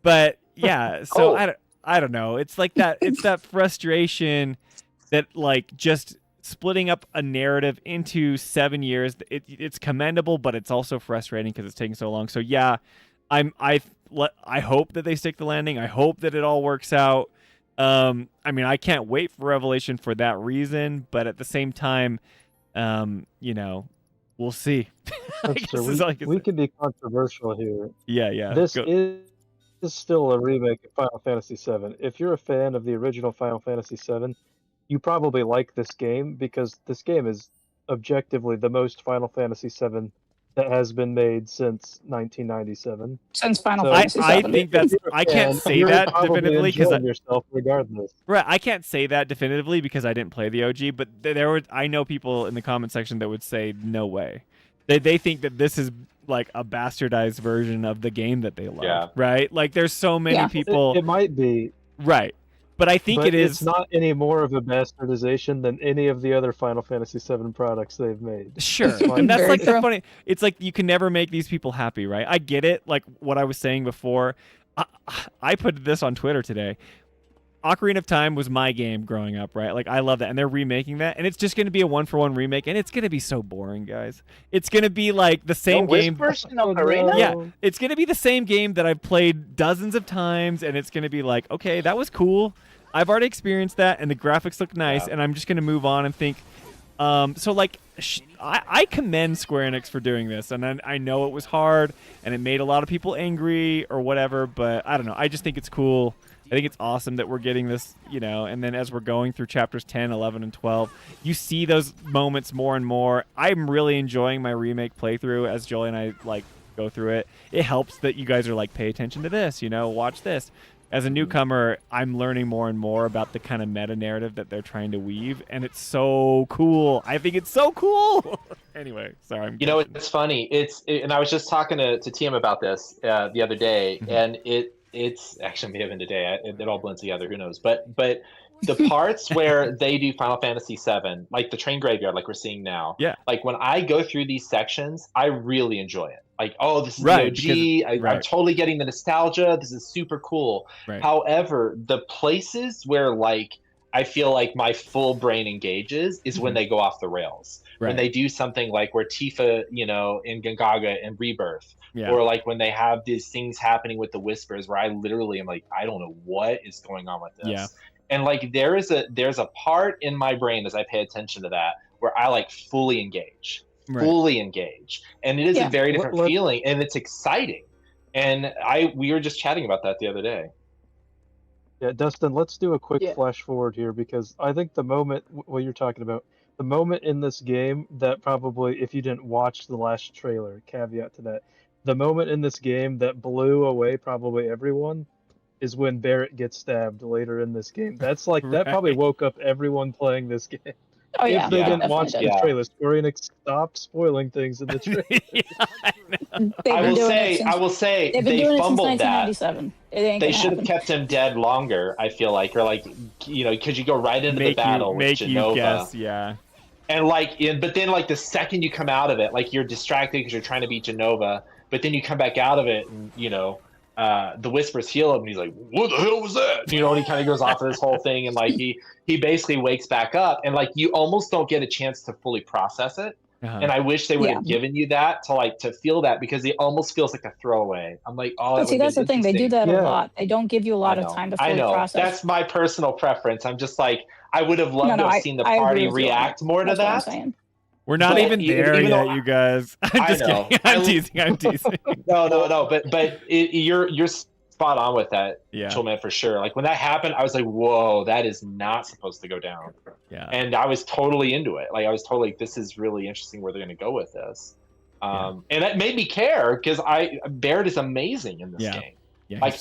But yeah, so I don't know. It's like that. It's that frustration that like just splitting up a narrative into 7 years. It's commendable, but it's also frustrating because it's taking so long. So yeah, I hope that they stick the landing. I hope that it all works out. I mean, I can't wait for Revelation for that reason, but at the same time, we'll see. We can be controversial here. Yeah. This is still a remake of Final Fantasy VII. If you're a fan of the original Final Fantasy VII, you probably like this game because this game is objectively the most Final Fantasy VII that has been made since 1997. Since Final So Fantasy I VII. think that's. I can't say that definitively because yourself regardless. right. I can't say that definitively because I didn't play the OG. But I know people in the comment section that would say no way. They think that this is like a bastardized version of the game that they love. Yeah. Right. Like there's so many people. It might be. Right. But I think it is. It's not any more of a bastardization than any of the other Final Fantasy VII products they've made. Sure. And that's like the funny. It's like you can never make these people happy, right? I get it. Like what I was saying before. I put this on Twitter today. Ocarina of Time was my game growing up, right? Like I love that, and they're remaking that, and it's just going to be a 1-for-1 remake, and it's going to be so boring, guys. It's going to be like the same game. Whispers in Ocarina? Yeah, it's going to be the same game that I've played dozens of times, and it's going to be like, okay, that was cool. I've already experienced that, and the graphics look nice, and I'm just going to move on and think. So like, I commend Square Enix for doing this, and I know it was hard, and it made a lot of people angry or whatever, but I don't know. I just think it's cool. I think it's awesome that we're getting this, and then as we're going through chapters 10, 11, and 12, you see those moments more and more. I'm really enjoying my remake playthrough as Jolie and I, like, go through it. It helps that you guys are like, pay attention to this, watch this. As a newcomer, I'm learning more and more about the kind of meta-narrative that they're trying to weave, and it's so cool. I think it's so cool! Anyway, sorry. It's funny. And I was just talking to TM about this the other day, and it's actually may have been today. It all blends together. Who knows? But the parts where they do Final Fantasy VII, like the train graveyard, like we're seeing now. Yeah. Like when I go through these sections, I really enjoy it. Like, oh, this is Right, the OG. because- I'm totally getting the nostalgia. This is super cool. Right. However, the places where like I feel like my full brain engages is when they go off the rails. When Right. they do something like where Tifa, in Gongaga and Rebirth. Yeah. Or like when they have these things happening with the whispers where I literally am like, I don't know what is going on with this. Yeah. And like there's a part in my brain as I pay attention to that where I like fully engage. Right. Fully engage. And it is Yeah. a very different What- feeling, and it's exciting. And we were just chatting about that the other day. Yeah, Dustin, let's do a quick Yeah. flash forward here because I think the moment what you're talking about, the moment in this game that probably, if you didn't watch the last trailer, caveat to that, the moment in this game that blew away probably everyone is when Barrett gets stabbed later in this game. That's like that probably Right. woke up everyone playing this game. Oh yeah, If they Yeah. didn't watch the Yeah. trailer, Square Enix stopped spoiling things in the trailer. Yeah, I know. They've I been will doing say, it since, they they've been doing it since fumbled that. 1997. It ain't They gonna should have happen. kept him dead longer, I feel like. Or like, because you go right into the battle with make you Genova. guess, yeah. And like, but then like the second you come out of it, like you're distracted because you're trying to beat Genova, but then you come back out of it and, the whispers heal him and he's like, what the hell was that? And he kind of goes off of this whole thing and like he basically wakes back up and like you almost don't get a chance to fully process it And I wish they would Yeah. have given you that to feel that, because it almost feels like a throwaway. I'm like, oh, But that see, would have that's been the thing. They do interesting. that a lot. They don't give you a lot of time to I fully know. process. That's my personal preference. I'm just like, I would have loved to have seen the I agree party with you on react that. more to That's what I'm that. saying. We're not But even there even yet, though you guys. I'm just know. kidding. I'm teasing. I'm teasing. No. But you're spot on with that, Yeah. man, for sure. Like when that happened, I was like, whoa, that is not supposed to go down. Yeah. And I was totally into it. Like I was totally like, this is really interesting where they're going to go with this. And that made me care, because Barrett is amazing in this game. Yeah, Like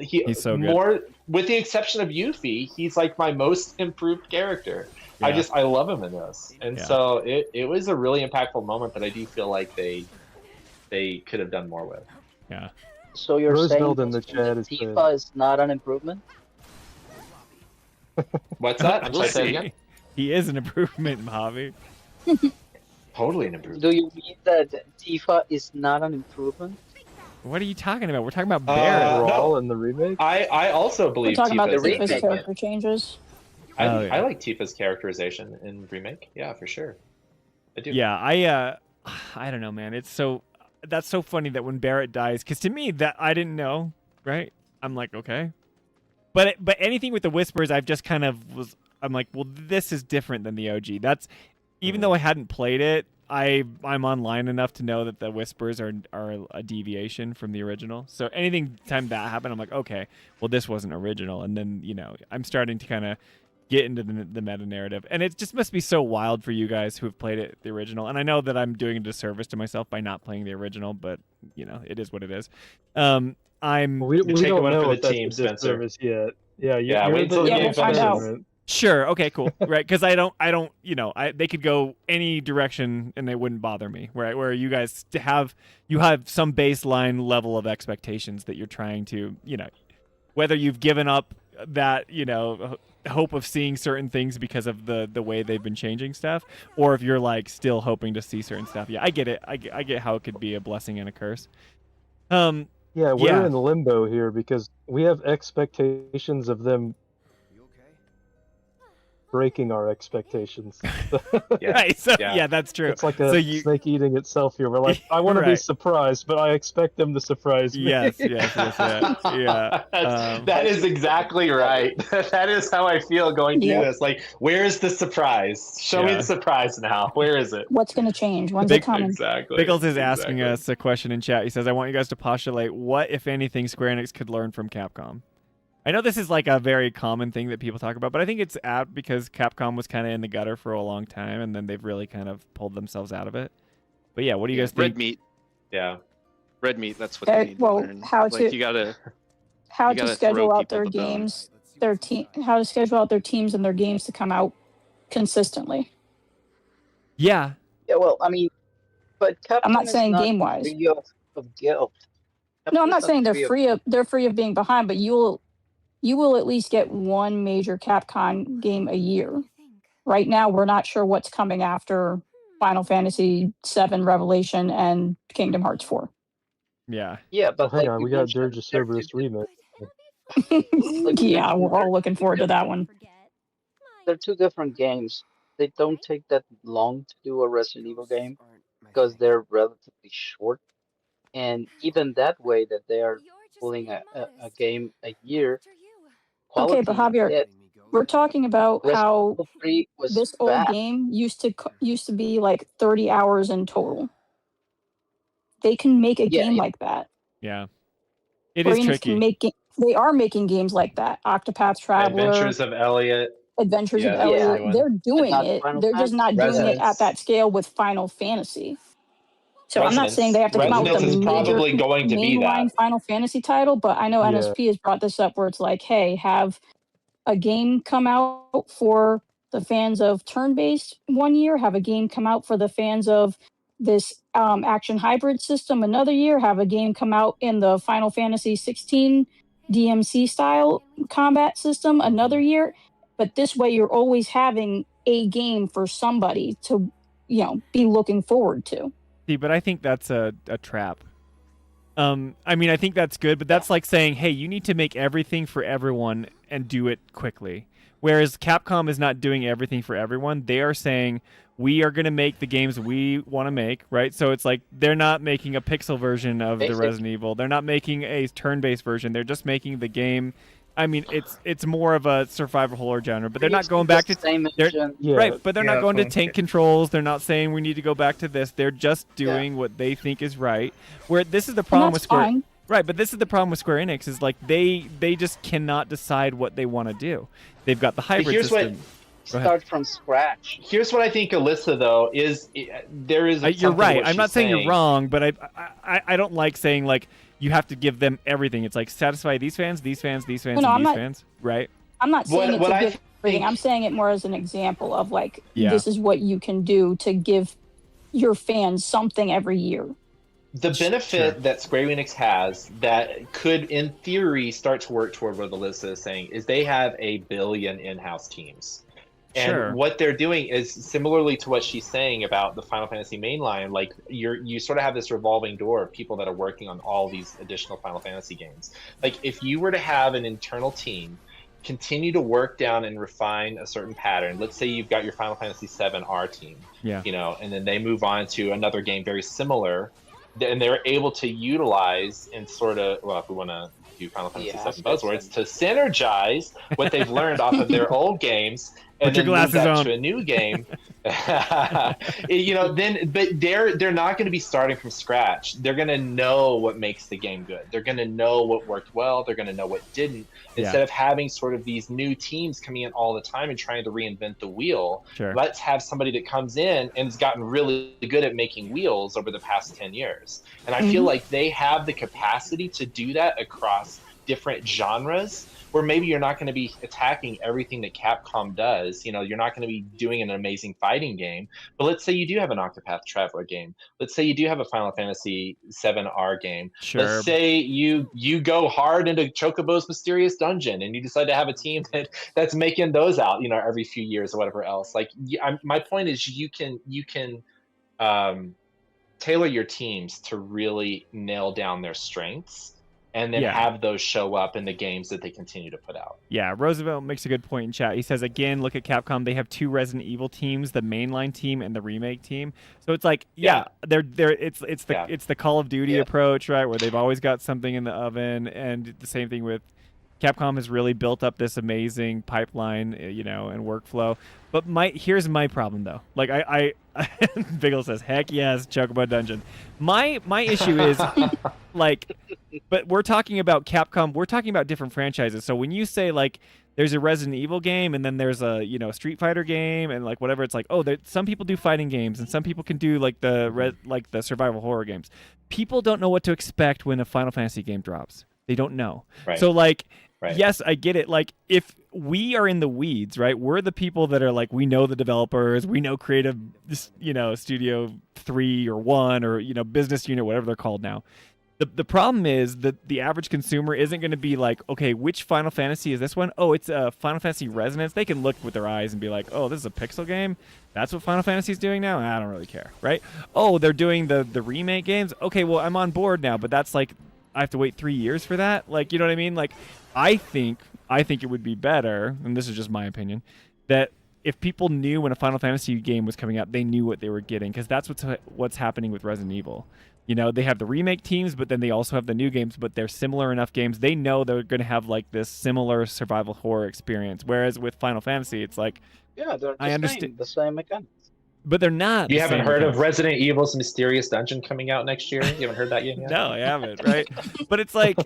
he's so good. more with the exception of Yuffie, he's like my most improved character. Yeah. I love him in this, and so it was a really impactful moment that I do feel like they could have done more with. Yeah. So you're Roosevelt saying in the chat is Tifa is not an improvement? What's that? I'm We'll sorry, say it see. again. He is an improvement, Mojave. Totally an improvement. Do you mean that Tifa is not an improvement? What are you talking about? We're talking about Barrett. Brawl in the remake. I also We're believe talking about Tifa's Tifa's an character changes. improvement. I like Tifa's characterization in remake. Yeah, for sure. I do. Yeah, I don't know, man. That's so funny that when Barrett dies, because to me that I didn't know, right? I'm like, okay, but anything with the whispers, I've just kind of I'm like, well, this is different than the OG. That's even though I hadn't played it, I'm online enough to know that the whispers are a deviation from the original. So anything time that happened, I'm like, okay, well, this wasn't original, and then I'm starting to kind of get into the meta narrative, and it just must be so wild for you guys who have played it the original. And I know that I'm doing a disservice to myself by not playing the original, but it is what it is. We don't know for if the that's team, a Spencer. disservice yet. Yeah, wait until the game finishes. Sure. Okay. Cool. Right. Because I don't. They could go any direction and it wouldn't bother me. Right. Where you guys have some baseline level of expectations that you're trying to, whether you've given up that, hope of seeing certain things because of the way they've been changing stuff, or if you're like still hoping to see certain stuff. Yeah, I get it. I get how it could be a blessing and a curse. Yeah, we're in limbo here because we have expectations of them breaking our expectations. Right. So yeah, that's true. It's like a snake eating itself here. We're like, I want to be surprised, but I expect them to surprise me. Yes. Yeah. That is exactly right. That is how I feel going through this. Like, where is the surprise? Show me the surprise now. Where is it? What's going to change? When's it coming? Exactly. Biggles is asking us a question in chat. He says, I want you guys to postulate what, if anything, Square Enix could learn from Capcom. I know this is like a very common thing that people talk about, but I think it's apt because Capcom was kind of in the gutter for a long time, and then they've really kind of pulled themselves out of it. But yeah, what do you guys think? Red meat. Yeah. Red meat, that's what they need to learn. How to schedule out their games, how to schedule out their teams and their games to come out consistently. Yeah. Yeah, well, I mean, but Capcom I'm not is saying not game-wise. free of guilt. No, I'm Capcom's not saying they're free of being behind, but you will at least get one major Capcom game a year. Right now, we're not sure what's coming after Final Fantasy VII Revelation and Kingdom Hearts 4. Yeah. Yeah, but hang on, we got Dirge of Cerberus remake. Yeah, we're all looking forward to that one. They're two different games. They don't take that long to do a Resident Evil game because they're relatively short. And even that way that they are pulling a game a year. Okay, but Javier, we're talking about how this old bad. game used to be like 30 hours in total. They can make a game like that. Yeah. It Square is Enix tricky. they are making games like that. Octopath Traveler, Adventures of Elliot. They're doing it. They're just not doing it at that scale with Final Fantasy. So I'm not saying they have to come out with a Resonance is major probably going to be mainline that. Final Fantasy title, but I know Yeah. NSP has brought this up where it's like, hey, have a game come out for the fans of turn-based one year, have a game come out for the fans of this action hybrid system another year, have a game come out in the Final Fantasy 16 DMC style combat system another year. But this way you're always having a game for somebody to, be looking forward to. See, but I think that's a trap. I mean, I think that's good, but that's like saying, hey, you need to make everything for everyone and do it quickly. Whereas Capcom is not doing everything for everyone. They are saying, we are going to make the games we want to make, right? So it's like they're not making a pixel version of the Resident Evil. They're not making a turn-based version. They're just making the game. I mean, it's more of a survival horror genre, but they're not going back to right. But they're not going to tank controls. They're not saying we need to go back to this. They're just doing what they think is right. Where this is the problem with Square, right? But this is the problem with Square Enix is like they just cannot decide what they want to do. They've got the hybrid system. Start from scratch. Here's what I think, Alyssa, though, is there is. You're right. I'm not saying you're wrong, but I don't like saying like you have to give them everything. It's like satisfy these fans, these fans, these fans, and these fans, right? I'm not saying it's a give everything. I'm saying it more as an example of like this is what you can do to give your fans something every year. The benefit that Square Enix has that could, in theory, start to work toward what Alyssa is saying is they have 1 billion in-house teams. And what they're doing is similarly to what she's saying about the Final Fantasy mainline. Like you sort of have this revolving door of people that are working on all these additional Final Fantasy games. Like if you were to have an internal team continue to work down and refine a certain pattern. Let's say you've got your Final Fantasy 7 R team, you know, and then they move on to another game very similar, and they're able to utilize and sort of, well, if we want to do Final Fantasy 7 buzzwords, to synergize what they've learned off of their old games and then move that to a new game. You know, but they're not going to be starting from scratch. They're going to know what makes the game good. They're going to know what worked well. They're going to know what didn't. Instead of having sort of these new teams coming in all the time and trying to reinvent the wheel, let's have somebody that comes in and has gotten really good at making wheels over the past 10 years. And I feel like they have the capacity to do that across different genres, where maybe you're not going to be attacking everything that Capcom does. You know, you're not going to be doing an amazing fighting game. But let's say you do have an Octopath Traveler game. Let's say you do have a Final Fantasy 7R game. Let's say you go hard into Chocobo's Mysterious Dungeon and you decide to have a team that's making those out, you know, every few years or whatever else. Like, my point is you can tailor your teams to really nail down their strengths, and then have those show up in the games that they continue to put out. Yeah, Roosevelt makes a good point in chat. He says, again, look at Capcom. They have 2 Resident Evil teams, the mainline team and the remake team. So it's like, it's the Call of Duty approach, right, where they've always got something in the oven, and the same thing with Capcom has really built up this amazing pipeline, you know, and workflow. But here's my problem though. Like Biggle says, heck yes, Chocobo Dungeon. My issue is like, but we're talking about Capcom. We're talking about different franchises. So when you say like there's a Resident Evil game and then there's a, you know, Street Fighter game and like whatever, it's like, oh, some people do fighting games and some people can do like the survival horror games. People don't know what to expect when a Final Fantasy game drops. They don't know. So like. Yes, I get it. Like, if we are in the weeds, right? We're the people that are like, we know the developers, we know creative, you know, Studio 3 or 1 or, you know, business unit, whatever they're called now. The problem is that the average consumer isn't going to be like, okay, which Final Fantasy is this one? Oh, it's a Final Fantasy Resonance. They can look with their eyes and be like, oh, this is a pixel game? That's what Final Fantasy is doing now? I don't really care, right? Oh, they're doing the remake games? Okay, well, I'm on board now, but that's like, I have to wait 3 years for that? Like, you know what I mean? Like, I think it would be better, and this is just my opinion, that if people knew when a Final Fantasy game was coming out, they knew what they were getting, because that's what's happening with Resident Evil. You know, they have the remake teams, but then they also have the new games, but they're similar enough games. They know they're going to have like this similar survival horror experience, whereas with Final Fantasy, it's like, they're the same mechanics. But they're not. You haven't heard of Resident Evil's Mysterious Dungeon coming out next year? You haven't heard that yet? No, I haven't, right? But it's like,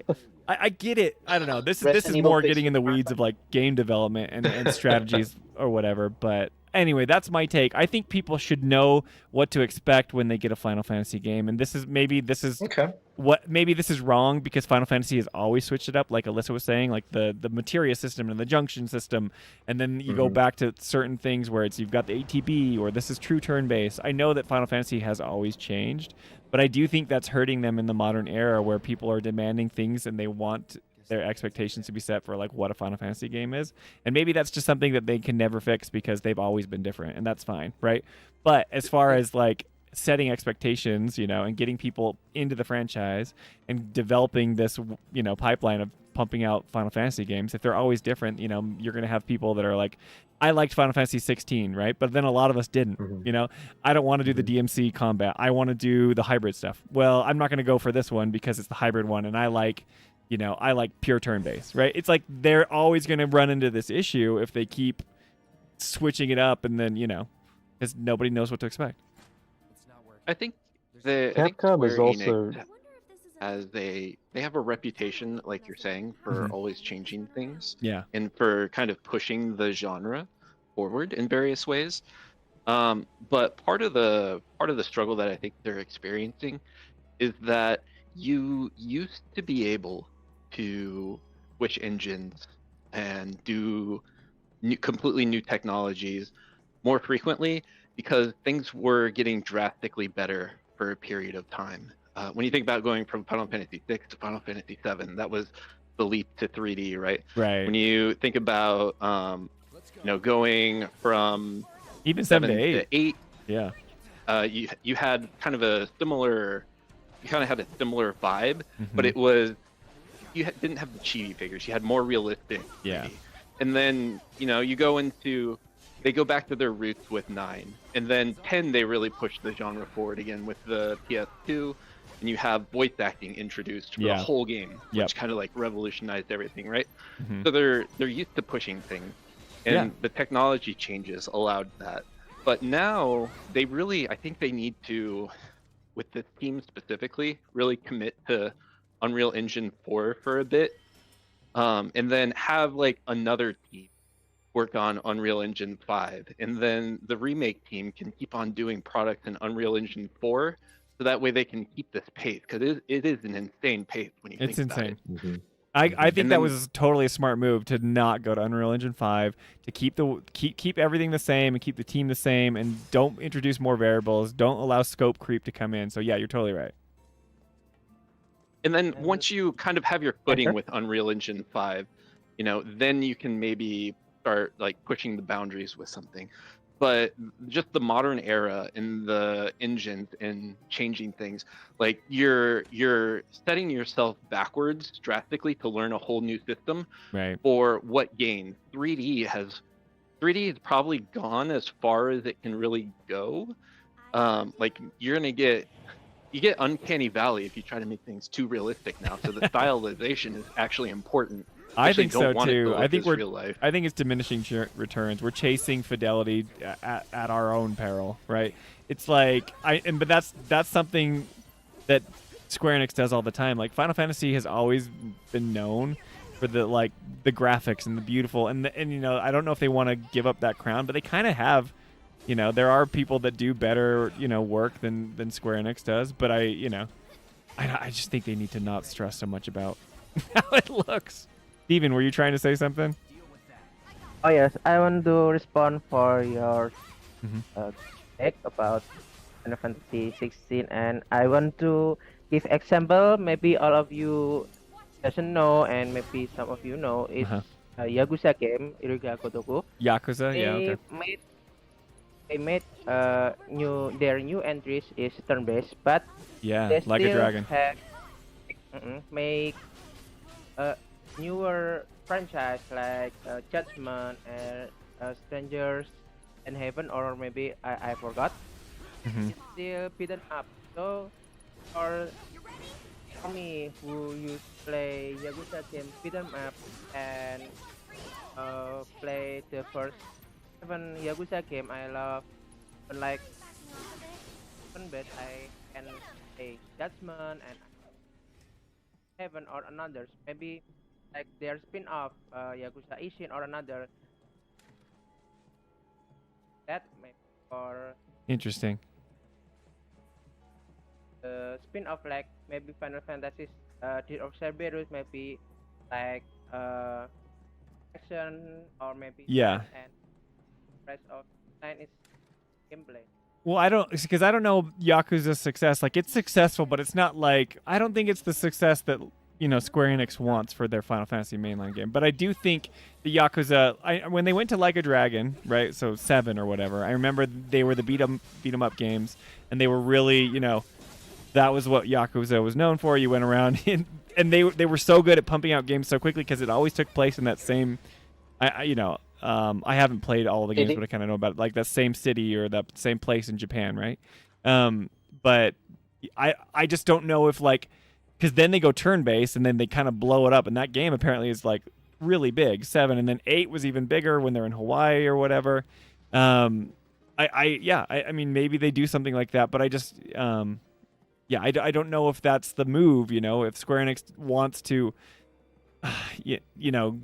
I get it. I don't know. This is more getting in the weeds of like game development and strategies or whatever. But anyway, that's my take. I think people should know what to expect when they get a Final Fantasy game. And maybe this is wrong because Final Fantasy has always switched it up, like Alyssa was saying, like the materia system and the junction system, and then you go back to certain things where you've got the ATB or this is true turn-based. I know that Final Fantasy has always changed, but I do think that's hurting them in the modern era where people are demanding things and they want their expectations to be set for like what a Final Fantasy game is. And maybe that's just something that they can never fix because they've always been different, and that's fine, right? But as far as like setting expectations, you know, and getting people into the franchise and developing this, you know, pipeline of pumping out Final Fantasy games. If they're always different, you know, you're gonna have people that are like, I liked Final Fantasy 16, right? But then a lot of us didn't. You know, I don't want to do the DMC combat. I want to do the hybrid stuff. Well, I'm not gonna go for this one because it's the hybrid one, and I like, you know, I like pure turn-based, right? It's like they're always gonna run into this issue if they keep switching it up, and then, you know, because nobody knows what to expect. I think Capcom is Square also Enix as they have a reputation, like you're saying, for always changing things. Yeah. And for kind of pushing the genre forward in various ways. But part of the struggle that I think they're experiencing is that you used to be able to switch engines and do completely new technologies more frequently because things were getting drastically better for a period of time. When you think about going from Final Fantasy 6 to Final Fantasy 7, that was the leap to 3D, right? Right. When you think about, you know, going from even 7 to 8, yeah, you had kind of a similar, vibe, but it was didn't have the chibi figures. You had more realistic. 3D. Yeah. And then, you know, you go into, they go back to their roots with 9, and then 10 they really pushed the genre forward again with the PS2. And you have voice acting introduced for the whole game, which kind of like revolutionized everything, right? So they're used to pushing things, and the technology changes allowed that. But now they really, I think they need to, with this team specifically, really commit to Unreal Engine 4 for a bit, and then have like another team work on Unreal Engine 5, and then the remake team can keep on doing products in Unreal Engine 4. So that way they can keep this pace, because it is an insane pace when you think about it. It's insane. I think that was totally a smart move to not go to Unreal Engine 5, to keep everything the same and keep the team the same, and don't introduce more variables, don't allow scope creep to come in. So yeah, you're totally right. And then once you kind of have your footing with Unreal Engine 5, you know, then you can maybe start like pushing the boundaries with something. But just the modern era and the engines and changing things, like you're setting yourself backwards drastically to learn a whole new system. Right. For what gain? 3D has probably gone as far as it can really go. Like you get Uncanny Valley if you try to make things too realistic now. So the stylization is actually important. I think so too. I think it's diminishing returns. We're chasing fidelity at our own peril, right? It's like but that's something that Square Enix does all the time. Like Final Fantasy has always been known for the graphics and the beautiful and you know, I don't know if they want to give up that crown, but they kind of have. You know, there are people that do better, you know, work than Square Enix does, but I just think they need to not stress so much about how it looks. Steven, were you trying to say something? Oh yes, I want to respond for your take about Final Fantasy 16, and I want to give example. Maybe all of you doesn't know, and maybe some of you know. It's a Yakuza game, Iruga Gotoku. Yakuza, yeah. Okay. They made their new entries is turn-based, but they like a still dragon. Have, make newer franchise like Judgment and Strangers in Heaven, or maybe I forgot. Still beaten up. So for me who used to play Yakuza game beaten up and play the first 7 Yakuza game, I love. Unlike but I can play Judgment and Heaven or another. Maybe like their spin-off Yakuza Ishin or another. That maybe or interesting. Spin-off like maybe Final Fantasy Tears of Cerberus, maybe like action or maybe and rest of 9 is gameplay. Well, I don't know Yakuza's success. Like, it's successful, but it's not like, I don't think it's the success that, you know, Square Enix wants for their Final Fantasy mainline game. But I do think the Yakuza, when they went to Like a Dragon, right, so 7 or whatever, I remember they were the beat 'em up games, and they were really, you know, that was what Yakuza was known for. You went around and they were so good at pumping out games so quickly because it always took place in that same. I haven't played all the games, but I kind of know about it, like that same city or that same place in Japan, right? But I just don't know if like, because then they go turn-based and then they kind of blow it up, and that game apparently is like really big, 7, and then 8 was even bigger when they're in Hawaii or whatever. I mean maybe they do something like that, but I just I don't know if that's the move, if Square Enix wants to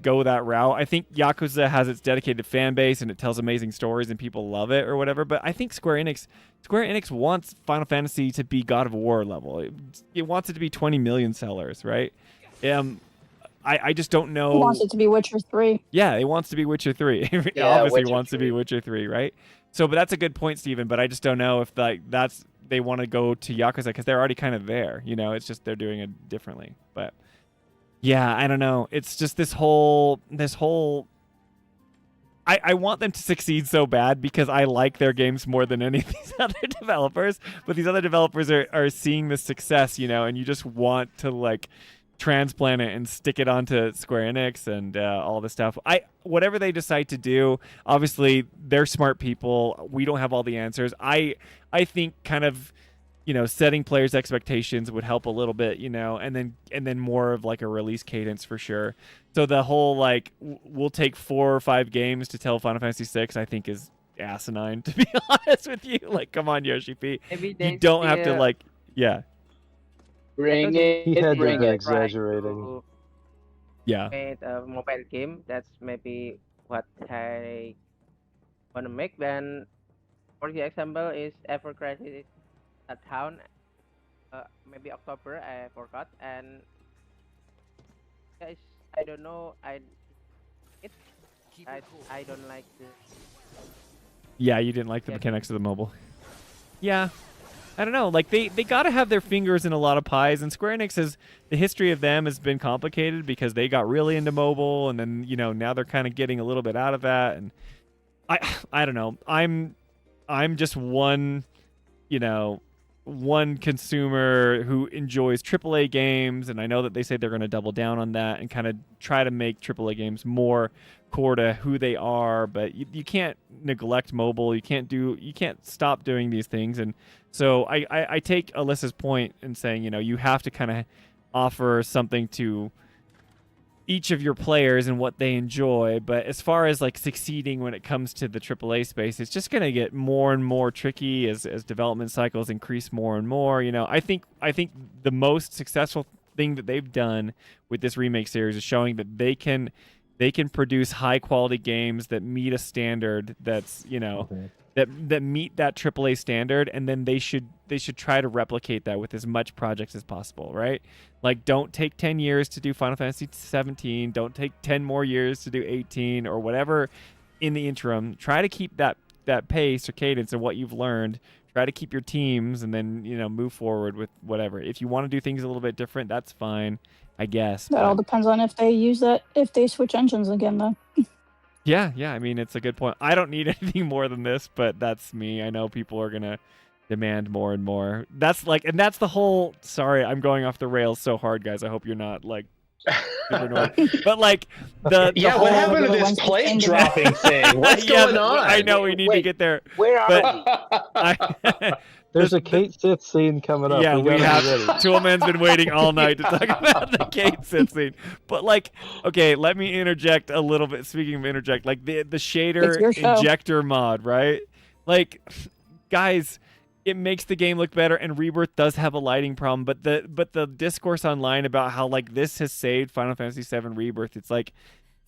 go that route. I think Yakuza has its dedicated fan base and it tells amazing stories and people love it or whatever, but I think Square Enix wants Final Fantasy to be God of War level. It wants it to be 20 million sellers, right? I just don't know. It wants it to be Witcher 3. Yeah, it wants to be Witcher 3. It obviously Witcher wants 3. to be Witcher 3, right? So, but that's a good point, Steven, but I just don't know if they want to go to Yakuza because they're already kind of there, it's just they're doing it differently. But yeah, I don't know. It's just this whole I want them to succeed so bad because I like their games more than any of these other developers, but these other developers are seeing the success, and you just want to like transplant it and stick it onto Square Enix and all this stuff. Whatever they decide to do, obviously they're smart people. We don't have all the answers. I think kind of setting players' expectations would help a little bit, and then more of like a release cadence for sure. So the whole like we'll take 4 or 5 games to tell Final Fantasy 6, I think is asinine, to be honest with you. Like, come on, Yoshi P. You don't have to like, yeah. Bring it. He had Bring been it. exaggerating. Yeah. Made a mobile game. That's maybe what I want to make. Then, for example, is Ever Crisis at Town. Maybe October. I forgot. And guys, I don't know. I don't like the. Yeah, you didn't like the mechanics of the mobile. Yeah. I don't know. Like they got to have their fingers in a lot of pies, and Square Enix the history of them has been complicated because they got really into mobile, and then now they're kind of getting a little bit out of that, and I don't know. I'm just one consumer who enjoys AAA games, and I know that they say they're going to double down on that and kind of try to make AAA games more core to who they are, but you can't neglect mobile. You can't stop doing these things. And so I take Alyssa's point in saying, you have to kind of offer something to each of your players and what they enjoy. But as far as like succeeding when it comes to the AAA space, it's just going to get more and more tricky as development cycles increase more and more. I think the most successful thing that they've done with this remake series is showing that they can produce high quality games that meet a standard that's that meet that AAA standard, and then they should try to replicate that with as much projects as possible, right? Like, don't take 10 years to do Final Fantasy 17, don't take 10 more years to do 18 or whatever in the interim. Try to keep that pace or cadence of what you've learned. Try to keep your teams, and then move forward with whatever. If you want to do things a little bit different, that's fine, I guess. That all depends on if they switch engines again, though. Yeah. I mean, it's a good point. I don't need anything more than this, but that's me. I know people are gonna demand more and more. That's the whole. Sorry, I'm going off the rails so hard, guys. I hope you're not like super annoyed. But like the whole, what happened to this plate dropping thing? What's going on? I know we need to get there. Where are we? There's a Kate Sith scene coming up. Yeah, we have. Ready. Toolman's been waiting all night to talk about the Kate Sith scene. But like, okay, let me interject a little bit. Speaking of interject, like the shader injector mod, right? Like, guys, it makes the game look better, and Rebirth does have a lighting problem. But the discourse online about how like this has saved Final Fantasy VII Rebirth, it's like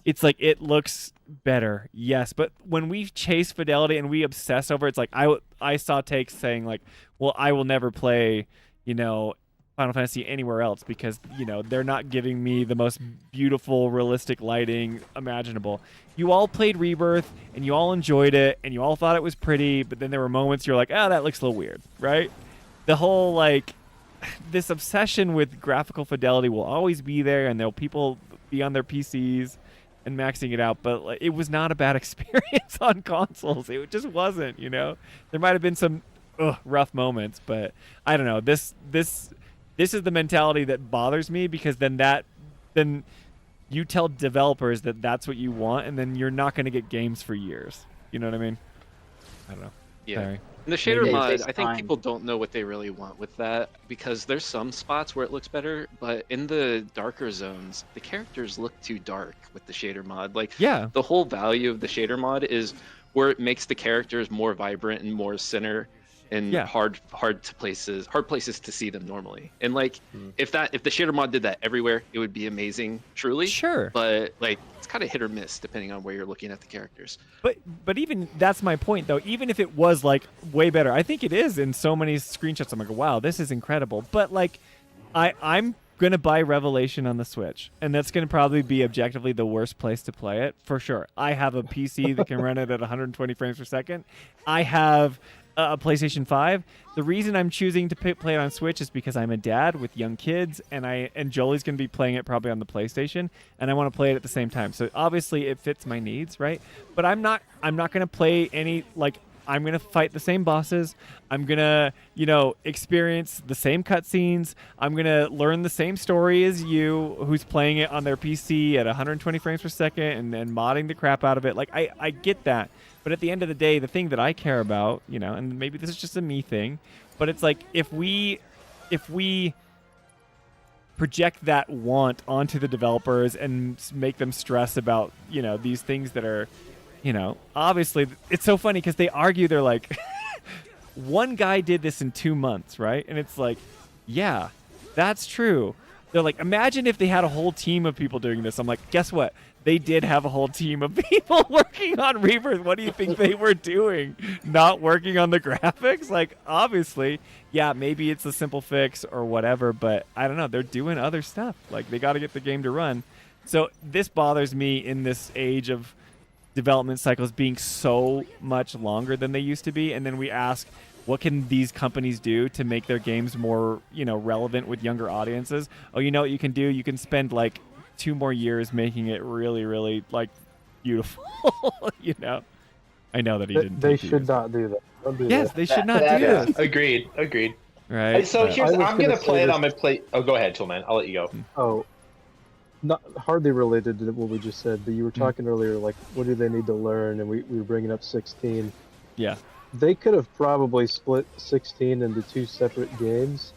it looks better, yes, but when we chase fidelity and we obsess over it, it's like I saw takes saying like, well, I will never play Final Fantasy anywhere else because they're not giving me the most beautiful realistic lighting imaginable. You all played Rebirth and you all enjoyed it and you all thought it was pretty, but then there were moments you're like, that looks a little weird, right? The whole like this obsession with graphical fidelity will always be there, and there'll people be on their PCs and maxing it out, but it was not a bad experience on consoles. It just wasn't, There might have been some rough moments, but I don't know. This this is the mentality that bothers me, because then you tell developers that that's what you want, and then you're not going to get games for years. You know what I mean? I don't know. Yeah. Sorry. And the shader Maybe it mod, takes I think time. people don't know what they really want with that, because there's some spots where it looks better, but in the darker zones, the characters look too dark with the shader mod. Like, Yeah. the whole value of the shader mod is where it makes the characters more vibrant and more center and Yeah. hard places to see them normally. And like, if the shader mod did that everywhere, it would be amazing, truly. Sure. But like, it's kind of hit or miss depending on where you're looking at the characters. But even that's my point, though. Even if it was like way better, I think it is in so many screenshots. I'm like, wow, this is incredible. But like, I'm gonna buy Revelation on the Switch, and that's gonna probably be objectively the worst place to play it for sure. I have a PC that can run it at 120 frames per second. I have a PlayStation 5. The reason I'm choosing to play it on Switch is because I'm a dad with young kids, and Jolie's going to be playing it probably on the PlayStation, and I want to play it at the same time. So obviously it fits my needs, right? But I'm not going to play any, like, I'm going to fight the same bosses. I'm going to, experience the same cutscenes. I'm going to learn the same story as you, who's playing it on their PC at 120 frames per second and modding the crap out of it. Like, I get that. But at the end of the day, the thing that I care about, and maybe this is just a me thing, but it's like, if we project that want onto the developers and make them stress about, these things that are, obviously, it's so funny because they argue, they're like, one guy did this in 2 months, right? And it's like, yeah, that's true. They're like, imagine if they had a whole team of people doing this. I'm like, guess what? They did have a whole team of people working on Rebirth. What do you think they were doing? Not working on the graphics? Like, obviously, yeah, maybe it's a simple fix or whatever, but I don't know. They're doing other stuff. Like, they got to get the game to run. So this bothers me in this age of development cycles being so much longer than they used to be. And then we ask, what can these companies do to make their games more, relevant with younger audiences? Oh, you know what you can do? You can spend like 2 more years making it really, really like beautiful. I know that he didn't. They should not do that. Don't do Yes, that. they should not do this. Agreed. Right. So but- here's, I was I'm gonna gonna say play it this- on my plate. Oh, go ahead, Toolman. I'll let you go. Oh, not hardly related to what we just said, but you were talking earlier, like, what do they need to learn? And we were bringing up 16. Yeah. They could have probably split 16 into 2 separate games.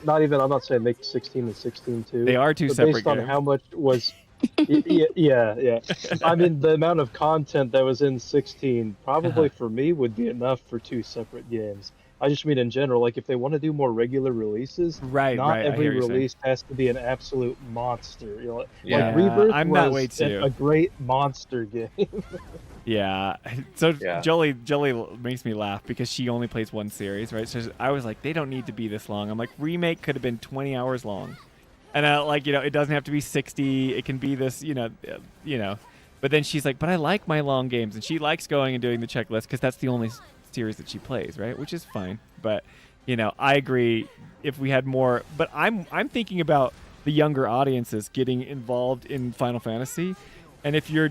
Not even, I'm not saying make 16 and 16 too. They are 2 but separate based on games. how much was... yeah. I mean, the amount of content that was in 16 probably for me would be enough for 2 separate games. I just mean in general, like if they want to do more regular releases, Right, not right, I every hear you saying. release has to be an absolute monster. Yeah, like Rebirth I'm was that way too. a great monster game. Yeah. So Yeah. Jolie makes me laugh because she only plays one series, right? So I was like, they don't need to be this long. I'm like, Remake could have been 20 hours long. And it doesn't have to be 60. It can be this, But then she's like, but I like my long games. And she likes going and doing the checklist because that's the only series that she plays, right? Which is fine. But, I agree if we had more. But I'm thinking about the younger audiences getting involved in Final Fantasy. And if you're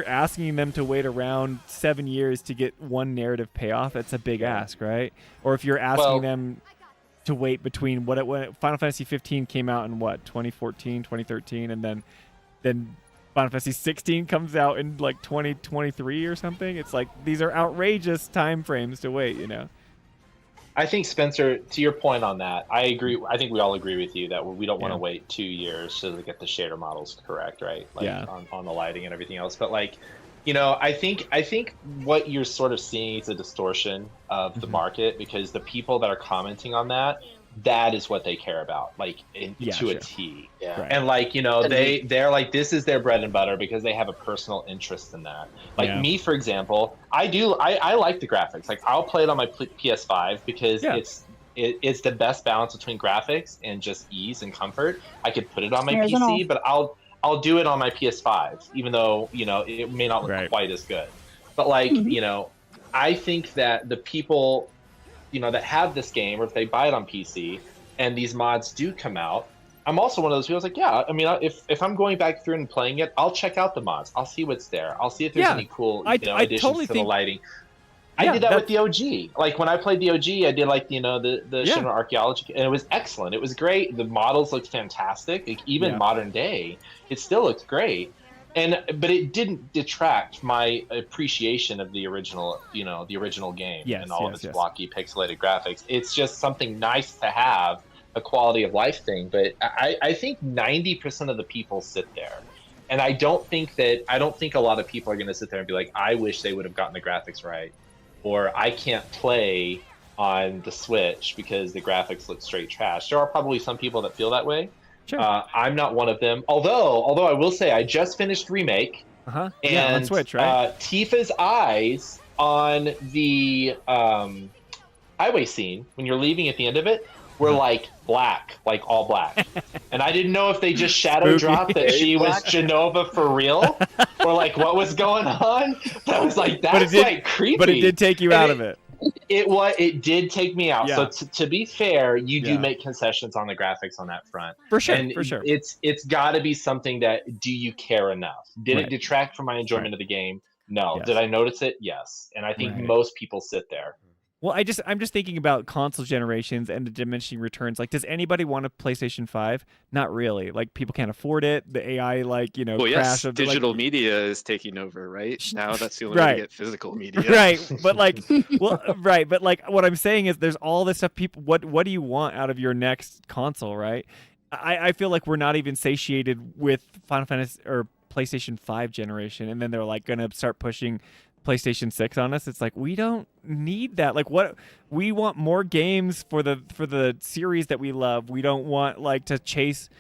asking them to wait around 7 years to get one narrative payoff, that's a big ask, right? Or if you're asking them to wait between when Final Fantasy 15 came out in 2014, 2013, and then Final Fantasy 16 comes out in like 2023 or something. It's like these are outrageous time frames to wait, I think, Spencer, to your point on that, I agree. I think we all agree with you that we don't want to wait 2 years to get the shader models correct, right? Like on the lighting and everything else. But like, I think what you're sort of seeing is a distortion of the market, because the people that are commenting on that is what they care about, like to a T. Yeah. Right. And like, they're like, this is their bread and butter because they have a personal interest in that. Like me, for example, I like the graphics. Like I'll play it on my PS5 because it's the best balance between graphics and just ease and comfort. I could put it on my PC, but I'll do it on my PS5, even though, it may not look quite as good. But like, I think that the people, that have this game, or if they buy it on PC and these mods do come out, I'm also one of those people who's like, yeah, I mean, if I'm going back through and playing it, I'll check out the mods. I'll see what's there. I'll see if there's any cool additions totally to the lighting. I Yeah, did that that's- with the OG. Like when I played the OG, I did like the Yeah. Shinra archaeology, and it was excellent. It was great. The models looked fantastic. Like, even Yeah. modern day, it still looks great. But it didn't detract my appreciation of the original, the original game Yes, and all of yes, its yes. blocky, pixelated graphics. It's just something nice to have, a quality of life thing. But I think 90% of the people sit there. And I don't think a lot of people are going to sit there and be like, I wish they would have gotten the graphics right, or I can't play on the Switch because the graphics look straight trash. There are probably some people that feel that way. Sure. I'm not one of them. Although I will say, I just finished Remake, Yeah, on and Switch, right? Tifa's eyes on the highway scene when you're leaving at the end of it were like black, like all black. And I didn't know if they just shadow dropped that she was Genova for real, or like what was going on. But I was like, that's like creepy. But it did take you out of it. It did take me out. Yeah. So to be fair, you do Yeah. make concessions on the graphics on that front. For sure, And for sure. It's got to be something that, do you care enough? Did Right. it detract from my enjoyment Right. of the game? No. Yes. Did I notice it? Yes. And I think Right. most people sit there. Well, I'm just thinking about console generations and the diminishing returns. Like, does anybody want a PlayStation 5? Not really. Like, people can't afford it. The AI, Well, crash yes, of the, digital media is taking over, right? Now that's the only way Right. to get physical media. Right, but right, but like what I'm saying is there's all this stuff. People, what do you want out of your next console, right? I feel like we're not even satiated with Final Fantasy or PlayStation 5 generation, and then they're like gonna start pushing PlayStation 6 on us. It's like, we don't need that. Like, what we want more games for the series that we love. We don't want like to chase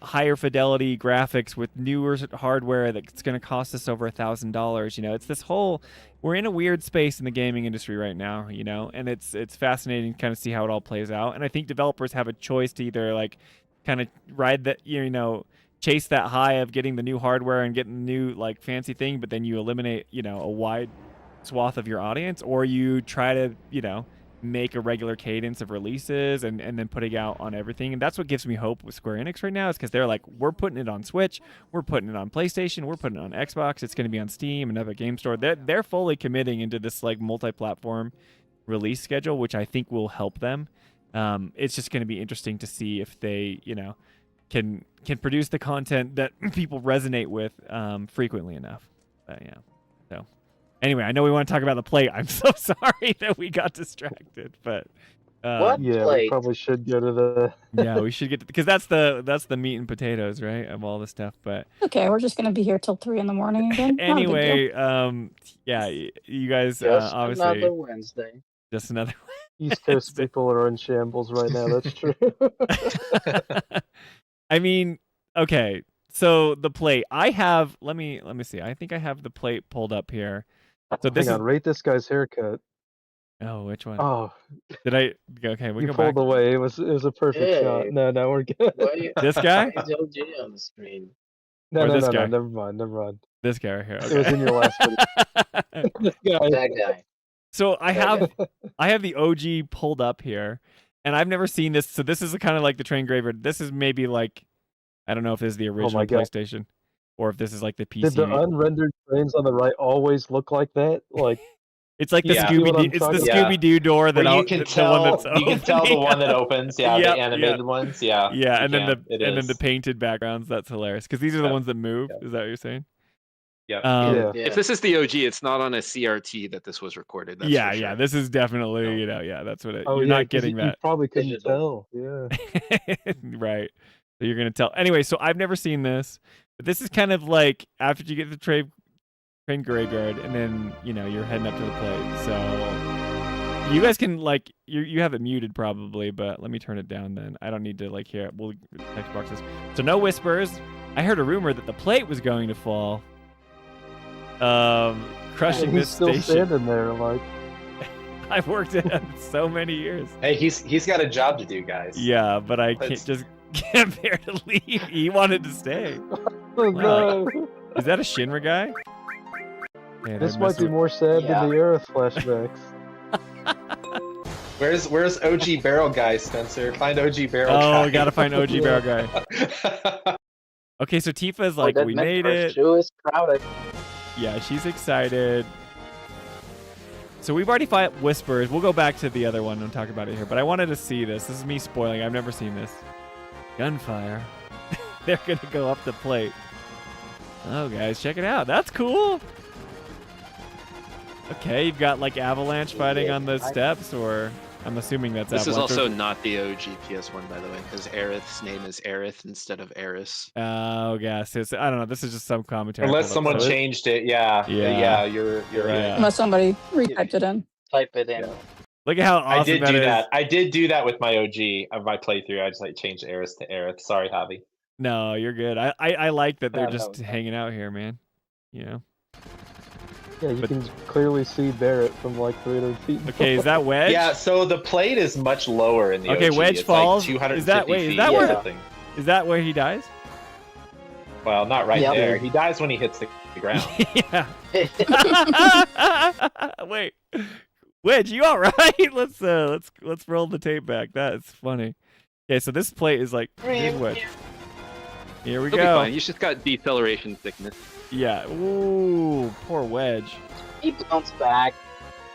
higher fidelity graphics with newer hardware that's going to cost us over $1,000. It's this whole, we're in a weird space in the gaming industry right now, and it's fascinating to kind of see how it all plays out. And I think developers have a choice to either like kind of ride that, chase that high of getting the new hardware and getting the new like fancy thing, but then you eliminate, a wide swath of your audience, or you try to, make a regular cadence of releases and then putting out on everything. And that's what gives me hope with Square Enix right now, is because they're like, we're putting it on Switch, we're putting it on PlayStation, we're putting it on Xbox, it's going to be on Steam and Epic Game Store. They're fully committing into this like multi-platform release schedule, which I think will help them. It's just going to be interesting to see if they, can produce the content that people resonate with frequently enough. Yeah. So anyway, I know we want to talk about the plate. I'm so sorry that we got distracted, but What Yeah, we plate? probably should go to the. yeah, we should get to, because that's the meat and potatoes, right, of all the stuff. But Okay, we're just gonna be here till 3 in the morning again. Not a big deal. anyway, yeah, you guys Just obviously another Wednesday. just another. East Coast people are in shambles right now. That's true. I mean, okay. So the plate I have. Let me see. I think I have the plate pulled up here. So this Hang is. on, rate this guy's haircut. Oh, which one? Oh, Did I? Okay, we you go pulled back. away. It was a perfect shot. Hey. No, we're good. Why This guy? why is OG on the screen? No, Or no, this no, guy? no. Never mind. This guy right here. It was in your last video. Okay. This guy. That guy. So I That have the OG pulled up here, and I've never seen this. So this is kind of like the train graveyard. This is maybe like, I don't know if this is the original God. PlayStation, or if this is like the PC. Did the unrendered frames on the right always look like that? Like, It's like the Yeah. See what Scooby. I'm It's the talking about? Scooby Doo door that Where you out- can the tell, one that's you can tell the opening. one that opens. Yeah, Yep, the animated ones. Yeah. Yeah, you and then can. It then is. the painted backgrounds. That's hilarious because these are the Yep. ones that move. Yep. Is that what you're saying? Yep. Yeah. Yeah. If this is the OG, it's not on a CRT that this was recorded. That's Yeah, for yeah. sure. This is definitely, No. yeah. That's what it. oh You're yeah, not 'cause getting you that. probably couldn't Digital. tell. Yeah. Right. So you're gonna tell. Anyway, so I've never seen this, but this is kind of like after you get the train graveyard, and then you're heading up to the plate. So you guys can like you have it muted probably, but let me turn it down. Then I don't need to like hear it. We'll text boxes. So no whispers. I heard a rumor that the plate was going to fall. Crushing And he's this still station. standing there, like. I've worked it so many years. Hey, he's got a job to do, guys. Yeah, but I Let's- can't bear to leave. He wanted to stay. Oh Wow. no! Is that a Shinra guy? Man, This I might messed be with- more sad Yeah. than the Earth flashbacks. Where's OG Barrel guy, Spencer? Find OG Barrel Oh, guy. we gotta find OG Barrel guy. Okay, so Tifa's like, that we meant made her it. shoe is crowded. Yeah, she's excited. So we've already fought Whispers. We'll go back to the other one and talk about it here. But I wanted to see this. This is me spoiling. I've never seen this. Gunfire. They're going to go up the plate. Oh, guys, check it out. That's cool. Okay, you've got like Avalanche fighting on the steps, or I'm assuming that's This Avalanche. is also not the OG PS1, by the way, because Aerith's name is Aerith instead of Eris. Oh, yes. I don't know. This is just some commentary. Unless someone changed it, yeah. You're right. Unless somebody retyped it in. Type it in. Look at how awesome I did that do is. that. I did do that with my OG of my playthrough. I just like changed Eris to Aerith. Sorry, Javi. No, you're good. I like that they're No, just no. hanging out here, man. You know. Yeah, you can clearly see Barrett from like 300 feet. Okay, is that Wedge? Yeah, so the plate is much lower in the Okay, OG. Wedge it's falls. Like 250 is that wait? Is feet that or where? something. Is that where he dies? Well, not right Yep. there. He dies when he hits the ground. Yeah. Wait, Wedge, you all right? Let's roll the tape back. That's funny. Okay, so this plate is like here's Wedge. Here we He'll be go. fine. He's just got deceleration sickness. Yeah. Ooh, poor Wedge. He bounced back.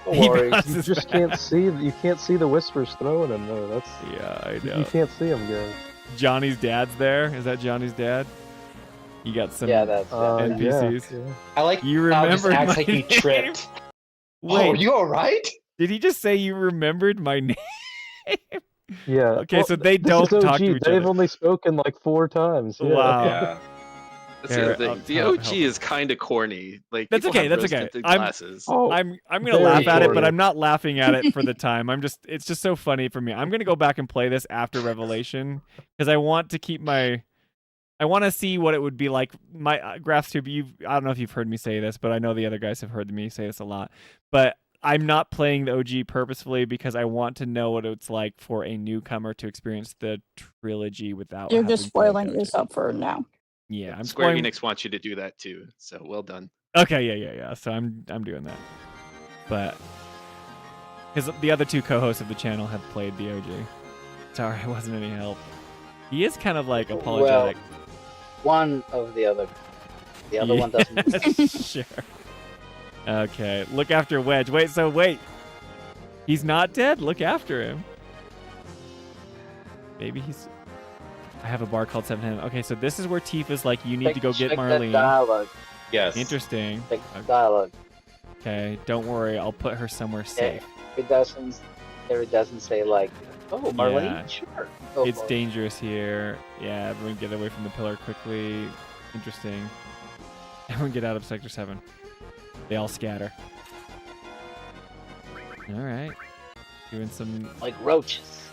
Don't He worry. bounces You just back. can't see. You can't see the Whispers throwing him though. That's Yeah, I know. you can't see him, guys. Johnny's dad's there. Is that Johnny's dad? You got some Yeah, that's NPCs. Yeah. I like You how it just remembered acts my like he name? tripped. Wait, Oh, are you all right? did he just say you remembered my name? Yeah. Okay, so they this don't is talk OG. to each They've other. only spoken like 4 times. Yeah. Wow. Yeah. That's Here, the I'll other thing. The help- OG help. is kind of corny. Like That's people okay, have that's okay. rose-tinted I'm- glasses. Oh, I'm gonna very laugh at it, but corny. I'm not laughing at it for the time. It's just so funny for me. I'm gonna go back and play this after Revelation because I want to keep my. I want to see what it would be like. My GraphTube, I don't know if you've heard me say this, but I know the other guys have heard me say this a lot. But I'm not playing the OG purposefully because I want to know what it's like for a newcomer to experience the trilogy without. You're having just played spoiling the OG. yourself for now. Yeah, I'm Square spoiling. Enix wants you to do that too. So well done. Okay, yeah. So I'm doing that, but because the other 2 co-hosts of the channel have played the OG. Sorry, I wasn't any help. He is kind of like apologetic. One of the other. The other one doesn't. Sure. Okay, look after Wedge. Wait. He's not dead? Look after him. Maybe he's... I have a bar called 7 Okay, so this is where Tifa's like, you need to go get Check that Marlene. dialogue. Yes. Interesting. Check the dialogue. Okay, don't worry. I'll put her somewhere safe. It doesn't say like, oh, Marlene, Yeah. sure. Go It's for it. dangerous here. Yeah, everyone get away from the pillar quickly. Interesting. Everyone get out of Sector 7. They all scatter. Alright. Doing some Like roaches.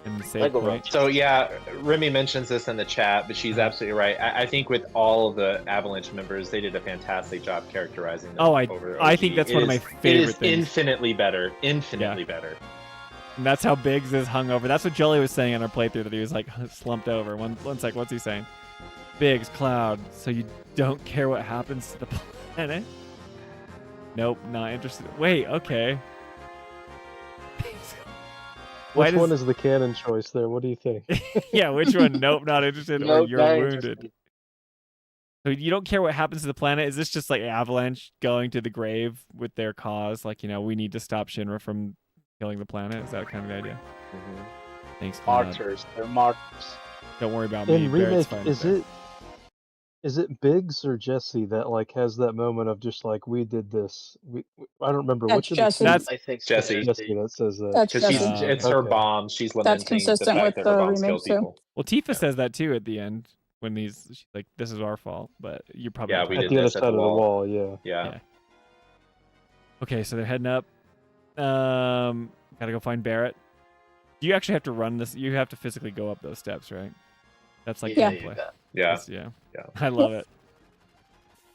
in the save Lego point. roach. So yeah, Remy mentions this in the chat, but she's absolutely right. I think with all of the Avalanche members, they did a fantastic job characterizing them. Oh, over I OG. think that's It one of my is- favorite It is things. infinitely better. Infinitely better. And that's how Biggs is hungover. That's what Jolie was saying on our playthrough, that he was like slumped over. One sec, what's he saying? Biggs, Cloud, so you don't care what happens to the planet? Nope, not interested. Wait, okay. Why Which does- one is the canon choice there? What do you think? Yeah, which one? Nope, not interested, or Nope, you're not wounded. interested. So you don't care what happens to the planet? Is this just like Avalanche going to the grave with their cause? Like, we need to stop Shinra from killing the planet? Is that kind of the idea? Thanks, Cloud. Martyrs. They're martyrs. Don't worry about me. In Barrett's remake, fine is with that. it Biggs or Jesse that like has that moment of just like we did this? I don't remember That's which of the Jesse. two- That's I think Jesse. Jesse that says that. That's Because Jesse. it's her Okay. bomb. She's lamenting consistent the with fact that her the bombs remake, kill too. people. Well, Tifa says that too at the end when she's like, "This is our fault," but you're probably Yeah, we At did the other this side at of the the wall. wall, yeah. Yeah. Okay, so they're heading up. Gotta go find Barrett. Do you actually have to run this? You have to physically go up those steps, right? That's like Yeah. gameplay. Yeah. That's- yeah. Yeah. I love it.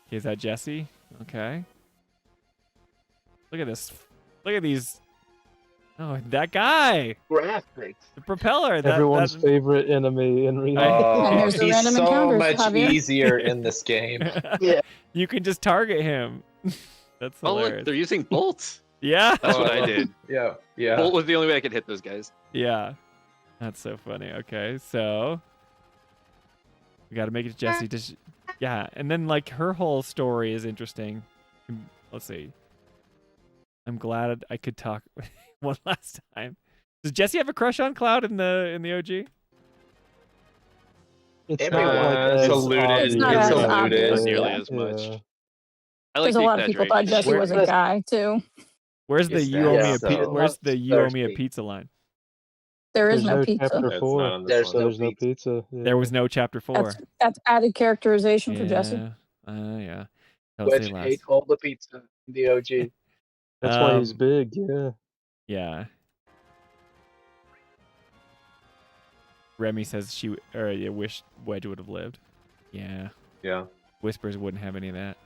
Okay, is that Jesse? Okay. Look at this. Look at these. Oh, that guy. Graphics. The propeller. Everyone's favorite enemy in remake. And Oh, here's the he's random so encounters, much Javier. easier in this game. Yeah. You can just target him. That's Oh hilarious. look, they're using bolts. Yeah. That's what Oh, I did. Yeah. Yeah. Bolt was the only way I could hit those guys. Yeah. That's so funny. Okay, so we got to make it Jesse. Yeah, and then like her whole story is interesting. Let's see. I'm glad I could talk one last time. Does Jesse have a crush on Cloud in the OG? It's Everyone. not like It's as alluded. It's not It's as alluded. obvious. Not nearly Yeah. as much. Yeah. I like Because a the lot of people thought exaggeration. Jesse was a guy too. Where's the Is you that owe me Yeah, a pizza? so? Where's the you owe me a Thirsty. pizza line? There is There's no no pizza. chapter It's 4, not on this There's one. so no there's no pizza. pizza. There was no chapter 4. That's added characterization for Jesse. Yeah. Don't say Wedge less. ate all the pizza in the OG. That's why he's Um, big. Yeah. Yeah. Remy says you wish Wedge would have lived. Yeah. Yeah. Whispers wouldn't have any of that.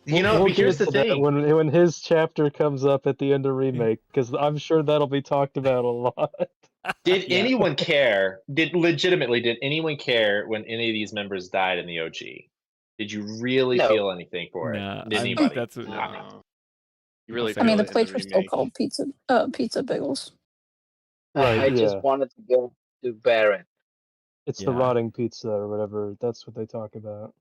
You know, We'll but here's get the to that thing. when his chapter comes up at the end of remake, because I'm sure that'll be talked about a lot. Did Yeah. anyone care? Did anyone care when any of these members died in the OG? Did you really No. feel anything for it? Nah, Did anybody? that's No. You really I mean, feel the it in plates were still remake. called pizza Biggles. Right, I just yeah. wanted to go to Barrett. It's the Yeah. rotting pizza or whatever. That's what they talk about.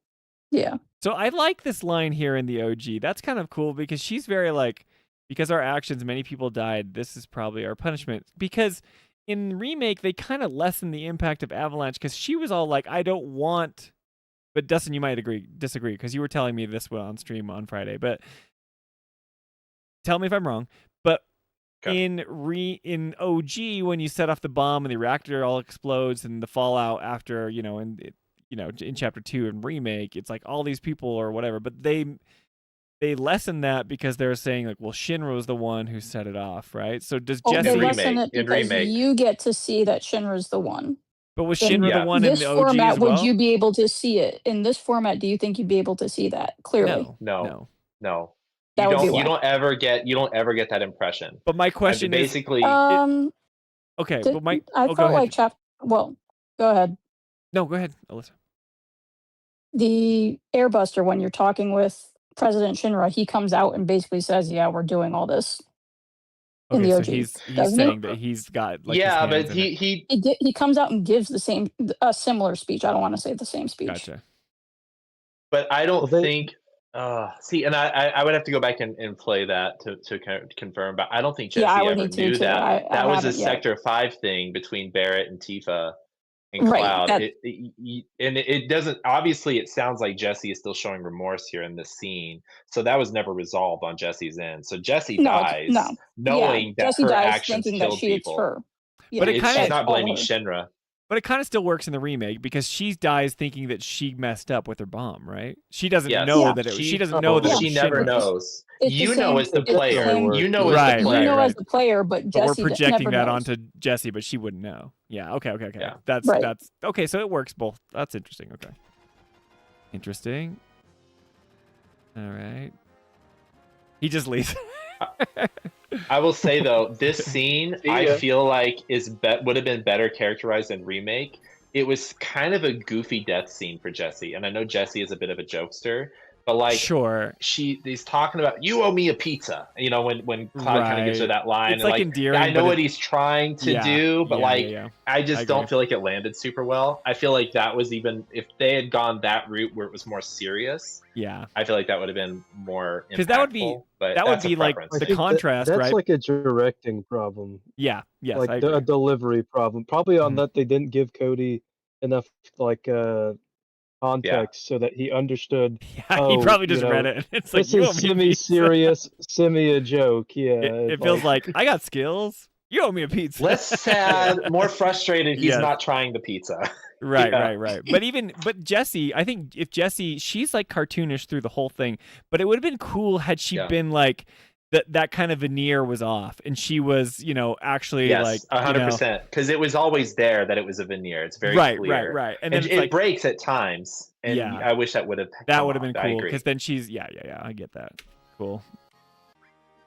Yeah. So I like this line here in the OG. That's kind of cool because she's very like, because our actions, many people died. This is probably our punishment. Because in remake, they kind of lessen the impact of Avalanche because she was all like, I don't want. But Dustin, you might disagree because you were telling me this on stream on Friday. But tell me if I'm wrong. But Okay. in OG, when you set off the bomb and the reactor all explodes and the fallout after, in chapter 2 in remake, it's like all these people or whatever, but they lessen that because they're saying like, well, Shinra was the one who set it off, right? So does Oh, Jesse they remake- lessen it in because remake. you get to see that Shinra's the one. but was In Shinra Yeah. the one in this the OG format, as well? would you be able to see it? In this format, do you think you'd be able to see that clearly? No. No. That You would be don't. why. You don't ever get that impression. But my question is, basically, okay, Did- but my I go felt ahead. like well, go ahead. No, go ahead, Alyssa. The Airbuster, when you're talking with President Shinra, he comes out and basically says, "Yeah, we're doing all this." In Okay, the so OG, he's doesn't saying that he's got like his yeah, hands but in it. he comes out and gives a similar speech. I don't want to say the same speech. Gotcha. But I don't Well, they- think. See, and I would have to go back and play that to confirm, but I don't think Jesse Yeah, I would ever need to, knew too. that. I That was a haven't yet. Sector 5 thing between Barrett and Tifa and Right, Cloud. that- It doesn't. Obviously, it sounds like Jesse is still showing remorse here in this scene, so that was never resolved on Jesse's end. So Jesse dies No. knowing that Jesse her dies actions thinking that killed she it's people. her. Yeah, But it kinda- she's that's not all blaming her. Shinra. But it kind of still works in the remake because she dies thinking that she messed up with her bomb, right? She doesn't Yes. know Yeah. that She- she doesn't know that it She was never Shinra. knows. It's the You know same- as the it's the player. same- You know Right, as the player. You know right. as the player, but But Jesse we're projecting never that knows. onto Jesse, but she wouldn't know. Yeah. Okay. Yeah. That's Right. that's okay. So it works both. That's interesting. Okay. Interesting. All right. He just leaves. I will say though, this scene See I ya. feel like would have been better characterized in remake. It was kind of a goofy death scene for Jesse, and I know Jesse is a bit of a jokester, but like Sure. he's talking about you owe me a pizza. You know when Cloud kind of gives her Right. that line. It's and like endearing, I know but what he's trying to Yeah, do, but yeah, like yeah. I I just agree. don't feel like it landed super well. I feel like that was even if they had gone that route where it was more serious. Yeah. I feel like that would have been more impactful. Because that would be but that would that's a be like preference. I the think contrast, that's right? like a directing problem. Yeah. Yes. Like I agree. a delivery problem. Probably on Mhm. that they didn't give Cody enough like context so that he understood. Yeah, he probably just you know, read it. It's like this you owe is me a pizza. semi-serious, semi a joke. Yeah, It feels like I got skills. You owe me a pizza. Less sad, more frustrated. He's Yes. not trying the pizza. Right, Yeah. right. But Jessie, I think if Jessie, she's like cartoonish through the whole thing. But it would have been cool had she Yeah. been like that kind of veneer was off, and she was, actually Yes, like 100%. Because it was always there that it was a veneer. It's very right, clear. right. And And then it it's like breaks at times. And Yeah. I wish that would have. that come would have been off. I cool agree. because then she's yeah. I get that. Cool.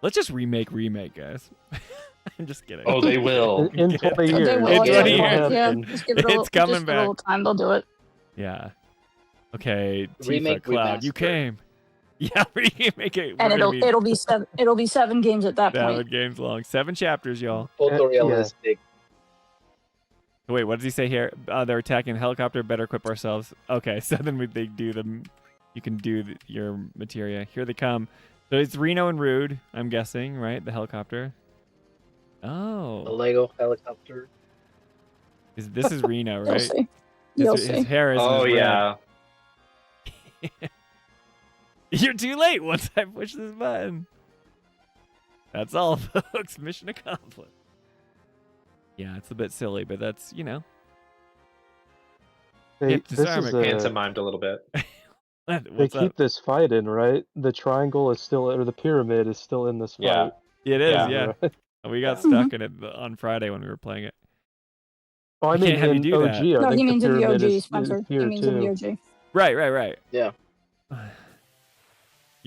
Let's just remake, guys. I'm just kidding. Oh, they will. in 20 years. They will It's at some funny. point. Yeah, happen. just give it a It's little, coming just give it a little back. time. They'll do it. Yeah. Okay, Tifa, Remake, Cloud, you remaster. came. Yeah, remake it. And We're gonna be it'll be 7 games at that 7 point. games long. 7 chapters, y'all. Photorealistic. Wait, what does he say here? They're attacking a helicopter. Better equip ourselves. Okay, so then they do them. You can do your materia. Here they come. So it's Reno and Rude, I'm guessing, right? The helicopter. The Oh. Lego helicopter. This is Reno, You'll right? see. You'll see. His hair is Oh red. yeah. You're too late once I push this button. That's all, folks. Mission accomplished. Yeah, it's a bit silly, but that's, you know. This is pantomimed a little bit. They What's keep up? this fight in, right? The triangle is still, or the pyramid is still in this fight. Yeah. It is, yeah. Right. We got stuck in it on Friday when we were playing it. Oh, I You mean, can't have you in do OG, that. I No, think he the means in the pyramid OG, is Spencer. He here means in too. the OG. Right. Yeah.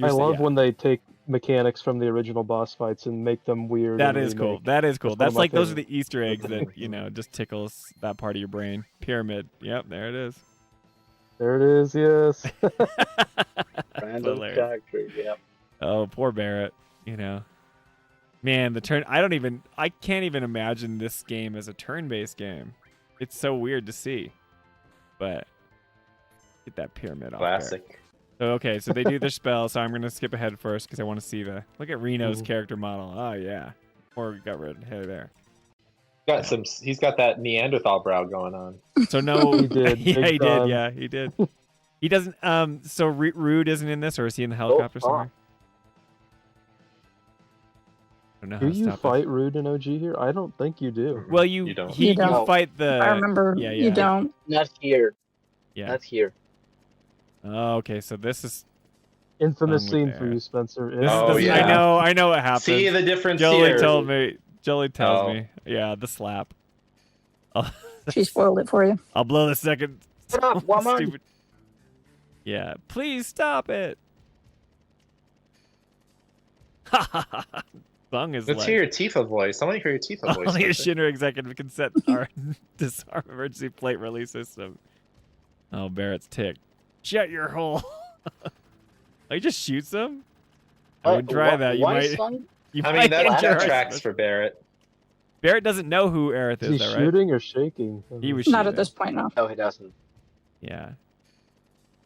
I love when they take mechanics from the original boss fights and make them weird. That and is cool. remake. That is cool. That's one That's of my like those are favorite. the Easter eggs that, you know, just tickles that part of your brain. Pyramid. Yep, there it is. There it is, yes. Random hilarious. character, yeah. Oh, poor Barrett. You know, man, the turn. I can't even imagine this game as a turn-based game. It's so weird to see. But get that pyramid off. Classic. Barrett. So okay, so they do their spell. So I'm gonna skip ahead first because I want to see the look at Reno's character model. Oh yeah, or got rid of there. He's got that Neanderthal brow going on. So no, He did, yeah, big he did. time. Yeah, he did. He doesn't. So Rude isn't in this, or is he in the helicopter somewhere? I don't know how Do to you stop fight Rude in OG here? I don't think you do. Well, you don't. You don't. fight the. I remember Yeah, you don't. Not here. Yeah. Not here. Oh, okay. So this is. Infamous with scene there. for you, Spencer. This Oh, is the, yeah. I know what happened. See the difference Jolie here. told me. Jolie tells Oh. me. Yeah, the slap. Oh, She spoiled it for you. I'll blow the second. Shut up, woman. Stupid. Yeah, please stop it. Bung is Let's like. hear your Tifa voice. I want to hear your Tifa voice. Only a Spencer. Shinra executive can set our disarm emergency plate release system. Oh, Barrett's ticked. Shut your hole. He just shoots them? I would try that. You Why might. son? You I might mean, that injure us. tracks for Barrett. Barrett doesn't know who Aerith Is is, he though, right? shooting or shaking? He was Not shooting. at this point, no. No, he doesn't. Yeah.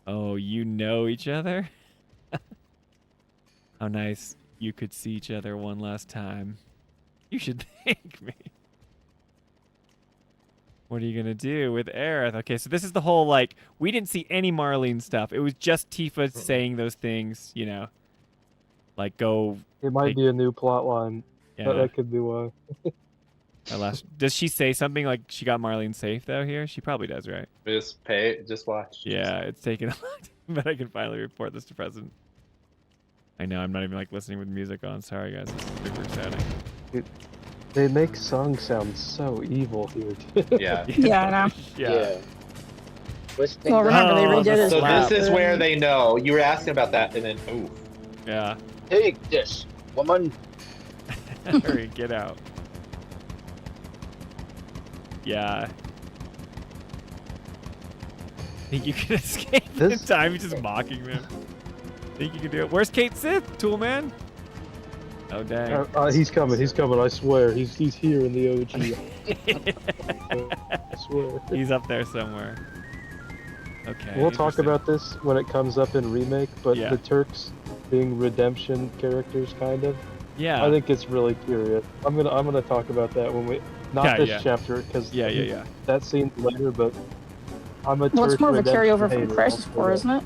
Oh, you know each other? How nice you could see each other one last time. You should thank me. What are you going to do with Aerith? Okay, so this is the whole, like, we didn't see any Marlene stuff. It was just Tifa saying those things, you know. Like, go... It might be a new plot line. Yeah. That could be why. Does she say something like she got Marlene safe, though, here? She probably does, right? Just watch. Yeah, it's taken a long time, but I can finally report this to President. I know, I'm not even, like, listening with music on. Sorry, guys. This is super exciting. Dude, they make songs sound so evil here. Yeah. Yeah, I know. Yeah. Well, remember they redid his So lap. this is where they know. You were asking about that, and then ooh. Yeah. Take this, woman. Hurry, get out. Yeah. Think you can escape this time? He's just mocking them. Think you can do it? Where's Kate Sith, Toolman? Oh dang. He's coming. He's coming. I swear. He's here in the OG. I swear. He's up there somewhere. Okay. We'll talk interesting. about this when it comes up in remake, but Yeah. the Turks being redemption characters, kind of. Yeah. I think it's really curious. I'm gonna talk about that when we not this yeah. chapter because Yeah. that scene's later, but I'm a Well, it's Turk more of a redemption carryover from hater, Crisis I'll say Core, that. isn't it?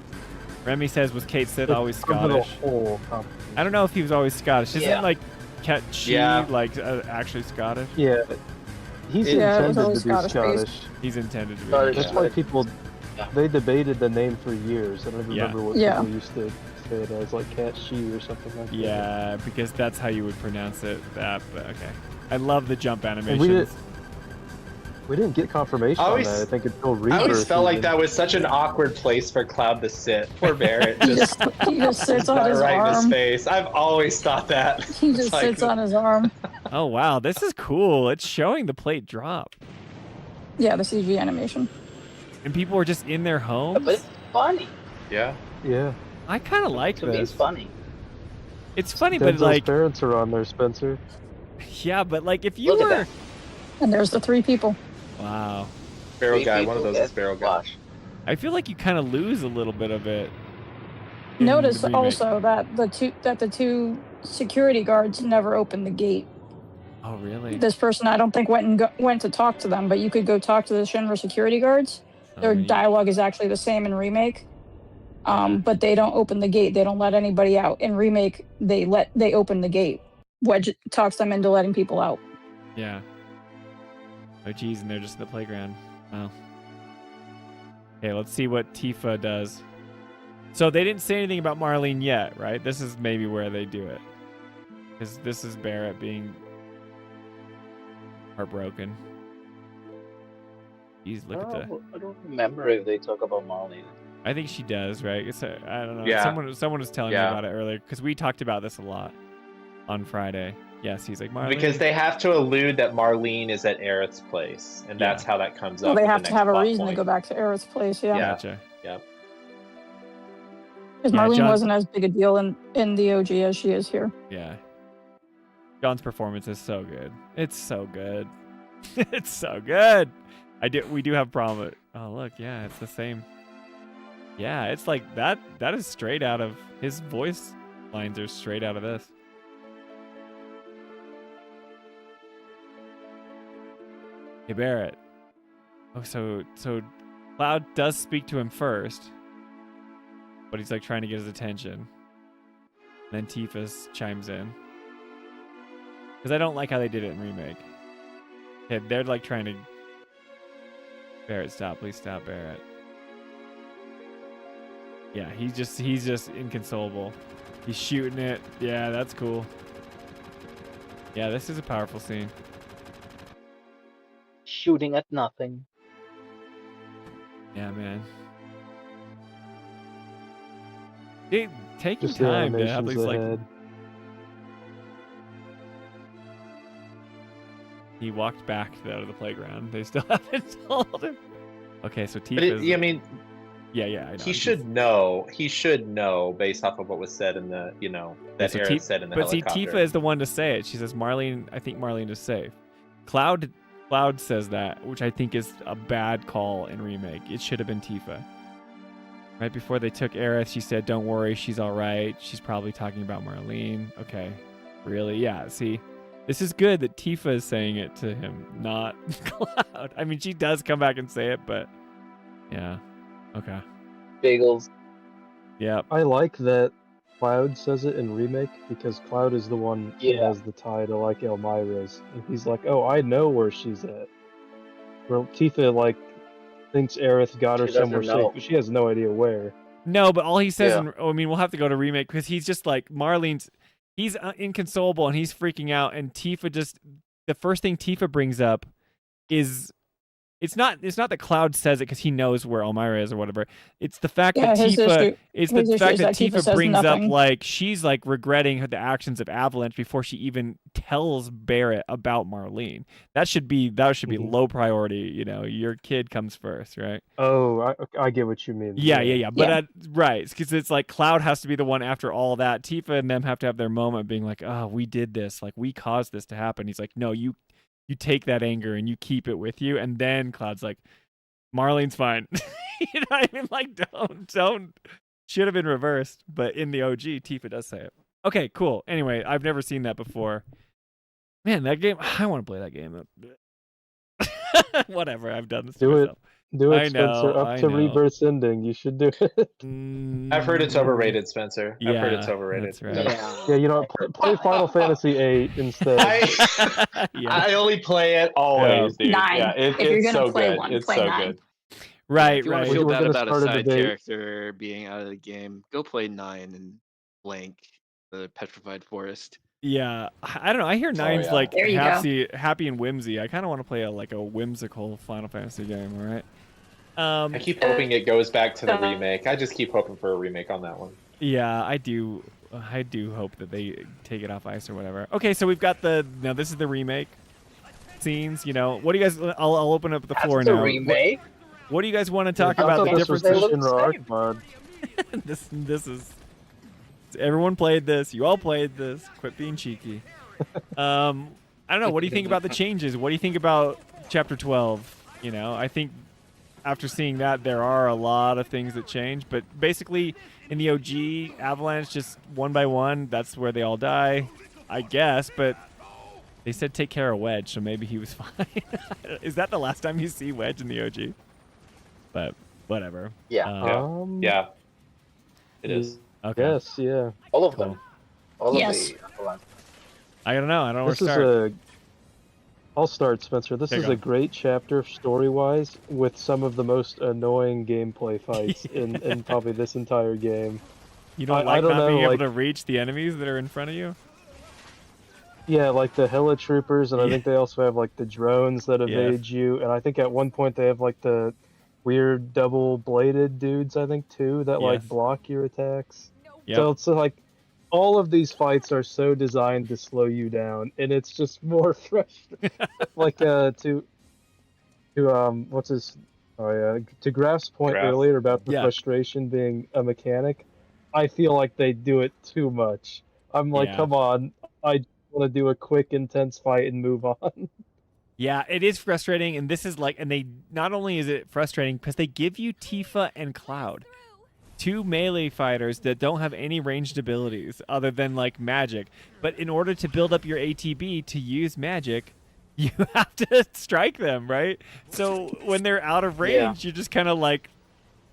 Remy says, was Kate Sith It's always over the Scottish? whole company. I don't know if he was always Scottish. Isn't Yeah. like she Yeah. like actually Scottish? Yeah, he's Yeah, it was intended always to be Scottish Scottish. based. He's intended to be. Scottish. That's why people Yeah. they debated the name for years. I don't Yeah. remember what Yeah. people used to say it as, like Cat She or something like that. Yeah, because that's how you would pronounce it. That, but okay. I love the jump And animations. we didn't get confirmation I on always- that. I think until I always Rebirth. felt like even. that was such an awkward place for Cloud to sit. Poor Barrett He just he just sits on his right in his arm. face. I've always thought that. He just It's like- sits on his arm. Oh wow, this is cool. It's showing the plate drop, Yeah, the CG animation. and people are just in their homes. But it's funny. Yeah. Yeah. I kind of like To me, it's this. funny. It's funny, but Denzel's like, parents are on there, Spencer. yeah, but like if you Look at were, that. And there's the 3 people. wow, Barrel Three guy. One of people those is get barrel guy. washed. I feel like you kind of lose a little bit of it. Notice the remake. also that the two security guards never opened the gate. Oh, really? This person, I don't think, went to talk to them, but you could go talk to the Shinra security guards. Their dialogue is actually the same in Remake, but they don't open the gate. They don't let anybody out. In Remake, they open the gate. Wedge talks them into letting people out. Yeah. Oh, geez, and they're just at the playground. Wow. Okay, let's see what Tifa does. So they didn't say anything about Marlene yet, right? This is maybe where they do it. Because this is Barrett being heartbroken. Jeez, look at the... I don't remember if they talk about Marlene. I think she does, right? I don't know. Yeah. Someone was telling me about it earlier because we talked about this a lot on Friday. Yes, he's like Marlene. Because they have to allude that Marlene is at Aerith's place, and that's how that comes Well, up. they with have the to next have a plot reason point. to go back to Aerith's place. Yeah. Gotcha. Yep. Because Yeah, Marlene John- wasn't as big a deal in the OG as she is here. Yeah. John's performance is so good. It's so good. It's so good. We do have a problem with... Oh, look. Yeah, it's the same. Yeah, it's like that. That is straight out of... His voice lines are straight out of this. Hey, Barrett. Oh, so Cloud does speak to him first, but he's like trying to get his attention. Then Tifa chimes in. Because I don't like how they did it in Remake. Okay, they're like trying to... Barrett, stop. Please stop, Barrett. Yeah, he's just inconsolable. He's shooting it. Yeah, that's cool. Yeah, this is a powerful scene. Shooting at nothing. Yeah, man. Taking Just the time to have animations these like... ahead. He walked back out of the playground. They still haven't told him. Okay, so Tifa. But I mean, yeah, I know. he should know. He should know based off of what was said in the, that Aerith said in the helicopter. But see, Tifa is the one to say it. She says, I think Marlene is safe. Cloud says that, which I think is a bad call in Remake. It should have been Tifa. Right before they took Aerith, she said, don't worry, she's all right. She's probably talking about Marlene. Okay. Really? Yeah, see? This is good that Tifa is saying it to him, not Cloud. I mean, she does come back and say it, but yeah. Okay. Bagels. Yeah. I like that Cloud says it in Remake because Cloud is the one who has the tie to like Elmira's. And he's like, oh, I know where she's at. Well, Tifa thinks Aerith got her somewhere safe, but she has no idea where. No, but all he says, we'll have to go to Remake because he's just like, Marlene's, he's inconsolable and he's freaking out. And Tifa the first thing Tifa brings up is, it's not that Cloud says it because he knows where Elmira is or whatever. It's the fact that Tifa brings up she's regretting the actions of Avalanche before she even tells Barrett about Marlene. That should be low priority. Your kid comes first, right? Oh, I get what you mean. Yeah. But right, because it's like Cloud has to be the one after all that. Tifa and them have to have their moment being like, oh, we did this, we caused this to happen. He's like, no, you take that anger and you keep it with you, and then Cloud's like, Marlene's fine. You know what I mean? Don't. Should have been reversed, but in the OG, Tifa does say it. Okay, cool. Anyway, I've never seen that before. Man, that game. I want to play that game. Whatever. I've done this. Do myself. Do it, I know, Spencer. Up to Rebirth's ending. You should do it. I've heard it's overrated, Spencer. I've heard it's overrated. That's right. Yeah, play Final Fantasy VIII instead. I only play it always, dude. 9. Yeah, If you're it's gonna so play good. one, It's play so 9. good. Right, If you want right. to feel We're bad gonna about a start a side debate. character being out of the game, go play 9 and blank the Petrified Forest. Yeah, I don't know. I hear Nine's yeah. like There you go. happy and whimsy. I kind of want to play a whimsical Final Fantasy game. All right. I keep hoping it goes back to the remake. I just keep hoping for a remake on that one. Yeah, I do hope that they take it off ice or whatever. Okay, so we've got this is the remake scenes. What do you guys? I'll open up the floor That's now. a remake. What do you guys want to talk I about? thought The this was differences. the Shinra Arc mod. This is. Everyone played this. You all played this. Quit being cheeky. I don't know. What do you think about the changes? What do you think about Chapter 12? I think after seeing that, there are a lot of things that change. But basically, in the OG Avalanche, just one by one, that's where they all die, I guess. But they said take care of Wedge, so maybe he was fine. Is that the last time you see Wedge in the OG? But whatever. Yeah. Yeah. It is. Okay. Yes, yeah. All of Cool. them. All Yes. of the Avalanche. I don't know. I don't know where This to is start. I'll start, Spencer. This Okay, is go. a great chapter story-wise with some of the most annoying gameplay fights in probably this entire game. You don't I like don't not being know, able like- to reach the enemies that are in front of you? Yeah, like the heli troopers, and I Yeah. think they also have like the drones that evade you, and I think at one point they have like the weird double-bladed dudes, I think too, that like Yes. block your attacks. Yep. So it's like all of these fights are so designed to slow you down, and it's just more frustrating. Like to what's his to Graf's point Graf. earlier about the Yeah. frustration being a mechanic, I feel like they do it too much. I'm like, Yeah. come on, I want to do a quick, intense fight and move on. Yeah, it is frustrating, and this is like, and they not only is it frustrating because they give you Tifa and Cloud, two melee fighters that don't have any ranged abilities other than like magic. But in order to build up your ATB to use magic, you have to strike them, right? So when they're out of range, you're just kind of like,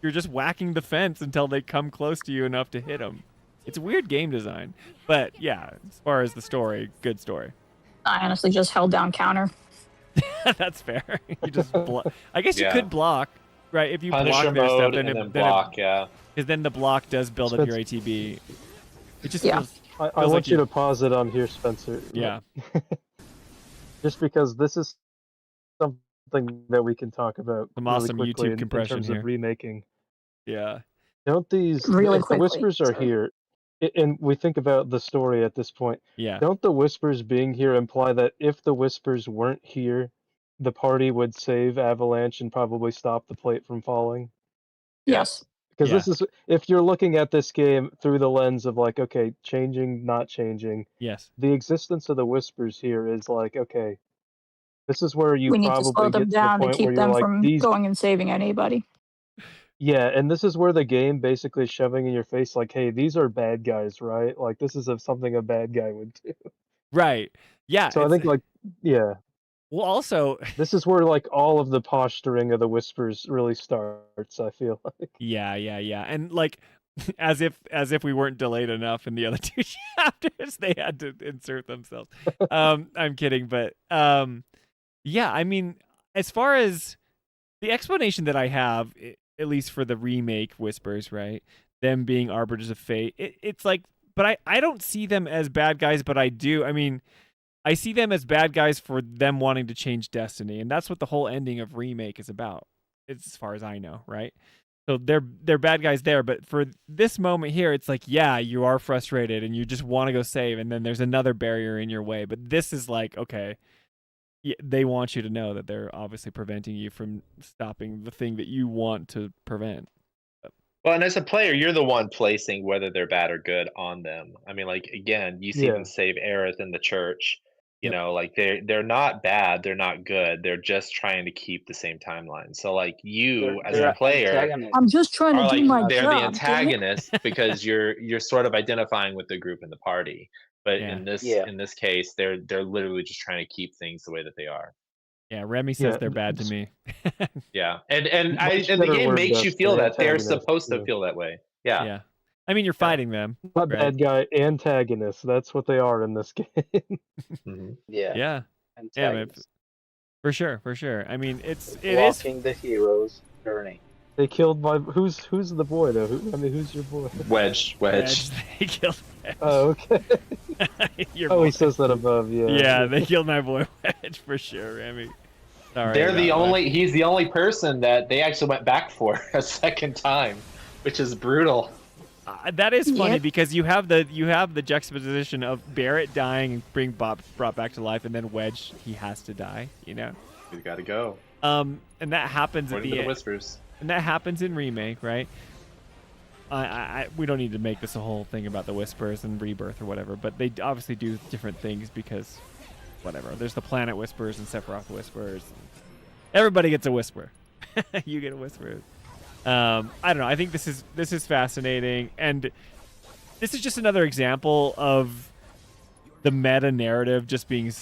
you're just whacking the fence until they come close to you enough to hit them. It's weird game design, but yeah, as far as the story, good story. I honestly just held down counter. That's fair. You just I guess you Yeah. could block, right? If you Punisher block their stuff, mode then and it then block, yeah. because then the block does build up your ATB. It just Yeah. feels, I feels want like you to pause it on here, Spencer. Yeah. Just because this is something that we can talk about Some really awesome quickly YouTube in compression terms here. of remaking. Yeah. Don't these Really if the quickly, whispers are sorry. here, and we think about the story at this point, Yeah. don't the whispers being here imply that if the whispers weren't here, the party would save Avalanche and probably stop the plate from falling? Yes. Because Yeah. this is if you're looking at this game through the lens of like, okay, changing, not changing, Yes. the existence of the whispers here is like, okay, this is where you We need to slow probably them get to the down to point where keep you're them like, from these going and saving anybody. Yeah, and this is where the game basically is shoving in your face, like, hey, these are bad guys, right? Like, this is something a bad guy would do. Right. Yeah. So I think, like, yeah, well, also, this is where, like, all of the posturing of the whispers really starts, I feel like. yeah, and like, as if we weren't delayed enough in the other two chapters, they had to insert themselves. I'm kidding, but yeah, I mean, as far as the explanation that I have, at least for the remake Whispers, right? Them being arbiters of fate, it's like, but I don't see them as bad guys, but I do. I mean, I see them as bad guys for them wanting to change destiny, and that's what the whole ending of Remake is about. It's as far as I know, right? So they're bad guys there, but for this moment here, it's like, yeah, you are frustrated and you just want to go save, and then there's another barrier in your way. But this is like, okay, they want you to know that they're obviously preventing you from stopping the thing that you want to prevent. Well, and as a player, you're the one placing whether they're bad or good on them. I mean, like, again, you see Yeah. them save Aerith in the church. You Yep. know, like they're not bad, they're not good. They're just trying to keep the same timeline. So like you as a player antagonists. I'm just trying to are do like my they're job. the damn it. antagonist because you're sort of identifying with the group and the party. But Yeah. in this Yeah. in this case, they're literally just trying to keep things the way that they are. Yeah, Remy says Yeah, they're bad to me. Yeah. And the Much game better word, makes you feel Dustin, that they're antagonist, supposed to yeah. feel that way. Yeah. Yeah. I mean, you're fighting them, Not right? bad guy, antagonists. That's what they are in this game. Mhm. Yeah. Yeah. Yeah, but Antagonists. for sure. I mean, it is Blocking the hero's journey. They killed my who's the boy though? Who's your boy? Wedge. They killed Wedge. Oh, okay. Your Oh, boy. he says that above. Yeah. Yeah, they killed my boy Wedge for sure, Remy. Sorry. They're about the that. only he's the only person that they actually went back for a second time, which is brutal. That is funny Yep. because you have the juxtaposition of Barrett dying and being brought back to life, and then Wedge, he has to die. You know. We've got to go. And that happens at According the to the end. whispers. And that happens in Remake, right? We don't need to make this a whole thing about the Whispers and Rebirth or whatever, but they obviously do different things because, whatever. There's the Planet Whispers and Sephiroth Whispers. Everybody gets a Whisper. You get whispers. I don't know. I think this is fascinating, and this is just another example of the meta narrative just being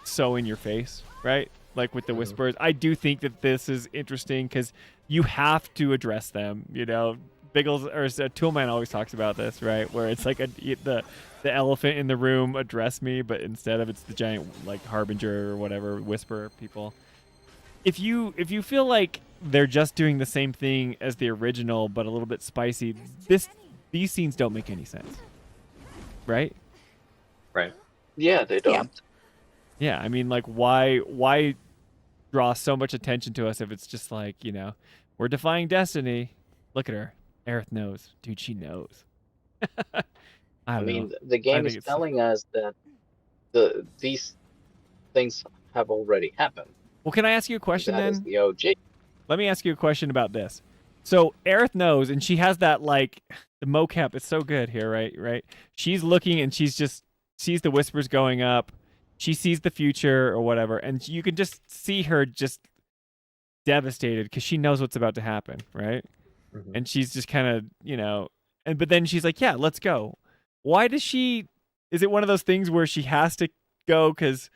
so in your face, right? Like with the whispers. I do think that this is interesting because you have to address them. You know, Biggles or Toolman always talks about this, right? Where it's like the elephant in the room address me, but instead of it's the giant like harbinger or whatever whisper people. If you feel like they're just doing the same thing as the original but a little bit spicy, these scenes don't make any sense, right? Right. Yeah, they don't. Yeah, I mean, like, why draw so much attention to us if it's just like, you know, we're defying destiny. Look at her. Aerith knows. Dude, she knows. I mean, know. the game is telling us that these things have already happened. Well, can I ask you a question then? That is the OG. Let me ask you a question about this. So Aerith knows, and she has that, like, the mocap is so good here, right? She's looking, and she's just sees the whispers going up. She sees the future or whatever, and you can just see her just devastated because she knows what's about to happen, right? Mm-hmm. And she's just kind of, you know, but then she's like, yeah, let's go. Why does she, is it one of those things where she has to go because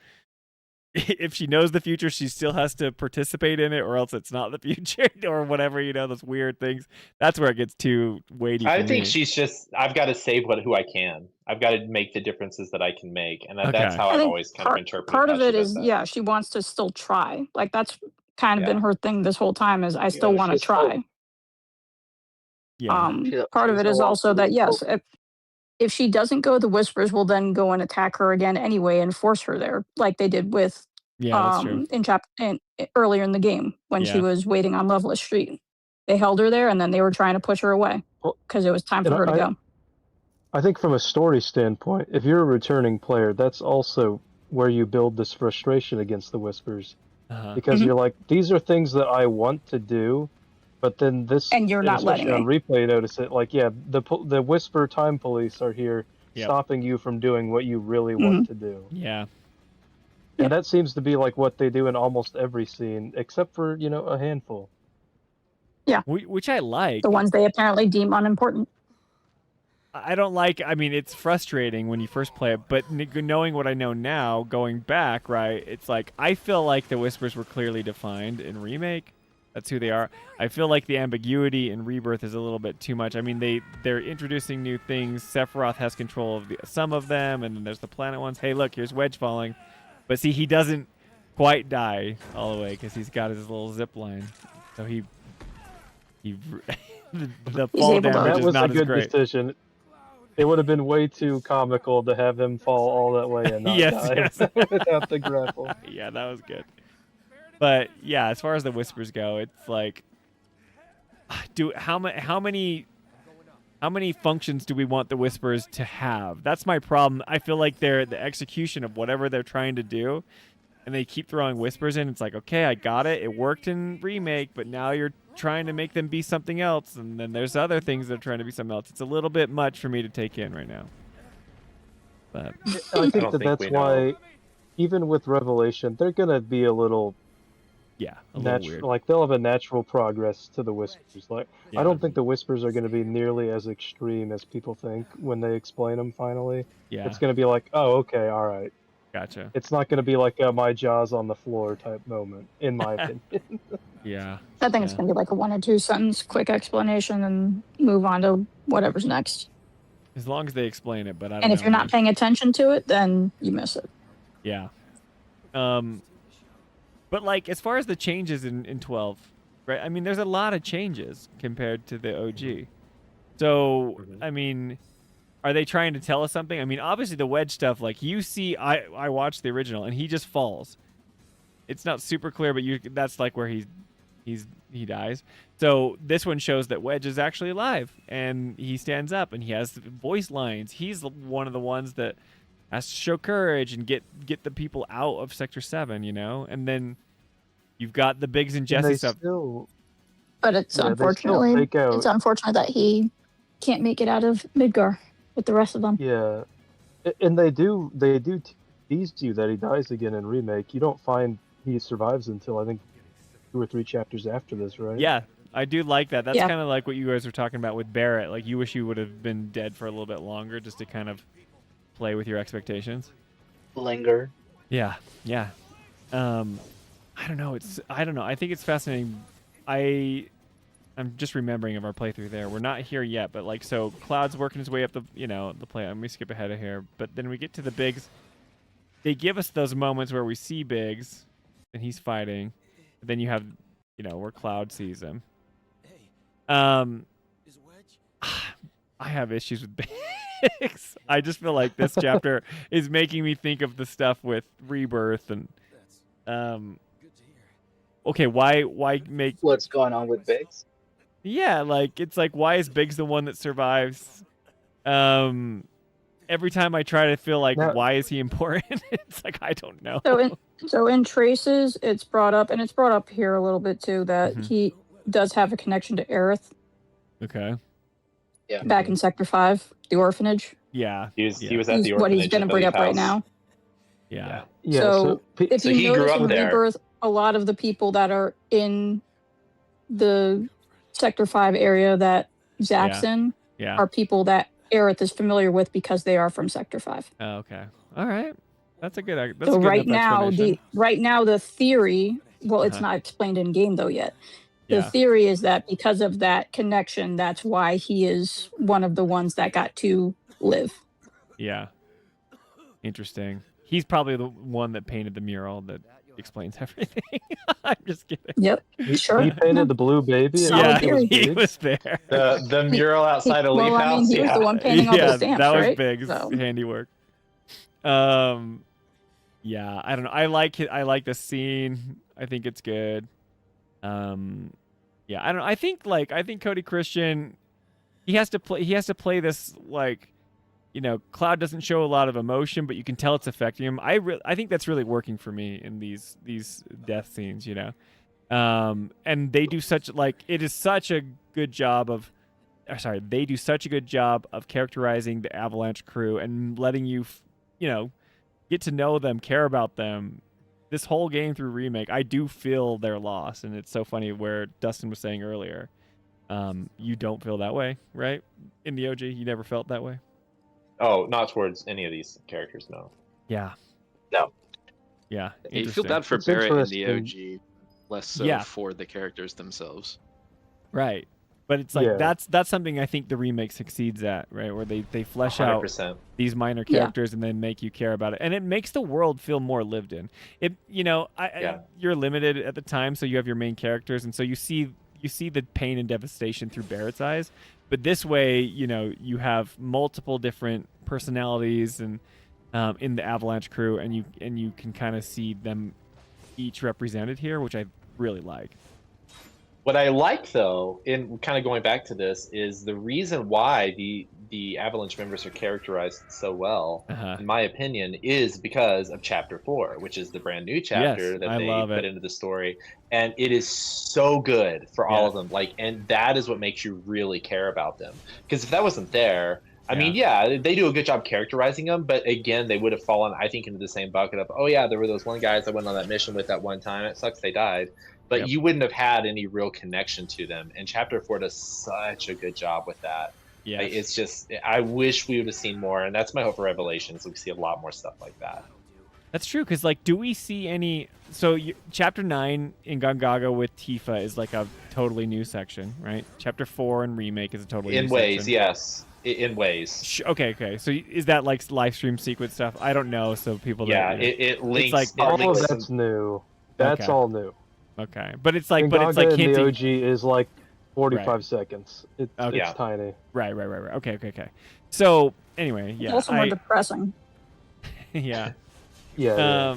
if she knows the future, she still has to participate in it, or else it's not the future, or whatever, you know, those weird things. That's where it gets too weighty. I think she's just, I've got to save who I can. I've got to make the differences that I can make, and that's how I've always kind of interpreted. Part of it is, she wants to still try. Like that's kind of been her thing this whole time. Is I still want to try. Part of it is also that yes, if she doesn't go, the whispers will then go and attack her again anyway and force her there, like they did with that's true. earlier in the game when she was waiting on Loveless Street. They held her there and then they were trying to push her away because it was time for her to go. I think from a story standpoint, if you're a returning player, that's also where you build this frustration against the whispers, because you're like, these are things that I want to do. But then this, and you're not letting on replay, notice it. Like, the whisper time police are here, stopping you from doing what you really want to do. Yeah, and that seems to be like what they do in almost every scene, except for a handful. Yeah, which I like. The ones they apparently deem unimportant. I don't like. I mean, it's frustrating when you first play it, but knowing what I know now, going back, right? It's like I feel like the whispers were clearly defined in Remake. That's who they are. I feel like the ambiguity in Rebirth is a little bit too much. I mean, they're introducing new things. Sephiroth has control of some of them, and then there's the planet ones. Hey, look, here's Wedge falling. But see, he doesn't quite die all the way because he's got his little zip line. So he the fall damage is not as great. That was a good decision. It would have been way too comical to have him fall all that way and not die without the grapple. Yeah, that was good. But yeah, as far as the whispers go, it's like, how many functions do we want the whispers to have? That's my problem. I feel like the execution of whatever they're trying to do, and they keep throwing whispers in. It's like, okay, I got it. It worked in Remake, but now you're trying to make them be something else, and then there's other things that are trying to be something else. It's a little bit much for me to take in right now. But I think that's why, even with Revelation, they're gonna be a little. Yeah, a little weird. Like they'll have a natural progress to the whispers. Like I don't think the whispers are going to be nearly as extreme as people think when they explain them. Finally, it's going to be like, oh, okay, all right, gotcha. It's not going to be like a my jaw's on the floor type moment, in my opinion. Yeah, I think it's going to be like a 1 or 2 sentence quick explanation and move on to whatever's next. As long as they explain it, but I don't and know, if you're not paying attention to it, then you miss it. Yeah. But like as far as the changes in 12, right? I mean, there's a lot of changes compared to the OG. So, I mean, are they trying to tell us something? I mean, obviously the Wedge stuff, like you see, I watched the original and he just falls. It's not super clear, but that's like where he dies. So this one shows that Wedge is actually alive and he stands up and he has voice lines. He's one of the ones that has to show courage and get the people out of Sector 7, you know? And then you've got the Biggs and Jesse stuff. But it's unfortunate that he can't make it out of Midgar with the rest of them. Yeah. And they do tease you that he dies again in Remake. You don't find he survives until I think 2 or 3 chapters after this, right? Yeah, I do like that. That's Yeah. kind of like what you guys were talking about with Barrett. Like, you wish you would have been dead for a little bit longer just to kind of play with your expectations. Linger. Yeah, yeah. I don't know. I don't know. I think it's fascinating. I'm just remembering of our playthrough there. We're not here yet, but like, so Cloud's working his way up the play. Let me skip ahead of here. But then we get to the Biggs. They give us those moments where we see Biggs and he's fighting. But then you have, where Cloud sees him. I have issues with Biggs. I just feel like this chapter is making me think of the stuff with Rebirth and okay, why make What's going on with Biggs? Yeah, like it's like, why is Biggs the one that survives? Every time I try to feel like, why is he important? It's like, I don't know. So in Traces, it's brought up, and it's brought up here a little bit too, that he does have a connection to Aerith. Okay. Yeah. Back in Sector 5, the orphanage. Yeah. He was at the orphanage. What he's going to bring up right now. Yeah. So if so you he grew notice up in there. Rebirth, a lot of the people that are in the Sector 5 area that Zach's in are people that Aerith is familiar with because they are from Sector 5. Oh, okay. All right. That's a good. That's So a good right enough explanation. now the theory, well, it's not explained in game though yet. The theory is that because of that connection, that's why he is one of the ones that got to live. Yeah. Interesting. He's probably the one that painted the mural that explains everything. I'm just kidding. Yep. Sure. He painted the blue baby. And Yeah, it was he Biggs? was there. The mural outside of Leaf Well, I mean, House. he was the one painting all the stamps, that was right? Biggs' So- handiwork. Yeah, I don't know. I like it. I like the scene. I think it's good. Yeah, I don't know. I think Cody Christian, he has to play this like, Cloud doesn't show a lot of emotion, but you can tell it's affecting him. I think that's really working for me in these death scenes, and they do such it is such a good job of, they do such a good job of characterizing the Avalanche crew and letting you, get to know them, care about them. This whole game through Remake, I do feel their loss, and it's so funny where Dustin was saying earlier, you don't feel that way, right? In the OG, you never felt that way. Oh, not towards any of these characters, no. Yeah. No. Yeah. You feel bad for It's Barrett in the interesting. OG, less so Yeah. for the characters themselves. Right. But it's like Yeah. that's something I think the remake succeeds at, right? Where they flesh out 100%. these minor characters and then make you care about it, and it makes the world feel more lived in. It, you're limited at the time, so you have your main characters, and so you see the pain and devastation through Barrett's eyes. But this way, you have multiple different personalities and in the Avalanche crew, and you can kind of see them each represented here, which I really like. What I like, though, in kind of going back to this, is the reason why the Avalanche members are characterized so well, in my opinion, is because of Chapter 4, which is the brand new chapter that they put into the story. And it is so good for all of them. And that is what makes you really care about them. Because if that wasn't there, I mean, they do a good job characterizing them, but again, they would have fallen, I think, into the same bucket of, oh yeah, there were those one guys I went on that mission with that one time. It sucks they died. But you wouldn't have had any real connection to them. And Chapter 4 does such a good job with that. Yeah, it's just, I wish we would have seen more. And that's my hope for Revelations. We see a lot more stuff like that. That's true, because do we see any? So Chapter 9 in Gongaga with Tifa is like a totally new section, right? Chapter 4 in Remake is a totally new in ways, section. yes. In ways. Okay. So is that like live stream sequence stuff? I don't know. So people. Yeah, don't, it links. It's like, all of that's new. That's all new. Okay, but it's like, Gongaga it's like in hinting. the OG is like 45 seconds. It's tiny. Right. Okay. So anyway, It's also more depressing. Yeah. Yeah.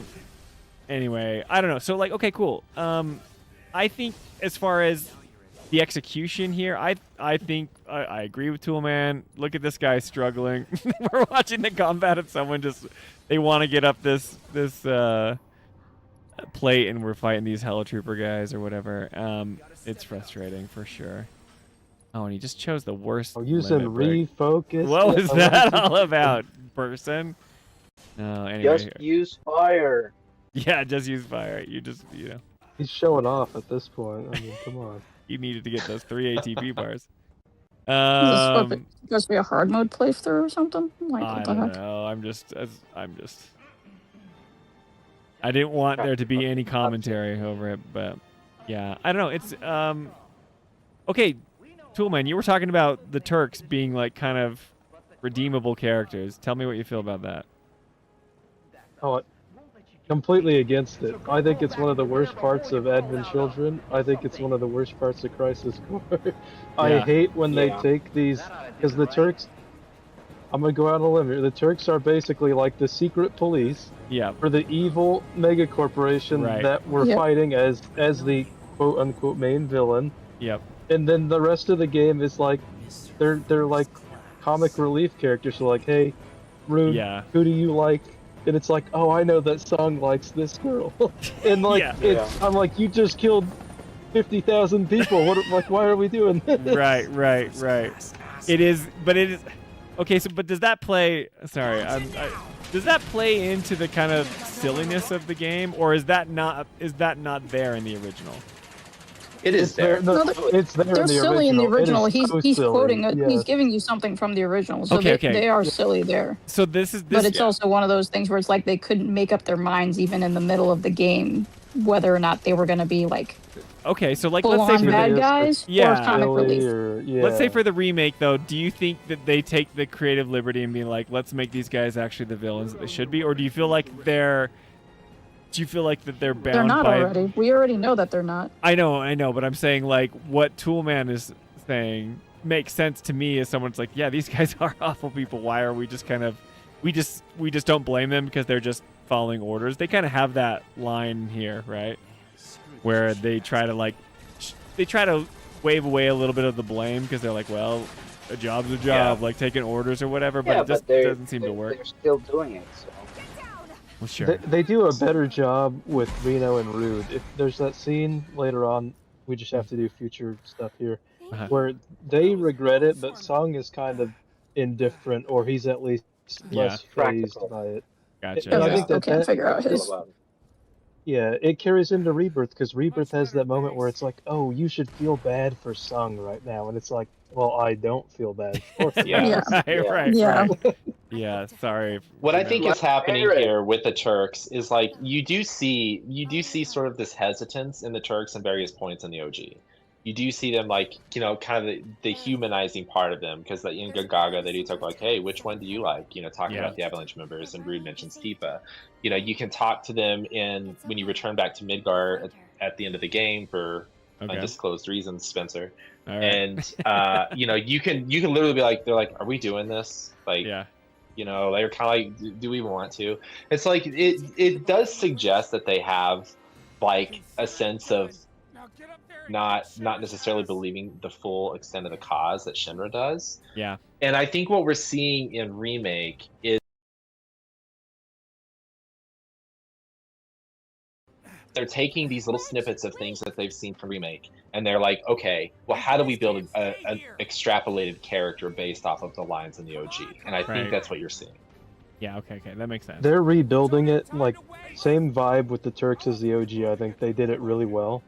Anyway, I don't know. So okay, cool. I think as far as the execution here, I think I agree with Toolman. Look at this guy struggling. We're watching the combat of someone they want to get up this plate, and we're fighting these helitrooper guys or whatever. It's frustrating for sure. Oh, and he just chose the worst. Using refocus. What was that all about, person? Anyway. Just use fire. Yeah, just use fire. He's showing off at this point. I mean, come on. You needed to get those 3 ATP bars. Is this supposed to be a hard mode playthrough or something? Like, I what the don't heck? know. I didn't want there to be any commentary over it, but yeah, I don't know. It's okay. Toolman, you were talking about the Turks being like kind of redeemable characters. Tell me what you feel about that. Oh, completely against it. I think it's one of the worst parts of Advent Children. I think it's one of the worst parts of Crisis Core. I hate when they take these, because the Turks, I'm going to go out on a limb here, the Turks are basically like the secret police for the evil mega corporation that we're fighting as the quote-unquote main villain. And then the rest of the game is like, they're like comic relief characters, so like, hey, Rune, who do you like? And it's like, oh, I know that Song likes this girl. And like, I'm like, you just killed 50,000 people. Like, why are we doing this? Right. It is, okay. So, but does that play? Sorry, does that play into the kind of silliness of the game, or is that not there in the original? It is there. It's there. They're in the silly in the original. He's silly. quoting it. He's giving you something from the original. So they are silly there. So this is. But it's also one of those things where it's like they couldn't make up their minds even in the middle of the game whether or not they were going to be like. Okay, so like let's say for bad guys or comic relief. Let's say for the remake though, do you think that they take the creative liberty and be like, let's make these guys actually the villains that they should be, or do you feel like they're bound They're not by... already. We already know that they're not. I know, but I'm saying like what Toolman is saying makes sense to me as someone's like, yeah, these guys are awful people. Why are we just kind of we just don't blame them because they're just following orders. They kind of have that line here, right? Where they try to wave away a little bit of the blame because they're like, well, a job's a job, like taking orders or whatever, but it just doesn't seem to work. They're still doing it, so. Well, sure. They do a better job with Reno and Rude. If there's that scene later on, we just have to do future stuff here, where they regret it, but Song is kind of indifferent, or he's at least less phased by it. Gotcha. And I think that can't figure out his. Yeah, it carries into Rebirth, because Rebirth has that moment where it's like, oh, you should feel bad for Sung right now, and it's like, well, I don't feel bad for him. Right. Yeah, sorry. What I think is happening here with the Turks is like you do see sort of this hesitance in the Turks in various points in the OG. You do see them like, kind of the humanizing part of them, because like in Gaga they do talk like, hey, which one do you like? Talking about the Avalanche members, and Rude mentions Tifa. You can talk to them when you return back to Midgar at the end of the game for undisclosed reasons, Spencer. All right. And you can literally be like, they're like, are we doing this? Like, they're kind of like, do we want to? It's like it does suggest that they have like a sense of not necessarily believing the full extent of the cause that Shinra does. Yeah. And I think what we're seeing in Remake is they're taking these little snippets of things that they've seen from Remake, and they're like, okay, well, how do we build an extrapolated character based off of the lines in the OG? And I think that's what you're seeing. Yeah, okay, that makes sense. They're rebuilding it, like, same vibe with the Turks as the OG. I think they did it really well.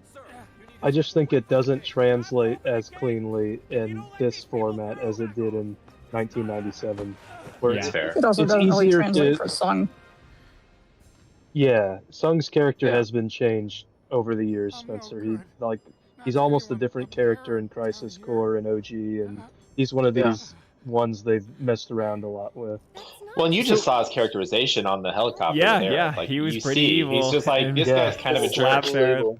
I just think it doesn't translate as cleanly in this format as it did in 1997. Where it's fair. It also doesn't really translate for Sung. Yeah, Sung's character has been changed over the years, Spencer. He's almost a different character in Crisis Core and OG, and he's one of these ones they've messed around a lot with. Well, and you just saw his characterization on the helicopter. Like, he was pretty evil. He's just like, this guy's kind of a jerk.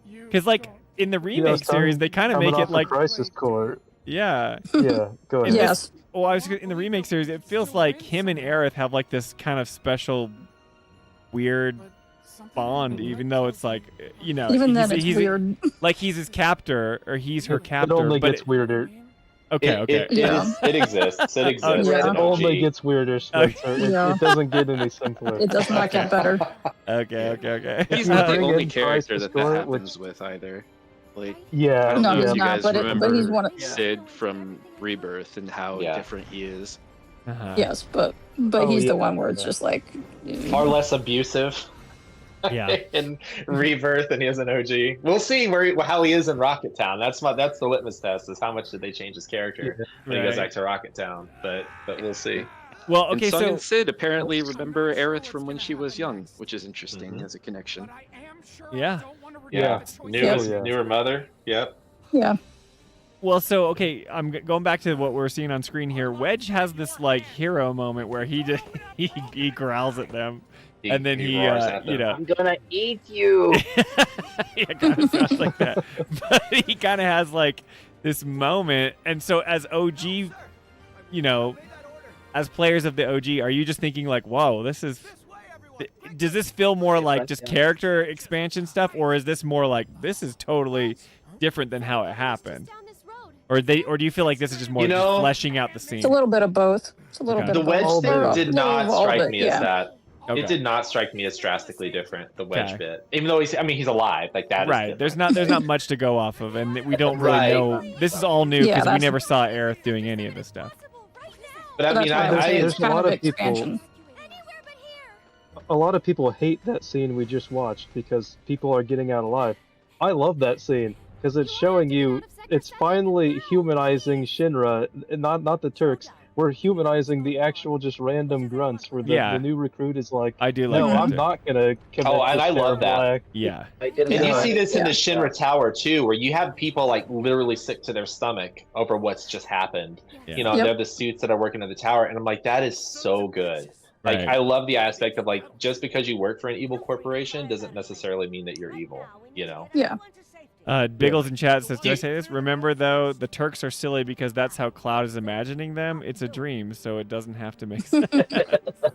Because, like, in the remake series, they kind of make it like Crisis Core. Yeah. Yeah. Go ahead. Yes. In the remake series, it feels like him and Aerith have like this kind of special, weird bond, even though it's like, even then it's weird. Like he's his captor or he's her captor. It only gets weirder. Okay. It exists. It exists. It only gets weirder, Spencer. It doesn't get any simpler. It does not get better. Okay. He's not the only character that happens with either. Like, yeah, no, you he's guys not. remember but he's one of Sid from Rebirth and how different he is. Yes, but he's the one where it's just like far less abusive. Yeah. in Rebirth, and he is an OG. We'll see how he is in Rocket Town. That's the litmus test, is how much did they change his character when he goes back to Rocket Town. But we'll see. Well, And okay, Sung so and Sid apparently remember Aerith from when she was young, which is interesting as a connection. yeah. Yeah. Newer mother. Yep. Yeah. Well, so okay, I'm going back to what we're seeing on screen here. Wedge has this like hero moment where he just he growls at them, and then he roars at them. I'm gonna eat you. it kind of sounds like that. But he kind of has like this moment, and so as OG, as players of the OG, are you just thinking like, whoa, does this feel more like just character expansion stuff, or is this more like this is totally different than how it happened? Or do you feel like this is just more just fleshing out the scene? It's a little bit of both. It's a little bit of Wedge both. thing did not strike me as yeah. that. Okay. It did not strike me as drastically different, the Wedge bit. Even though he's alive, like that. Right. There's not much to go off of, and we don't really know. This is all new because we never saw Aerith doing any of this stuff. But I mean, there's a lot of people. A lot of people hate that scene we just watched because people are getting out alive. I love that scene because it's showing you. It's finally humanizing Shinra, not the Turks. We're humanizing the actual just random grunts where the new recruit is like, I do like no, that I'm too. not going to commit and I love that. Black. Yeah. And you see this in the Shinra Tower too, where you have people like literally sick to their stomach over what's just happened. Yeah. They're the suits that are working at the tower, and I'm like, that is so good. Like, Right. I love the aspect of like, just because you work for an evil corporation doesn't necessarily mean that you're evil. Yeah. Biggles in chat says, did I say this? Remember, though, the Turks are silly because that's how Cloud is imagining them. It's a dream, so it doesn't have to make sense.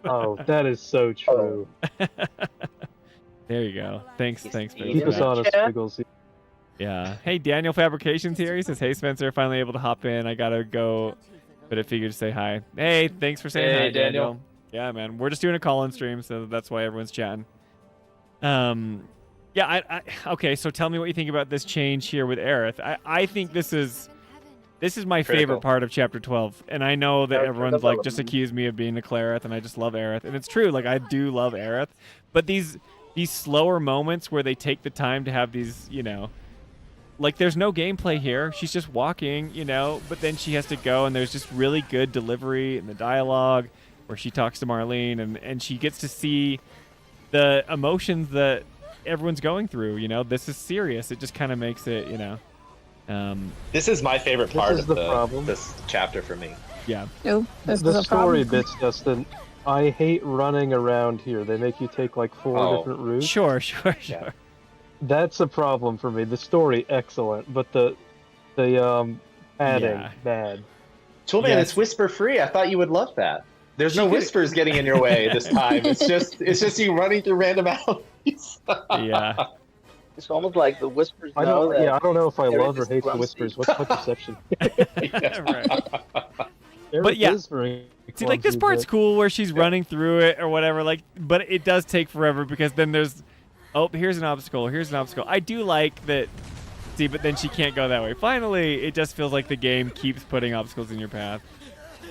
Oh, that is so true. There you go. Thanks, Biggles. Keep us honest, Biggles. Yeah. Hey, Daniel Fabrications here. He says, hey, Spencer, finally able to hop in. I got to go, but I figured to say hi. Hey, thanks for saying hi, Daniel. Yeah, man. We're just doing a call-in stream, so that's why everyone's chatting. Yeah, okay, so tell me what you think about this change here with Aerith. I think this is my favorite part of Chapter 12, and I know that everyone's like just accused me of being a Clareth, and I just love Aerith, and it's true, like I do love Aerith, but these slower moments where they take the time to have these, like there's no gameplay here. She's just walking, but then she has to go, and there's just really good delivery in the dialogue where she talks to Marlene, and she gets to see the emotions that everyone's going through. This is serious. It just kind of makes it, This is my favorite part of problem. this chapter for me. Yeah. The story bits, Justin. I hate running around here. They make you take like 4 different routes. Sure. Yeah. That's a problem for me. The story, excellent, but the adding, bad. Toolman, it's whisper free. I thought you would love that. There's no whispers getting in your way this time. It's just you running through random alleys. Yeah. It's almost like the whispers. I don't know if I love or hate the whispers. What's my perception? But yeah, see, like this part's cool where she's running through it or whatever. Like, but it does take forever because then there's, here's an obstacle. Here's an obstacle. I do like that. See, but then she can't go that way. Finally, it just feels like the game keeps putting obstacles in your path.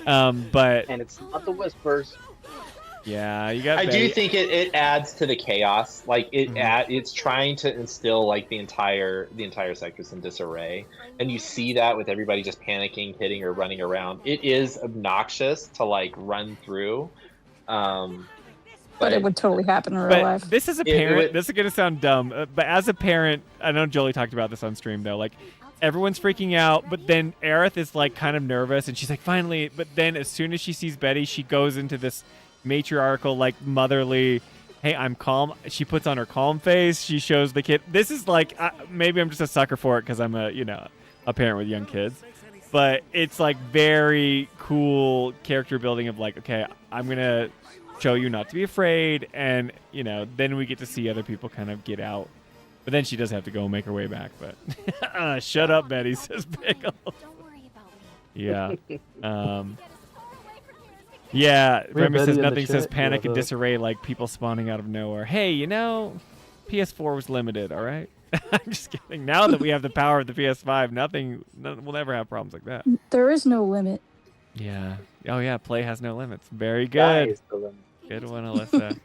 But and it's not the whispers. Yeah, you got. I do think it adds to the chaos. Like it's trying to instill like the entire sector's in disarray, and you see that with everybody just panicking, hitting, or running around. It is obnoxious to like run through. But it would totally happen in real life. This is a parent. This is gonna sound dumb, but as a parent, I know Jolie talked about this on stream though. Like, everyone's freaking out, but then Aerith is like kind of nervous, and she's like, finally. But then as soon as she sees Betty, she goes into this matriarchal, like motherly, hey, I'm calm. She puts on her calm face. She shows the kid. This is like maybe I'm just a sucker for it because I'm a parent with young kids. But it's like very cool character building of like, okay, I'm gonna show you not to be afraid, and then we get to see other people kind of get out. But then she does have to go and make her way back. But shut up, Betty, says Pickle. Yeah. Yeah, Remy says nothing says panic and disarray like people spawning out of nowhere. Hey, PS4 was limited, all right? I'm just kidding. Now that we have the power of the PS5, we'll never have problems like that. There is no limit. Yeah. Oh, yeah, play has no limits. Very good. Good one, Alyssa.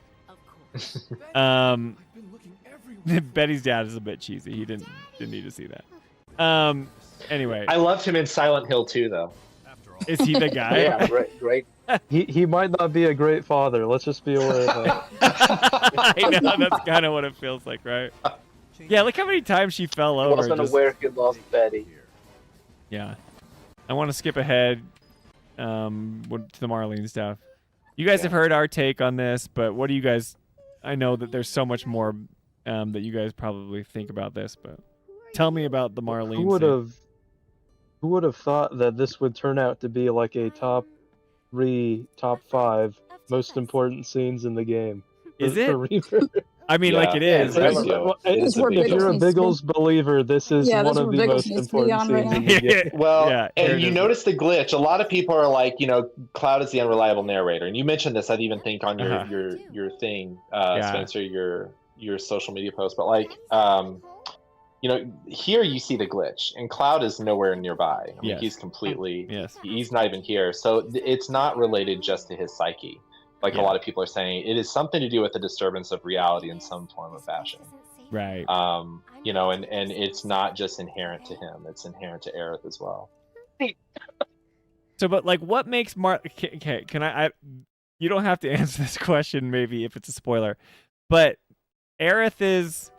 Betty's dad is a bit cheesy. He didn't need to see that. Anyway, I loved him in Silent Hill too, though. Is he the guy? Yeah, great. He might not be a great father. Let's just be aware of that. I know, that's kind of what it feels like, right? Yeah, look how many times she fell I over. wasn't aware he lost Betty. Yeah. I want to skip ahead to the Marlene stuff. You guys have heard our take on this, but what do you guys... I know that there's so much more that you guys probably think about this, but tell me about the Marlene Who would have thought that this would turn out to be like a top 3, top 5 most important scenes in the game? Is it? Reaper? I mean, like it is. If you're a Biggles believer, this is one of the most important scenes in the game. Well, and you notice the glitch. A lot of people are like, Cloud is the unreliable narrator, and you mentioned this. I'd even think on your thing, Spencer, your social media post. But like, here you see the glitch, and Cloud is nowhere nearby. I mean, he's completely, he's not even here. So it's not related just to his psyche. Like a lot of people are saying, it is something to do with the disturbance of reality in some form of fashion. Right. And it's not just inherent to him; it's inherent to Aerith as well. So, but like, what makes Okay, can I? You don't have to answer this question, maybe if it's a spoiler, but Aerith is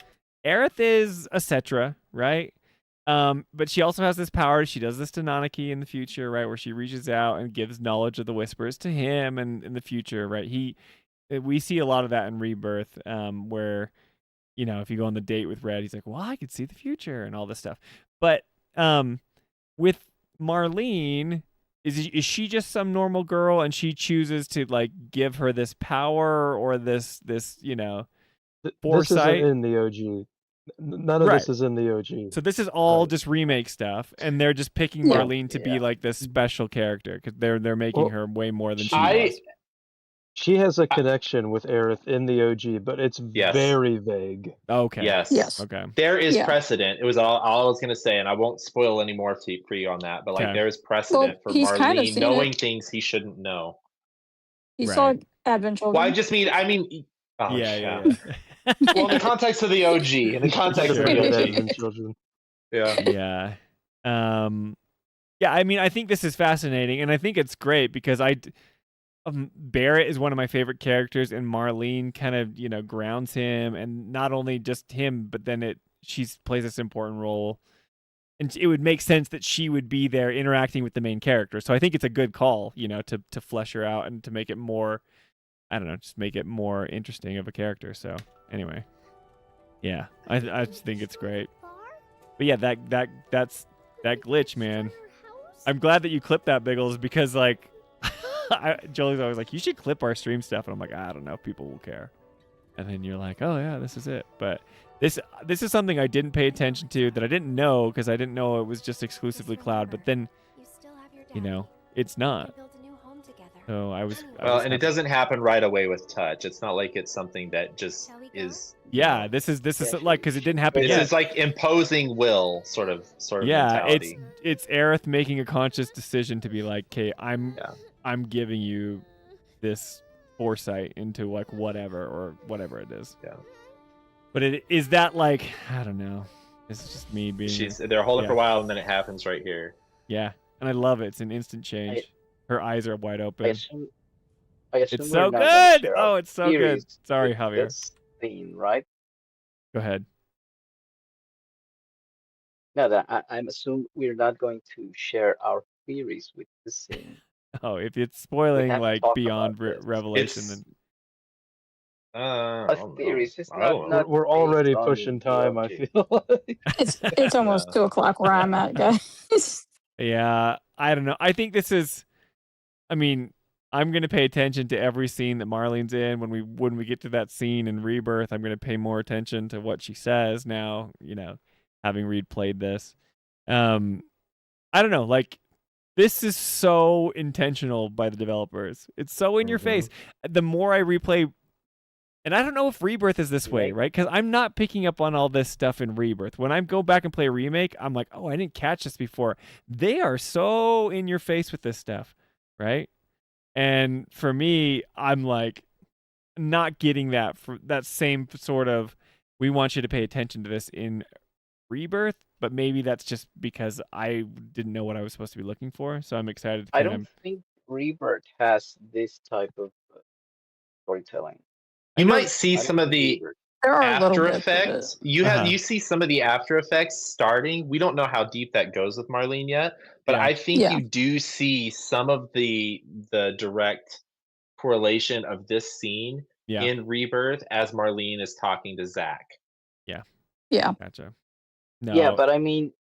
a Cetra, right? But she also has this power. She does this to Nanaki in the future, right? Where she reaches out and gives knowledge of the whispers to him, and in the future, right? We see a lot of that in Rebirth, where, if you go on the date with Red, he's like, well, I could see the future and all this stuff. But with Marlene, is she just some normal girl and she chooses to like give her this power or this foresight? This isn't in the OG. None of this is in the OG. So this is all just remake stuff, and they're just picking Marlene to be like this special character because they're making her way more than she was. She has a connection with Aerith in the OG, but it's very vague. Okay. Yes. Okay. There is precedent. It was all I was going to say, and I won't spoil any more for you on that. But like, there is precedent for Marlene knowing things he shouldn't know. He saw Advent Children. Well, I mean. Oh, yeah. Well, in the context of the OG, in the context of the OG. Yeah. I mean, I think this is fascinating, and I think it's great because Barrett is one of my favorite characters, and Marlene kind of, grounds him, and not only just him, but then she plays this important role, and it would make sense that she would be there interacting with the main character. So I think it's a good call, to flesh her out and to make it more, I don't know, just make it more interesting of a character. So anyway, yeah, I just think it's great. But yeah, that's that glitch, man. I'm glad that you clipped that, Biggles, because like Jolie's always like, you should clip our stream stuff, and I'm like, I don't know if people will care. And then you're like, oh yeah, this is it. But this is something I didn't pay attention to, that I didn't know because I didn't know it was just exclusively Cloud. But then, it's not. So and it doesn't happen right away with touch. It's not like it's something that just is. Yeah, this is like, because it didn't happen yet. It's like imposing will, sort of. Yeah, mentality. it's Aerith making a conscious decision to be like, okay, I'm giving you this foresight into like whatever it is. Yeah. But is that like, I don't know. It's just me being. They're holding for a while, and then it happens right here. Yeah, and I love it. It's an instant change. Her eyes are wide open. I assume it's so good. Oh, it's so good. Sorry, Javier. This scene, right? Go ahead. No, that I'm assuming we're not going to share our theories with this scene. Oh, if it's spoiling like beyond revelation, then. Theories. It's not we're already pushing time. I feel like it's almost 2:00 where I'm at, guys. Yeah, I don't know. I think this is. I mean, I'm gonna pay attention to every scene that Marlene's in. When we get to that scene in Rebirth, I'm gonna pay more attention to what she says now. Having replayed this, I don't know. Like, this is so intentional by the developers. It's so in your face. The more I replay, and I don't know if Rebirth is this way, right? Because I'm not picking up on all this stuff in Rebirth. When I go back and play a remake, I'm like, oh, I didn't catch this before. They are so in your face with this stuff. Right? And for me, I'm like, not getting that same sort of, we want you to pay attention to this in Rebirth, but maybe that's just because I didn't know what I was supposed to be looking for. So I'm excited to I kind don't of. think Rebirth has this type of storytelling. You I know. might see I don't some of think the Rebirth. There are little After bits of it. Effects. You see some of the After Effects starting. We don't know how deep that goes with Marlene yet, but Yeah. I think Yeah. you do see some of the direct correlation of this scene Yeah. in Rebirth as Marlene is talking to Zach. Yeah. Yeah. Gotcha. No. Yeah, but I mean,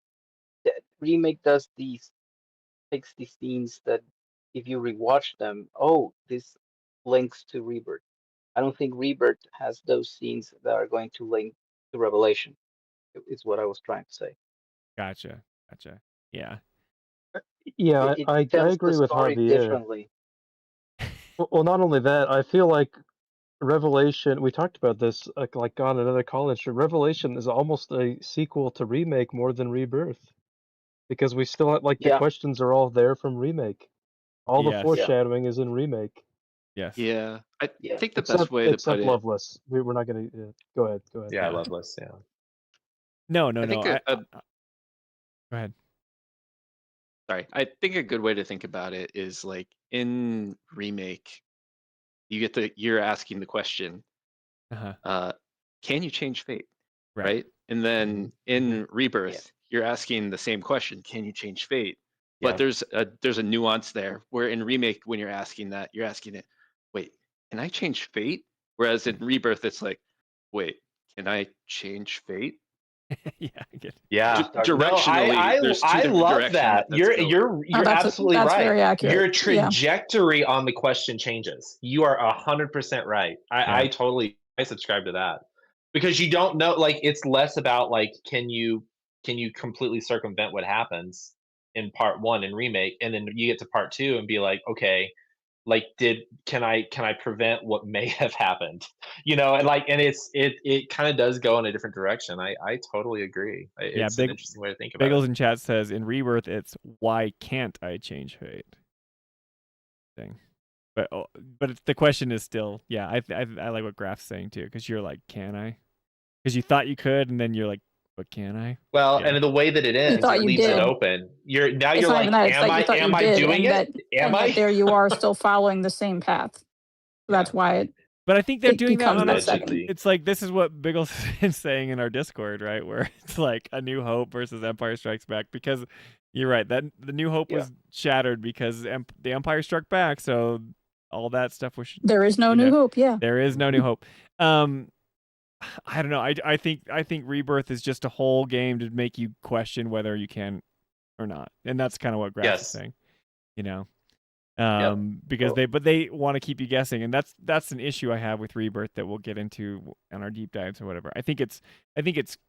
the remake takes these scenes that if you rewatch them, oh, this links to Rebirth. I don't think Rebirth has those scenes that are going to link to Revelation. Is what I was trying to say. Gotcha. Yeah. Yeah, It I tells the agree with story Javier. differently. Well, not only that, I feel like Revelation. We talked about this like on another college. Revelation is almost a sequel to Remake more than Rebirth, because we still like the Yeah, questions are all there from Remake. All the Yes. yeah, foreshadowing is in Remake, Yes. Yeah, I yeah. think the best way to put except it. Loveless. We're not gonna. Go ahead. Yeah, Yeah. Loveless. Yeah. No. I think Go ahead. sorry. I think a good way to think about it is like in Remake, you're asking the question, can you change fate? Right? And then in Rebirth, you're asking the same question, can you change fate? But there's a nuance there where in Remake, when you're asking that, you're asking it, wait, can I change fate? Whereas in Rebirth, it's like, wait, can I change fate? Yeah, I get it. Yeah. Directionally, there's two I different love directions that. that's You're going. absolutely that's right. very accurate. Your Yeah. trajectory on the question changes. You are 100% right. I subscribe to that, because you don't know, like, it's less about like can you completely circumvent what happens in part 1 in Remake, and then you get to part 2 and be like, okay, like can I prevent what may have happened, and it kind of does go in a different direction. I totally agree. Yeah, It's an interesting way to think about Bagels it. in chat says in Rebirth it's why can't I change fate thing, but the question is still, yeah, I like what Graph's saying too, because you're like, can I? Because you thought you could, and then you're like, but can I? Well, Yeah. and the way that it ends, thought it you leaves it did. open. You're It's like, not even that. It's like you thought am you I did, doing and it? Am that I? there you are still following the same path. That's why But I think they're it doing that becomes on that Allegedly. second. It's like, this is what Biggles is saying in our Discord, right? Where it's like A New Hope versus Empire Strikes Back, because you're right, that the New Hope was shattered because the Empire struck back, so all that stuff was. There is no New Hope. Yeah. There is no New Hope. I don't know. I think Rebirth is just a whole game to make you question whether you can or not, and that's kind of what Grass is saying. Because they want to keep you guessing, and that's an issue I have with Rebirth that we'll get into on our deep dives or whatever. I think it's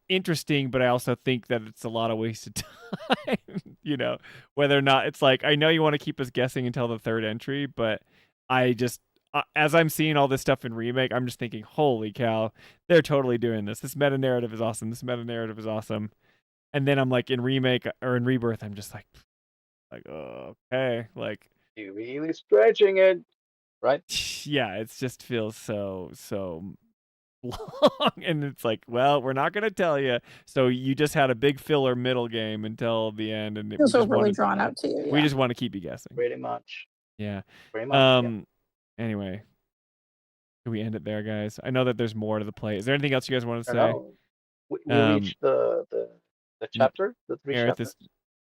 interesting, but I also think that it's a lot of wasted time. Whether or not it's like, I know you want to keep us guessing until the third entry, but I just as I'm seeing all this stuff in Remake, I'm just thinking, holy cow, they're totally doing this. This meta narrative is awesome. This meta narrative is awesome. And then I'm like, in Remake or in Rebirth, I'm just like, okay, like, you're really stretching it, right? Yeah, it just feels so long, and it's like, well, we're not gonna tell you. So you just had a big filler middle game until the end, and Feels overly drawn out to you. We Yeah. just want to keep you guessing. Pretty much. Yeah. Pretty much. Anyway, can we end it there, guys? I know that there's more to the play. Is there anything else you guys want to say? No. We reached the chapter, the 3 Aerith chapters.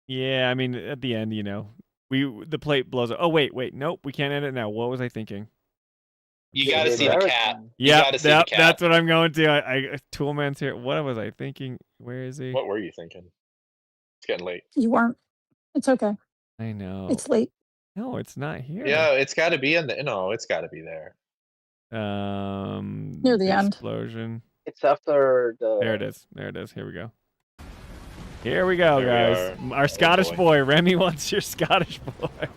Yeah, I mean, at the end, the plate blows up. Oh, wait, nope, we can't end it now. What was I thinking? You got to see the cat. Yeah, that's what I'm going to. I Toolman's here. What was I thinking? Where is he? What were you thinking? It's getting late. You weren't. It's okay. I know. It's late. No, it's not here. Yeah, it's got to be it's got to be there. Near the end. Explosion. It's after the. There it is. Here we go. Here we go, There guys. Our Scottish boy. Remy wants your Scottish boy.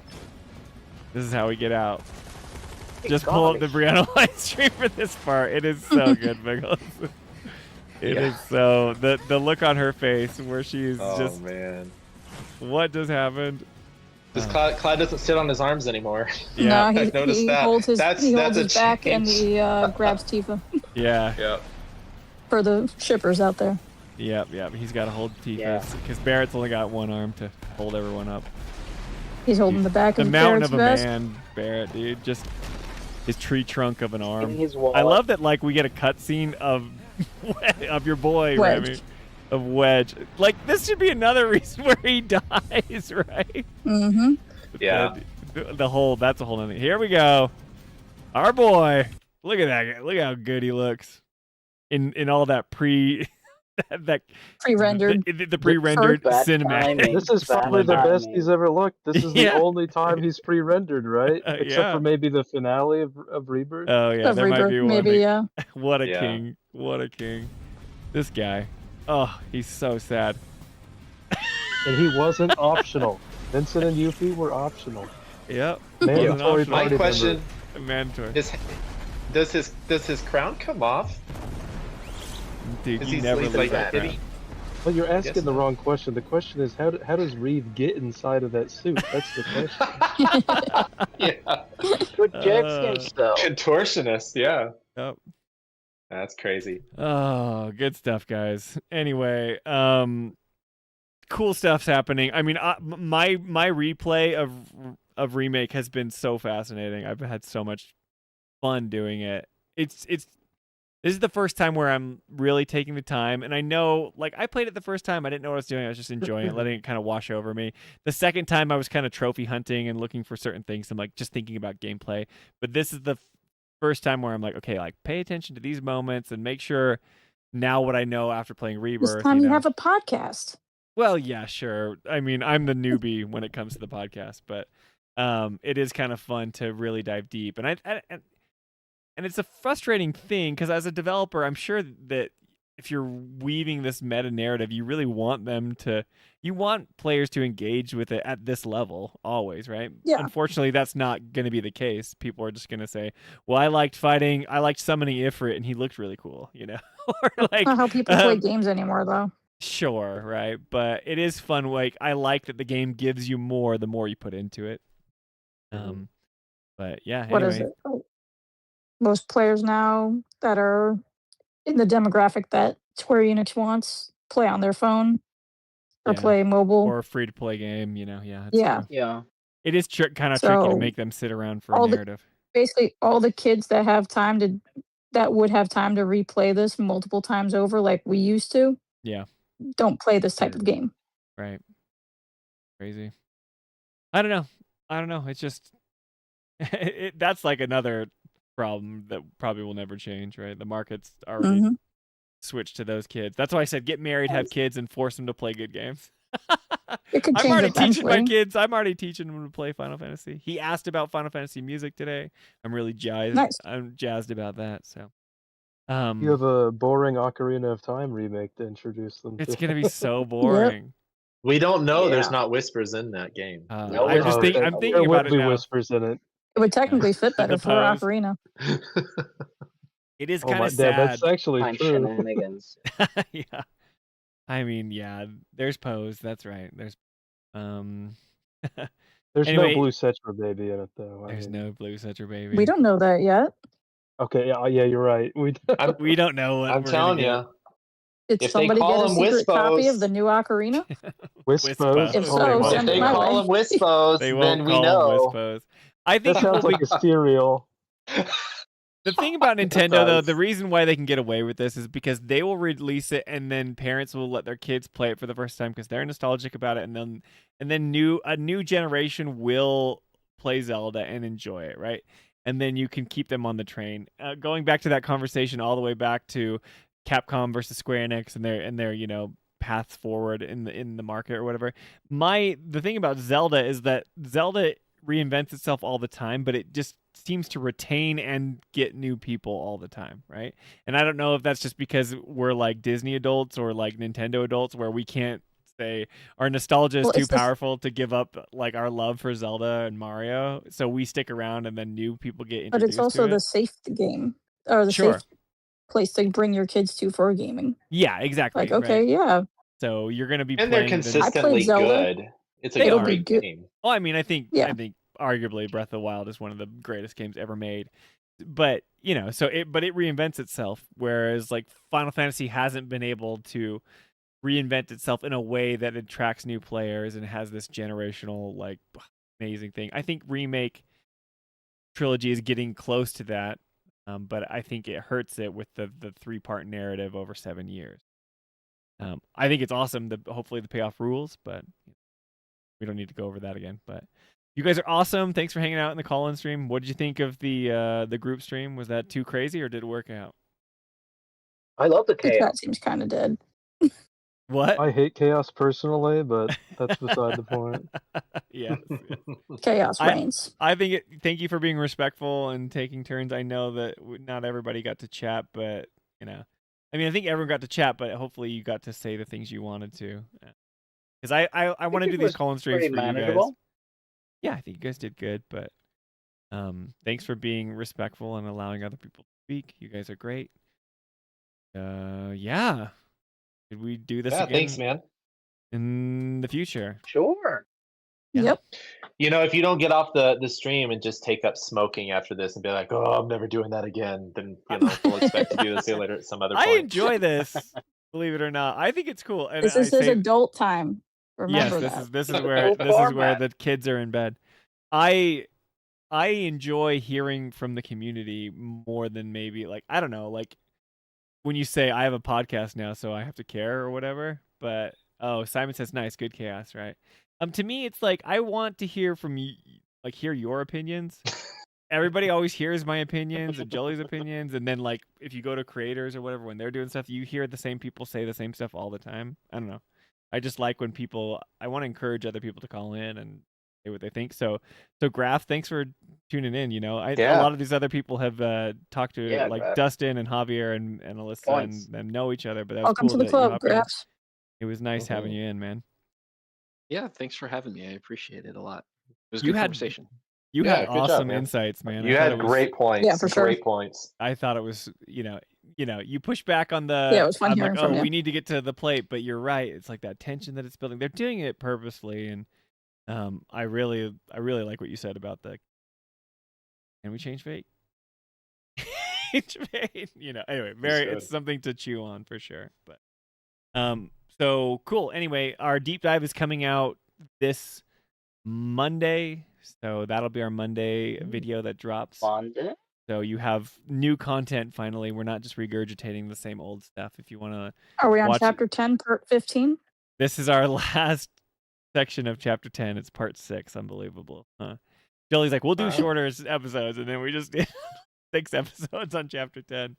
This is how we get out. Just pull up the Brianna live stream for this part. It is so good, Biggles. It is so the look on her face where she's just. Oh man. What just happened? Because Clyde doesn't sit on his arms anymore. Yeah, No, I've noticed he that. holds his That's his a back and change. he grabs Tifa yeah. for the shippers out there. Yep. He's got to hold Tifa Yeah. because Barrett's only got one arm to hold everyone up. He's holding the back The of mountain Barrett's of a vest. man, Barrett, dude. Just his tree trunk of an arm. his I wallet. love that, like, we get a cutscene of your boy, Wedge. Remy, of Wedge. Like, this should be another reason where he dies, right? Mm-hmm. Yeah. The whole, that's a whole nother. Here we go. Our boy. Look at that guy. Look how good he looks in all that that Pre-rendered. the pre-rendered Bad cinematic. timing. This is Bad probably the best timing. he's ever looked. This is Yeah. the only time he's pre-rendered, right? Except Yeah. for maybe the finale of Rebirth. Oh yeah, Of there might Rebirth, be one. maybe, yeah. What a Yeah. king! What a king! This guy. Oh, he's so sad. And he wasn't optional. Vincent and Yuffie were optional. Yep. Mandatory Wasn't My party question member. Mandatory. is: does his crown come off? Dude, Is you he never like leave that? that Did he? Well, you're guess asking the not. wrong question. The question is how does Reeve get inside of that suit? That's the question. Yeah. Projections, though. Contortionist, yeah. Yep. That's crazy. Oh, good stuff, guys. Anyway, cool stuff's happening. I mean, my replay of Remake has been so fascinating. I've had so much fun doing it. This is the first time where I'm really taking the time, and I know, like, I played it the first time. I didn't know what I was doing. I was just enjoying it, letting it kind of wash over me. The second time, I was kind of trophy hunting and looking for certain things. I'm like just thinking about gameplay. But this is the first time where I'm like, okay, like pay attention to these moments and make sure now what I know after playing Rebirth. This time you know. have a podcast. Well, yeah, sure. I mean, I'm the newbie when it comes to the podcast, but it is kind of fun to really dive deep. And it's a frustrating thing because as a developer, I'm sure that if you're weaving this meta narrative, you really want you want players to engage with it at this level always, right? Yeah. Unfortunately, that's not going to be the case. People are just going to say, well, I liked summoning Ifrit and he looked really cool, you know? Or like, Not how people play games anymore, though. Sure, right? But it is fun. Like, I like that the game gives you more the more you put into it. But yeah, What is anyway. it? Oh, most players now that are in the demographic that Square Enix wants play on their phone or Yeah. play mobile. Or a free-to-play game, you know? Yeah. Yeah. True. Yeah. It is kind of tricky to So, make them sit around for a all the narrative. basically all the kids that would have time to replay this multiple times over like we used to Yeah. don't play this type of game. Right. Crazy. I don't know. It's just that's like another problem that probably will never change, right? The market's already Mhm. switched to those kids. That's why I said get married, have kids, and force them to play good games. It could I'm change already teaching my eventually. kids. I'm already teaching them to play Final Fantasy. He asked about Final Fantasy music today. I'm really jazzed. Nice. I'm jazzed about that. So, You have a boring Ocarina of Time remake to introduce them to. it's gonna be so boring. We don't know. There's Yeah. not whispers in that game. I'm Oh, thinking there about would it be now. whispers in it. It would technically fit better The for pose. Ocarina. It is Oh kind my of dad, sad. that's actually Time true. shenanigans. Yeah. I mean, yeah. There's Pose. That's right. There's There's Anyway, no Blue Cetra baby in it though. There's no Blue Cetra baby. We don't know that yet. Okay, yeah, you're right. We don't know what I'm we're telling gonna you. Did If they somebody call get a them secret copy of Wispos- the new Ocarina? Wispos. If Oh, so, they If won't. send it they my call way. them Wispos, They then won't we call know. them Wispos. I That think sounds like a cereal. the thing about Nintendo, though, does. the reason why they can get away with this is because they will release it, and then parents will let their kids play it for the first time because they're nostalgic about it, and then a new generation will play Zelda and enjoy it, right? And then you can keep them on the train. Going back to that conversation, all the way back to Capcom versus Square Enix and their paths forward in the market or whatever. The thing about Zelda is that Zelda reinvents itself all the time, but it just seems to retain and get new people all the time, right? And I don't know if that's just because we're like Disney adults or like Nintendo adults where we can't say our nostalgia is Well, too it's just- powerful to give up like our love for Zelda and Mario, so we stick around and then new people get introduced But it's also to the it. safe game or the Sure. safe place to bring your kids to for gaming. Yeah, exactly. Like, okay, right. yeah. So you're gonna be And they're playing the consistently Zelda. good. It's a They are. great game. Oh, I mean, I think Yeah. arguably Breath of the Wild is one of the greatest games ever made. But it reinvents itself, whereas like Final Fantasy hasn't been able to reinvent itself in a way that attracts new players and has this generational like amazing thing. I think Remake trilogy is getting close to that, but I think it hurts it with the 3-part narrative over 7 years. I think it's awesome. Hopefully the payoff rules, but we don't need to go over that again. But you guys are awesome. Thanks for hanging out in the call-in stream. What did you think of the group stream? Was that too crazy or did it work out? I love the I think chaos. that seems kind of dead. What? I hate chaos personally, but that's beside the point. Yeah. Chaos reigns. I think thank you for being respectful and taking turns. I know that not everybody got to chat, but I mean, I think everyone got to chat, but hopefully you got to say the things you wanted to. Because I want to do these call-in streams for you guys. Yeah, I think you guys did good, but thanks for being respectful and allowing other people to speak. You guys are great. Yeah. Did we do this again? Thanks, man. In the future. Sure. Yeah. Yep. If you don't get off the stream and just take up smoking after this and be like, oh, I'm never doing that again, then we'll expect to do this later at some other point. I enjoy this, believe it or not. I think it's cool. And This is adult time. Remember yes, that. this is where the kids are in bed. I enjoy hearing from the community more than maybe like I don't know, like when you say I have a podcast now, so I have to care or whatever. But Simon says nice, good chaos, right? To me, it's like I want to hear from you, like hear your opinions. Everybody always hears my opinions and Jolie's opinions, and then like if you go to creators or whatever when they're doing stuff, you hear the same people say the same stuff all the time. I don't know. I just like when I want to encourage other people to call in and say what they think. So Graf, thanks for tuning in. A lot of these other people have talked to like Graf. Dustin and Javier and Alyssa and know each other. But that was Welcome cool to the that club, you hopped in. Graf. It was nice having you in, man. Yeah, thanks for having me. I appreciate it a lot. It was a You good had- conversation. You Yeah, had good job, awesome man. insights, man. You I thought had it was- great points. Yeah, for sure. Great points. I thought it was, you push back on the. Yeah, it was fun I'm hearing like, from you. we need to get to the plate, but you're right. It's like that tension that it's building. They're doing it purposefully, and I really like what you said about the. Can we change fate? Change fate. Anyway, it's something to chew on for sure. But, so cool. Anyway, our deep dive is coming out this Monday, so that'll be our Monday video that drops. Monday? So you have new content finally. We're not just regurgitating the same old stuff. If you want to Are we on watch chapter 10, part 15? this is our last section of chapter 10. It's part 6. Unbelievable. Huh? Jolie's like, we'll do shorter episodes, and then we just did 6 episodes on chapter 10.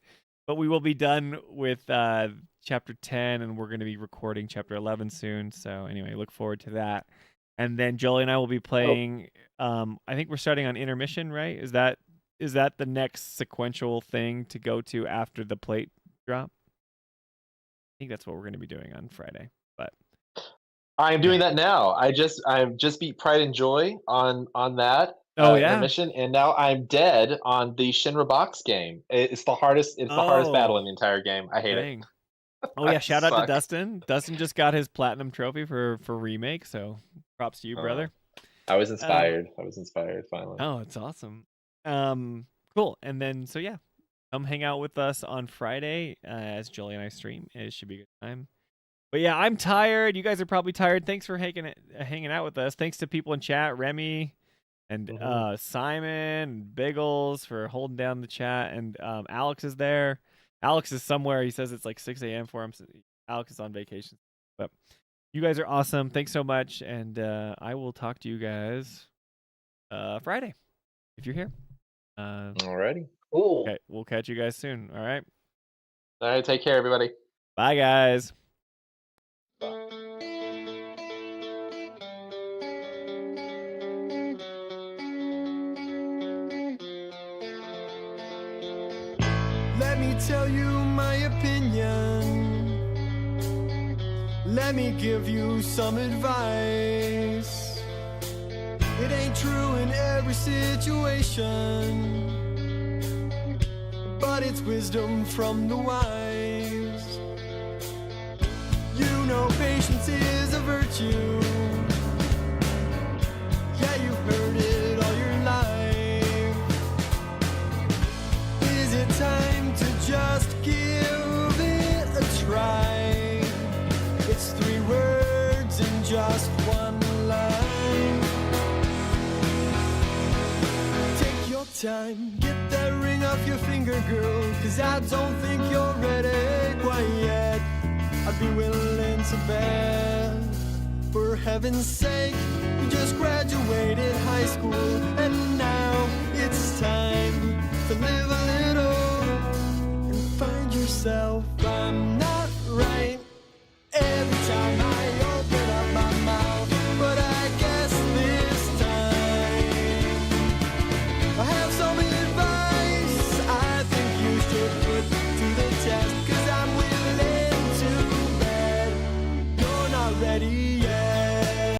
But we will be done with chapter 10, and we're going to be recording chapter 11 soon. So anyway, look forward to that. And then Jolie and I will be playing. I think we're starting on intermission, right? Is that the next sequential thing to go to after the plate drop? I think that's what we're going to be doing on Friday. But I'm doing that now. I just beat Pride and Joy on that. Oh yeah. Intermission, and now I'm dead on the Shinra box game. It's the hardest. It's the hardest battle in the entire game. I hate it. Oh yeah! Shout out to Suck. Dustin. Dustin just got his platinum trophy for Remake. So props to you, brother. I was inspired. Finally. Oh, it's awesome. Cool. And then so yeah, come hang out with us on Friday as Jolie and I stream. It should be a good time. But yeah, I'm tired. You guys are probably tired. Thanks for hanging out with us. Thanks to people in chat, Remy and Simon and Biggles for holding down the chat. And Alex is there. Alex is somewhere. He says it's like 6 a.m. for him. So Alex is on vacation. But you guys are awesome. Thanks so much. And I will talk to you guys Friday if you're here. Alrighty. Cool. Okay, we'll catch you guys soon. All right. All right. Take care, everybody. Bye, guys. Let me tell you my opinion. Let me give you some advice. It ain't true in every situation, but it's wisdom from the wise. You know patience is a virtue, time. Get that ring off your finger, girl, 'cause I don't think you're ready quite yet. I'd be willing to bet, for heaven's sake,